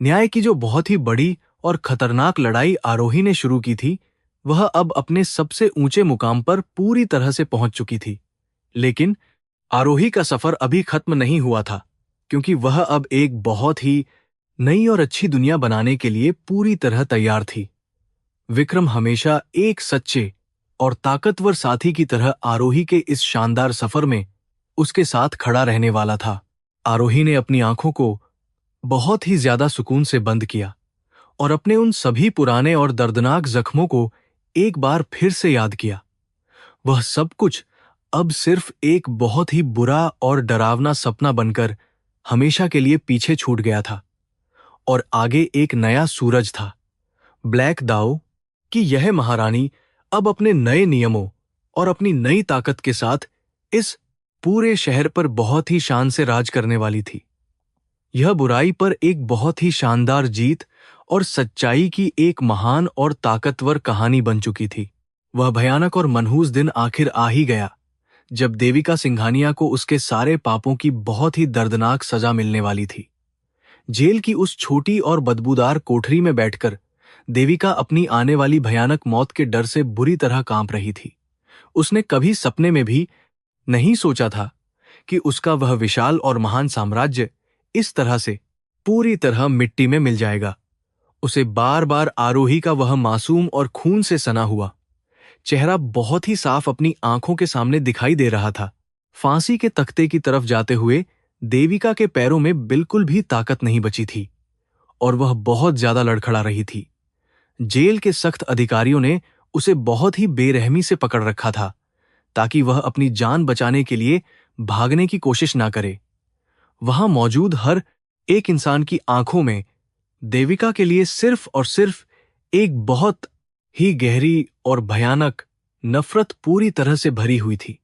न्याय की जो बहुत ही बड़ी और खतरनाक लड़ाई आरोही ने शुरू की थी, वह अब अपने सबसे ऊंचे मुकाम पर पूरी तरह से पहुंच चुकी थी। लेकिन आरोही का सफर अभी खत्म नहीं हुआ था, क्योंकि वह अब एक बहुत ही नई और अच्छी दुनिया बनाने के लिए पूरी तरह तैयार थी। विक्रम हमेशा एक सच्चे और ताकतवर साथी की तरह आरोही के इस शानदार सफर में उसके साथ खड़ा रहने वाला था। आरोही ने अपनी आंखों को बहुत ही ज्यादा सुकून से बंद किया और अपने उन सभी पुराने और दर्दनाक जख्मों को एक बार फिर से याद किया। वह सब कुछ अब सिर्फ एक बहुत ही बुरा और डरावना सपना बनकर हमेशा के लिए पीछे छूट गया था, और आगे एक नया सूरज था। ब्लैक दाव की यह महारानी अब अपने नए नियमों और अपनी नई ताकत के साथ इस पूरे शहर पर बहुत ही शान से राज करने वाली थी। यह बुराई पर एक बहुत ही शानदार जीत और सच्चाई की एक महान और ताकतवर कहानी बन चुकी थी। वह भयानक और मनहूस दिन आखिर आ ही गया, जब देविका सिंघानिया को उसके सारे पापों की बहुत ही दर्दनाक सजा मिलने वाली थी। जेल की उस छोटी और बदबूदार कोठरी में बैठकर देविका अपनी आने वाली भयानक मौत के डर से बुरी तरह कांप रही थी। उसने कभी सपने में भी नहीं सोचा था कि उसका वह विशाल और महान साम्राज्य इस तरह से पूरी तरह मिट्टी में मिल जाएगा। उसे बार बार आरोही का वह मासूम और खून से सना हुआ चेहरा बहुत ही साफ अपनी आंखों के सामने दिखाई दे रहा था। फांसी के तख्ते की तरफ जाते हुए देविका के पैरों में बिल्कुल भी ताकत नहीं बची थी और वह बहुत ज्यादा लड़खड़ा रही थी। जेल के सख्त अधिकारियों ने उसे बहुत ही बेरहमी से पकड़ रखा था ताकि वह अपनी जान बचाने के लिए भागने की कोशिश ना करे। वहां मौजूद हर एक इंसान की आंखों में देविका के लिए सिर्फ और सिर्फ एक बहुत ही गहरी और भयानक नफरत पूरी तरह से भरी हुई थी।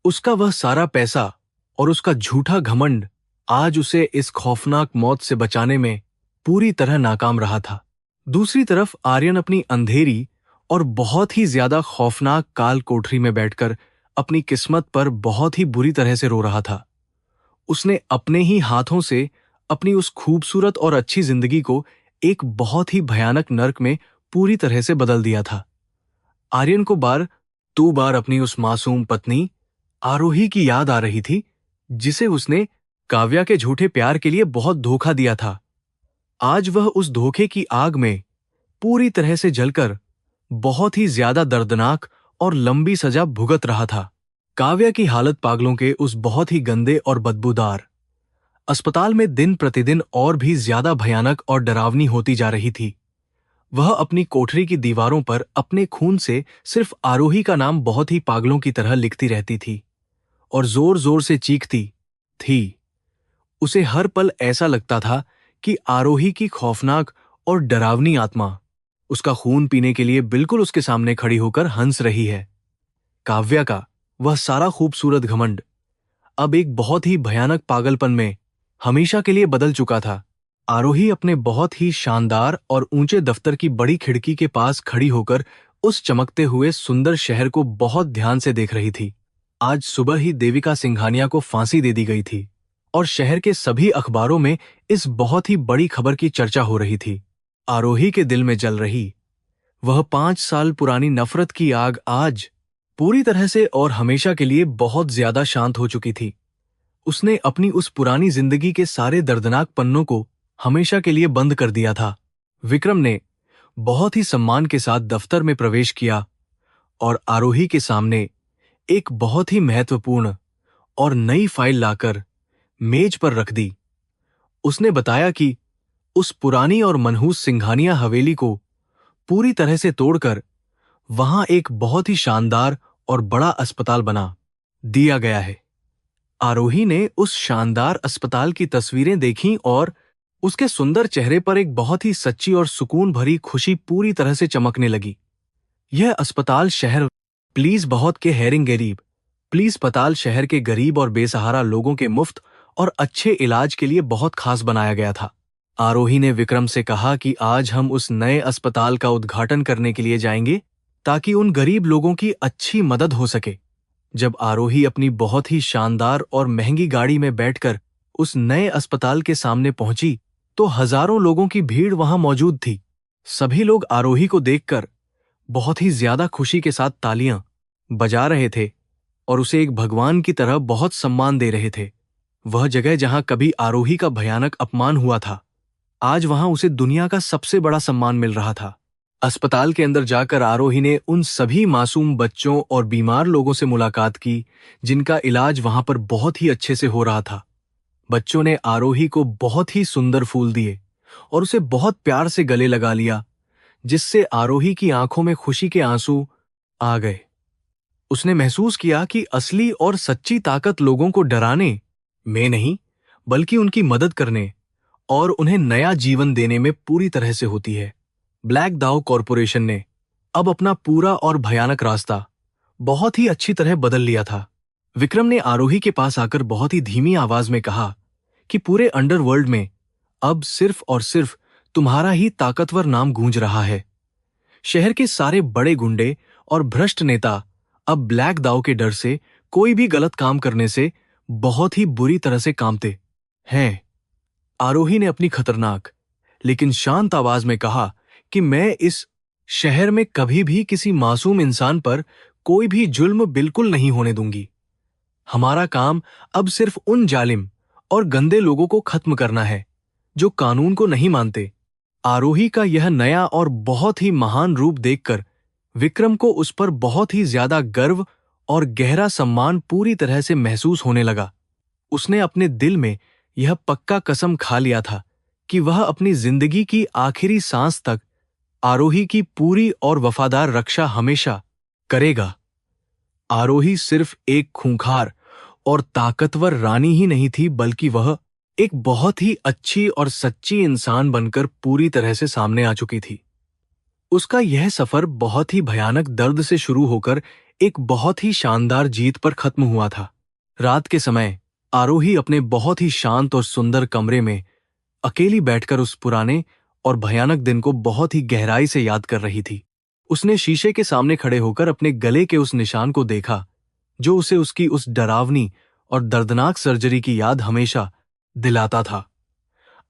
उसका वह सारा पैसा और उसका झूठा घमंड आज उसे इस खौफनाक मौत से बचाने में पूरी तरह नाकाम रहा था। दूसरी तरफ आर्यन अपनी अंधेरी और बहुत ही ज्यादा खौफनाक काल कोठरी में बैठकर अपनी किस्मत पर बहुत ही बुरी तरह से रो रहा था। उसने अपने ही हाथों से अपनी उस खूबसूरत और अच्छी जिंदगी को एक बहुत ही भयानक नर्क में पूरी तरह से बदल दिया था। आर्यन को बार अपनी उस मासूम पत्नी आरोही की याद आ रही थी जिसे उसने काव्या के झूठे प्यार के लिए बहुत धोखा दिया था। आज वह उस धोखे की आग में पूरी तरह से जलकर बहुत ही ज्यादा दर्दनाक और लंबी सजा भुगत रहा था। काव्या की हालत पागलों के उस बहुत ही गंदे और बदबूदार अस्पताल में दिन प्रतिदिन और भी ज्यादा भयानक और डरावनी होती जा रही थी। वह अपनी कोठरी की दीवारों पर अपने खून से सिर्फ आरोही का नाम बहुत ही पागलों की तरह लिखती रहती थी और जोर जोर से चीखती थी। उसे हर पल ऐसा लगता था कि आरोही की खौफनाक और डरावनी आत्मा उसका खून पीने के लिए बिल्कुल उसके सामने खड़ी होकर हंस रही है। काव्या का वह सारा खूबसूरत घमंड अब एक बहुत ही भयानक पागलपन में हमेशा के लिए बदल चुका था। आरोही अपने बहुत ही शानदार और ऊंचे दफ्तर की बड़ी खिड़की के पास खड़ी होकर उस चमकते हुए सुंदर शहर को बहुत ध्यान से देख रही थी। आज सुबह ही देविका सिंघानिया को फांसी दे दी गई थी और शहर के सभी अखबारों में इस बहुत ही बड़ी खबर की चर्चा हो रही थी। आरोही के दिल में जल रही वह 5 साल पुरानी नफरत की आग आज पूरी तरह से और हमेशा के लिए बहुत ज्यादा शांत हो चुकी थी। उसने अपनी उस पुरानी जिंदगी के सारे दर्दनाक पन्नों को हमेशा के लिए बंद कर दिया था। विक्रम ने बहुत ही सम्मान के साथ दफ्तर में प्रवेश किया और आरोही के सामने एक बहुत ही महत्वपूर्ण और नई फाइल लाकर मेज पर रख दी। उसने बताया कि उस पुरानी और मनहूस सिंघानिया हवेली को पूरी तरह से तोड़कर वहां एक बहुत ही शानदार और बड़ा अस्पताल बना दिया गया है। आरोही ने उस शानदार अस्पताल की तस्वीरें देखीं और उसके सुंदर चेहरे पर एक बहुत ही सच्ची और सुकून भरी खुशी पूरी तरह से चमकने लगी। यह अस्पताल शहर प्लीज अस्पताल शहर के गरीब और बेसहारा लोगों के मुफ्त और अच्छे इलाज के लिए बहुत खास बनाया गया था। आरोही ने विक्रम से कहा कि आज हम उस नए अस्पताल का उद्घाटन करने के लिए जाएंगे ताकि उन गरीब लोगों की अच्छी मदद हो सके। जब आरोही अपनी बहुत ही शानदार और महंगी गाड़ी में बैठकर उस नए अस्पताल के सामने पहुंची तो हजारों लोगों की भीड़ वहां मौजूद थी। सभी लोग आरोही को देखकर बहुत ही ज्यादा खुशी के साथ तालियां बजा रहे थे और उसे एक भगवान की तरह बहुत सम्मान दे रहे थे। वह जगह जहां कभी आरोही का भयानक अपमान हुआ था, आज वहां उसे दुनिया का सबसे बड़ा सम्मान मिल रहा था। अस्पताल के अंदर जाकर आरोही ने उन सभी मासूम बच्चों और बीमार लोगों से मुलाकात की जिनका इलाज वहां पर बहुत ही अच्छे से हो रहा था। बच्चों ने आरोही को बहुत ही सुंदर फूल दिए और उसे बहुत प्यार से गले लगा लिया, जिससे आरोही की आंखों में खुशी के आंसू आ गए। उसने महसूस किया कि असली और सच्ची ताकत लोगों को डराने में नहीं, बल्कि उनकी मदद करने और उन्हें नया जीवन देने में पूरी तरह से होती है। ब्लैक दाउ कॉरपोरेशन ने अब अपना पूरा और भयानक रास्ता बहुत ही अच्छी तरह बदल लिया था। विक्रम ने आरोही के पास आकर बहुत ही धीमी आवाज में कहा कि पूरे अंडरवर्ल्ड में अब सिर्फ और सिर्फ तुम्हारा ही ताकतवर नाम गूंज रहा है। शहर के सारे बड़े गुंडे और भ्रष्ट नेता अब ब्लैक दाउ के डर से कोई भी गलत काम करने से बहुत ही बुरी तरह से कांपते हैं। आरोही ने अपनी खतरनाक लेकिन शांत आवाज में कहा कि मैं इस शहर में कभी भी किसी मासूम इंसान पर कोई भी जुल्म बिल्कुल नहीं होने दूंगी। हमारा काम अब सिर्फ उन जालिम और गंदे लोगों को खत्म करना है जो कानून को नहीं मानते। आरोही का यह नया और बहुत ही महान रूप देखकर विक्रम को उस पर बहुत ही ज्यादा गर्व और गहरा सम्मान पूरी तरह से महसूस होने लगा। उसने अपने दिल में यह पक्का कसम खा लिया था कि वह अपनी जिंदगी की आखिरी सांस तक आरोही की पूरी और वफादार रक्षा हमेशा करेगा। आरोही सिर्फ एक खूंखार और ताकतवर रानी ही नहीं थी, बल्कि वह एक बहुत ही अच्छी और सच्ची इंसान बनकर पूरी तरह से सामने आ चुकी थी। उसका यह सफर बहुत ही भयानक दर्द से शुरू होकर एक बहुत ही शानदार जीत पर खत्म हुआ था। रात के समय आरोही अपने बहुत ही शांत और सुंदर कमरे में अकेली बैठकर उस पुराने और भयानक दिन को बहुत ही गहराई से याद कर रही थी। उसने शीशे के सामने खड़े होकर अपने गले के उस निशान को देखा जो उसे उसकी उस डरावनी और दर्दनाक सर्जरी की याद हमेशा दिलाता था।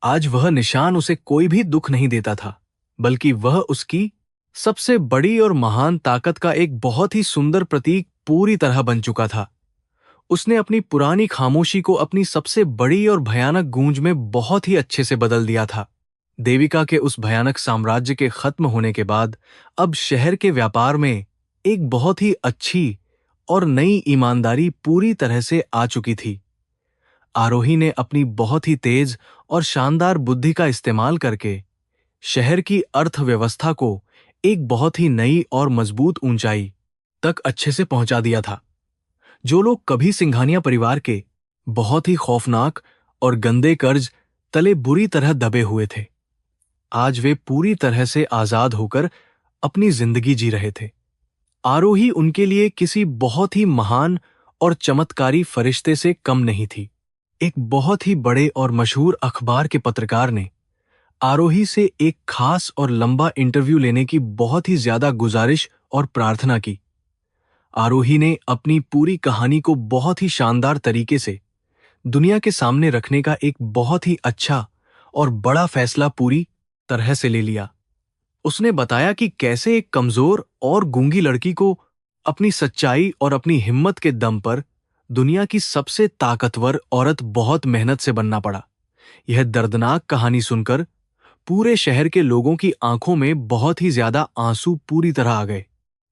आज वह निशान उसे कोई भी दुख नहीं देता था, बल्कि वह उसकी सबसे बड़ी और महान ताकत का एक बहुत ही सुंदर प्रतीक पूरी तरह बन चुका था। उसने अपनी पुरानी खामोशी को अपनी सबसे बड़ी और भयानक गूंज में बहुत ही अच्छे से बदल दिया था। देविका के उस भयानक साम्राज्य के खत्म होने के बाद अब शहर के व्यापार में एक बहुत ही अच्छी और नई ईमानदारी पूरी तरह से आ चुकी थी। आरोही ने अपनी बहुत ही तेज और शानदार बुद्धि का इस्तेमाल करके शहर की अर्थव्यवस्था को एक बहुत ही नई और मजबूत ऊंचाई तक अच्छे से पहुंचा दिया था। जो लोग कभी सिंघानिया परिवार के बहुत ही खौफनाक और गंदे कर्ज तले बुरी तरह दबे हुए थे, आज वे पूरी तरह से आजाद होकर अपनी जिंदगी जी रहे थे। आरोही उनके लिए किसी बहुत ही महान और चमत्कारी फरिश्ते से कम नहीं थी। एक बहुत ही बड़े और मशहूर अखबार के पत्रकार ने आरोही से एक खास और लंबा इंटरव्यू लेने की बहुत ही ज्यादा गुजारिश और प्रार्थना की। आरोही ने अपनी पूरी कहानी को बहुत ही शानदार तरीके से दुनिया के सामने रखने का एक बहुत ही अच्छा और बड़ा फैसला पूरी तरह से ले लिया। उसने बताया कि कैसे एक कमजोर और गूंगी लड़की को अपनी सच्चाई और अपनी हिम्मत के दम पर दुनिया की सबसे ताकतवर औरत बहुत मेहनत से बनना पड़ा। यह दर्दनाक कहानी सुनकर पूरे शहर के लोगों की आंखों में बहुत ही ज्यादा आंसू पूरी तरह आ गए।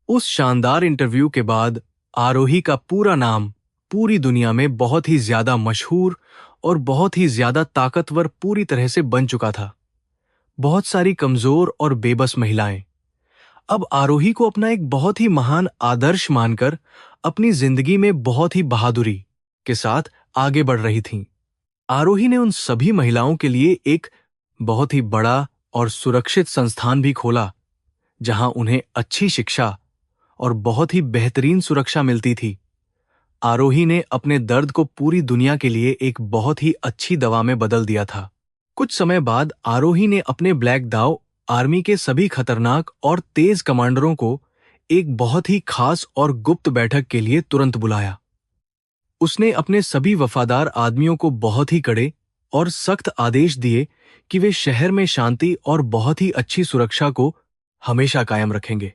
उस शानदार इंटरव्यू के बाद आरोही का पूरा नाम पूरी दुनिया में बहुत ही ज्यादा मशहूर और बहुत ही ज्यादा ताकतवर पूरी तरह से बन चुका था। बहुत सारी कमजोर और बेबस महिलाएं अब आरोही को अपना एक बहुत ही महान आदर्श मानकर अपनी जिंदगी में बहुत ही बहादुरी के साथ आगे बढ़ रही थीं। आरोही ने उन सभी महिलाओं के लिए एक बहुत ही बड़ा और सुरक्षित संस्थान भी खोला, जहां उन्हें अच्छी शिक्षा और बहुत ही बेहतरीन सुरक्षा मिलती थी। आरोही ने अपने दर्द को पूरी दुनिया के लिए एक बहुत ही अच्छी दवा में बदल दिया था। कुछ समय बाद आरोही ने अपने ब्लैक दाव आर्मी के सभी खतरनाक और तेज कमांडरों को एक बहुत ही खास और गुप्त बैठक के लिए तुरंत बुलाया। उसने अपने सभी वफादार आदमियों को बहुत ही कड़े और सख्त आदेश दिए कि वे शहर में शांति और बहुत ही अच्छी सुरक्षा को हमेशा कायम रखेंगे।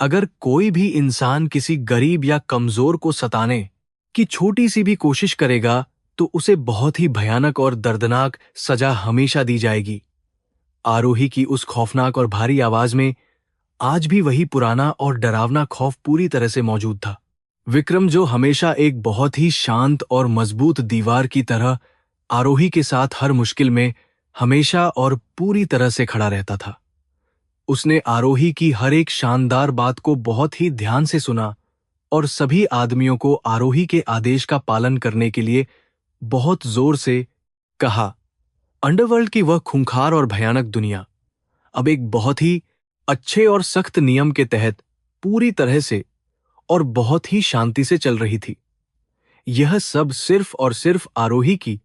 अगर कोई भी इंसान किसी गरीब या कमजोर को सताने की छोटी सी भी कोशिश करेगा तो उसे बहुत ही भयानक और दर्दनाक सजा हमेशा दी जाएगी। आरोही की उस खौफनाक और भारी आवाज में आज भी वही पुराना और डरावना खौफ पूरी तरह से मौजूद था। विक्रम, जो हमेशा एक बहुत ही शांत और मजबूत दीवार की तरह आरोही के साथ हर मुश्किल में हमेशा और पूरी तरह से खड़ा रहता था, उसने आरोही की हर एक शानदार बात को बहुत ही ध्यान से सुना और सभी आदमियों को आरोही के आदेश का पालन करने के लिए बहुत जोर से कहा। अंडरवर्ल्ड की वह खूंखार और भयानक दुनिया अब एक बहुत ही अच्छे और सख्त नियम के तहत पूरी तरह से और बहुत ही शांति से चल रही थी। यह सब सिर्फ और सिर्फ आरोही की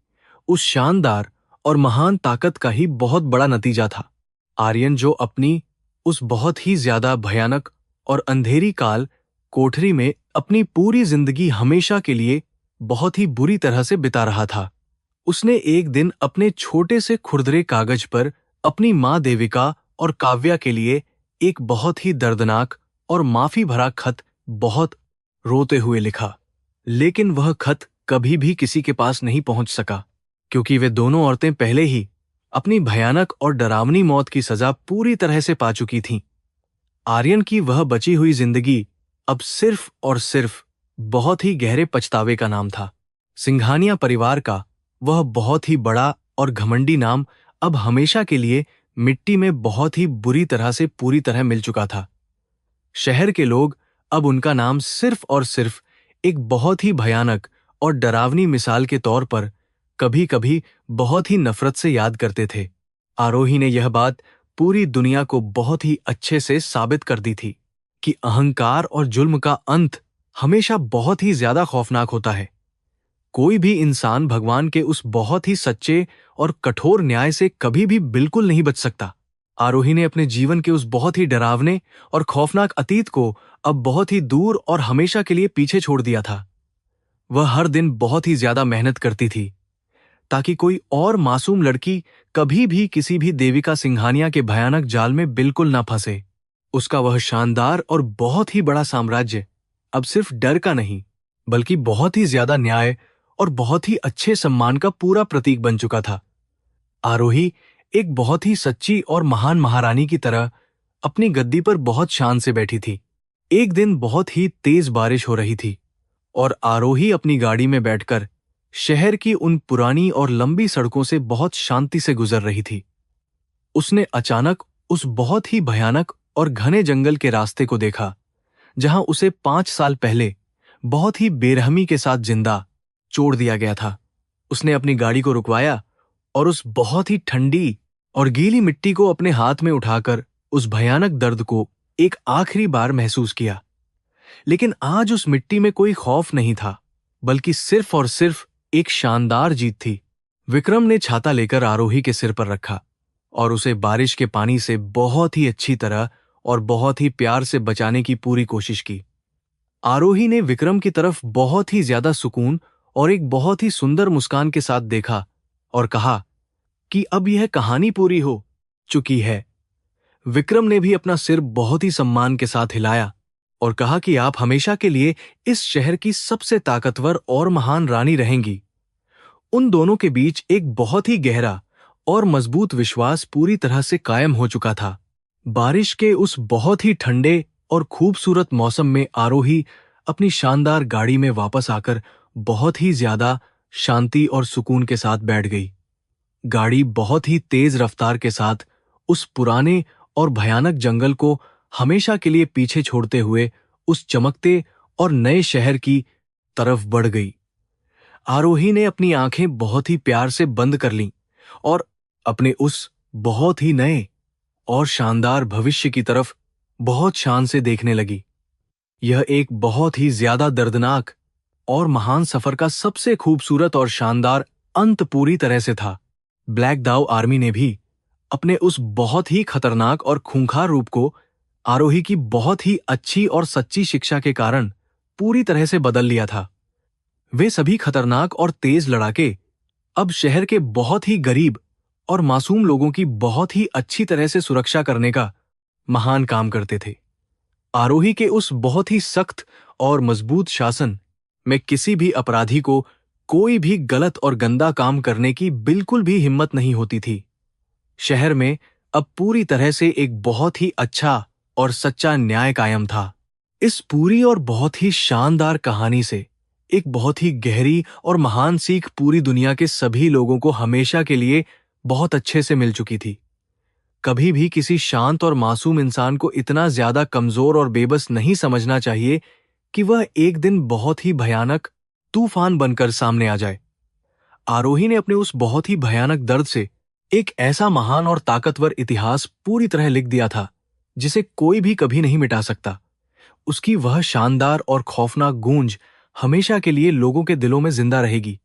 उस शानदार और महान ताकत का ही बहुत बड़ा नतीजा था। आर्यन, जो अपनी उस बहुत ही ज्यादा भयानक और अंधेरी काल कोठरी में अपनी पूरी जिंदगी हमेशा के लिए बहुत ही बुरी तरह से बिता रहा था, उसने एक दिन अपने छोटे से खुरदरे कागज पर अपनी माँ देविका और काव्या के लिए एक बहुत ही दर्दनाक और माफी भरा खत बहुत रोते हुए लिखा। लेकिन वह खत कभी भी किसी के पास नहीं पहुंच सका, क्योंकि वे दोनों औरतें पहले ही अपनी भयानक और डरावनी मौत की सजा पूरी तरह से पा चुकी थीं। आर्यन की वह बची हुई जिंदगी अब सिर्फ और सिर्फ बहुत ही गहरे पछतावे का नाम था। सिंघानिया परिवार का वह बहुत ही बड़ा और घमंडी नाम अब हमेशा के लिए मिट्टी में बहुत ही बुरी तरह से पूरी तरह मिल चुका था। शहर के लोग अब उनका नाम सिर्फ और सिर्फ एक बहुत ही भयानक और डरावनी मिसाल के तौर पर कभी-कभी बहुत ही नफरत से याद करते थे। आरोही ने यह बात पूरी दुनिया को बहुत ही अच्छे से साबित कर दी थी कि अहंकार और जुल्म का अंत हमेशा बहुत ही ज्यादा खौफनाक होता है। कोई भी इंसान भगवान के उस बहुत ही सच्चे और कठोर न्याय से कभी भी बिल्कुल नहीं बच सकता। आरोही ने अपने जीवन के उस बहुत ही डरावने और खौफनाक अतीत को अब बहुत ही दूर और हमेशा के लिए पीछे छोड़ दिया था। वह हर दिन बहुत ही ज्यादा मेहनत करती थी ताकि कोई और मासूम लड़की कभी भी किसी भी देविका सिंघानिया के भयानक जाल में बिल्कुल ना फंसे। उसका वह शानदार और बहुत ही बड़ा साम्राज्य अब सिर्फ डर का नहीं, बल्कि बहुत ही ज्यादा न्याय और बहुत ही अच्छे सम्मान का पूरा प्रतीक बन चुका था। आरोही एक बहुत ही सच्ची और महान महारानी की तरह अपनी गद्दी पर बहुत शान से बैठी थी। एक दिन बहुत ही तेज बारिश हो रही थी और आरोही अपनी गाड़ी में बैठकर शहर की उन पुरानी और लंबी सड़कों से बहुत शांति से गुजर रही थी। उसने अचानक उस बहुत ही भयानक और घने जंगल के रास्ते को देखा, जहां उसे 5 साल पहले बहुत ही बेरहमी के साथ जिंदा छोड़ दिया गया था। उसने अपनी गाड़ी को रुकवाया और उस बहुत ही ठंडी और गीली मिट्टी को अपने हाथ में उठाकर उस भयानक दर्द को एक आखिरी बार महसूस किया। लेकिन आज उस मिट्टी में कोई खौफ नहीं था, बल्कि सिर्फ और सिर्फ एक शानदार जीत थी। विक्रम ने छाता लेकर आरोही के सिर पर रखा और उसे बारिश के पानी से बहुत ही अच्छी तरह और बहुत ही प्यार से बचाने की पूरी कोशिश की। आरोही ने विक्रम की तरफ बहुत ही ज्यादा सुकून और एक बहुत ही सुंदर मुस्कान के साथ देखा और कहा कि अब यह कहानी पूरी हो चुकी है। विक्रम ने भी अपना सिर बहुत ही सम्मान के साथ हिलाया और कहा कि आप हमेशा के लिए इस शहर की सबसे ताकतवर और महान रानी रहेंगी। उन दोनों के बीच एक बहुत ही गहरा और मजबूत विश्वास पूरी तरह से कायम हो चुका था। बारिश के उस बहुत ही ठंडे और खूबसूरत मौसम में आरोही अपनी शानदार गाड़ी में वापस आकर बहुत ही ज्यादा शांति और सुकून के साथ बैठ गई। गाड़ी बहुत ही तेज रफ्तार के साथ उस पुराने और भयानक जंगल को हमेशा के लिए पीछे छोड़ते हुए उस चमकते और नए शहर की तरफ बढ़ गई। आरोही ने अपनी आंखें बहुत ही प्यार से बंद कर लीं और अपने उस बहुत ही नए और शानदार भविष्य की तरफ बहुत शान से देखने लगी। यह एक बहुत ही ज्यादा दर्दनाक और महान सफर का सबसे खूबसूरत और शानदार अंत पूरी तरह से था। ब्लैक दाव आर्मी ने भी अपने उस बहुत ही खतरनाक और खूंखार रूप को आरोही की बहुत ही अच्छी और सच्ची शिक्षा के कारण पूरी तरह से बदल लिया था। वे सभी खतरनाक और तेज लड़ाके अब शहर के बहुत ही गरीब और मासूम लोगों की बहुत ही अच्छी तरह से सुरक्षा करने का महान काम करते थे। आरोही के उस बहुत ही सख्त और मजबूत शासन में किसी भी अपराधी को कोई भी गलत और गंदा काम करने की बिल्कुल भी हिम्मत नहीं होती थी। शहर में अब पूरी तरह से एक बहुत ही अच्छा और सच्चा न्याय कायम था। इस पूरी और बहुत ही शानदार कहानी से एक बहुत ही गहरी और महान सीख पूरी दुनिया के सभी लोगों को हमेशा के लिए बहुत अच्छे से मिल चुकी थी। कभी भी किसी शांत और मासूम इंसान को इतना ज्यादा कमजोर और बेबस नहीं समझना चाहिए कि वह एक दिन बहुत ही भयानक तूफान बनकर सामने आ जाए। आरोही ने अपने उस बहुत ही भयानक दर्द से एक ऐसा महान और ताकतवर इतिहास पूरी तरह लिख दिया था जिसे कोई भी कभी नहीं मिटा सकता। उसकी वह शानदार और खौफनाक गूंज हमेशा के लिए लोगों के दिलों में जिंदा रहेगी।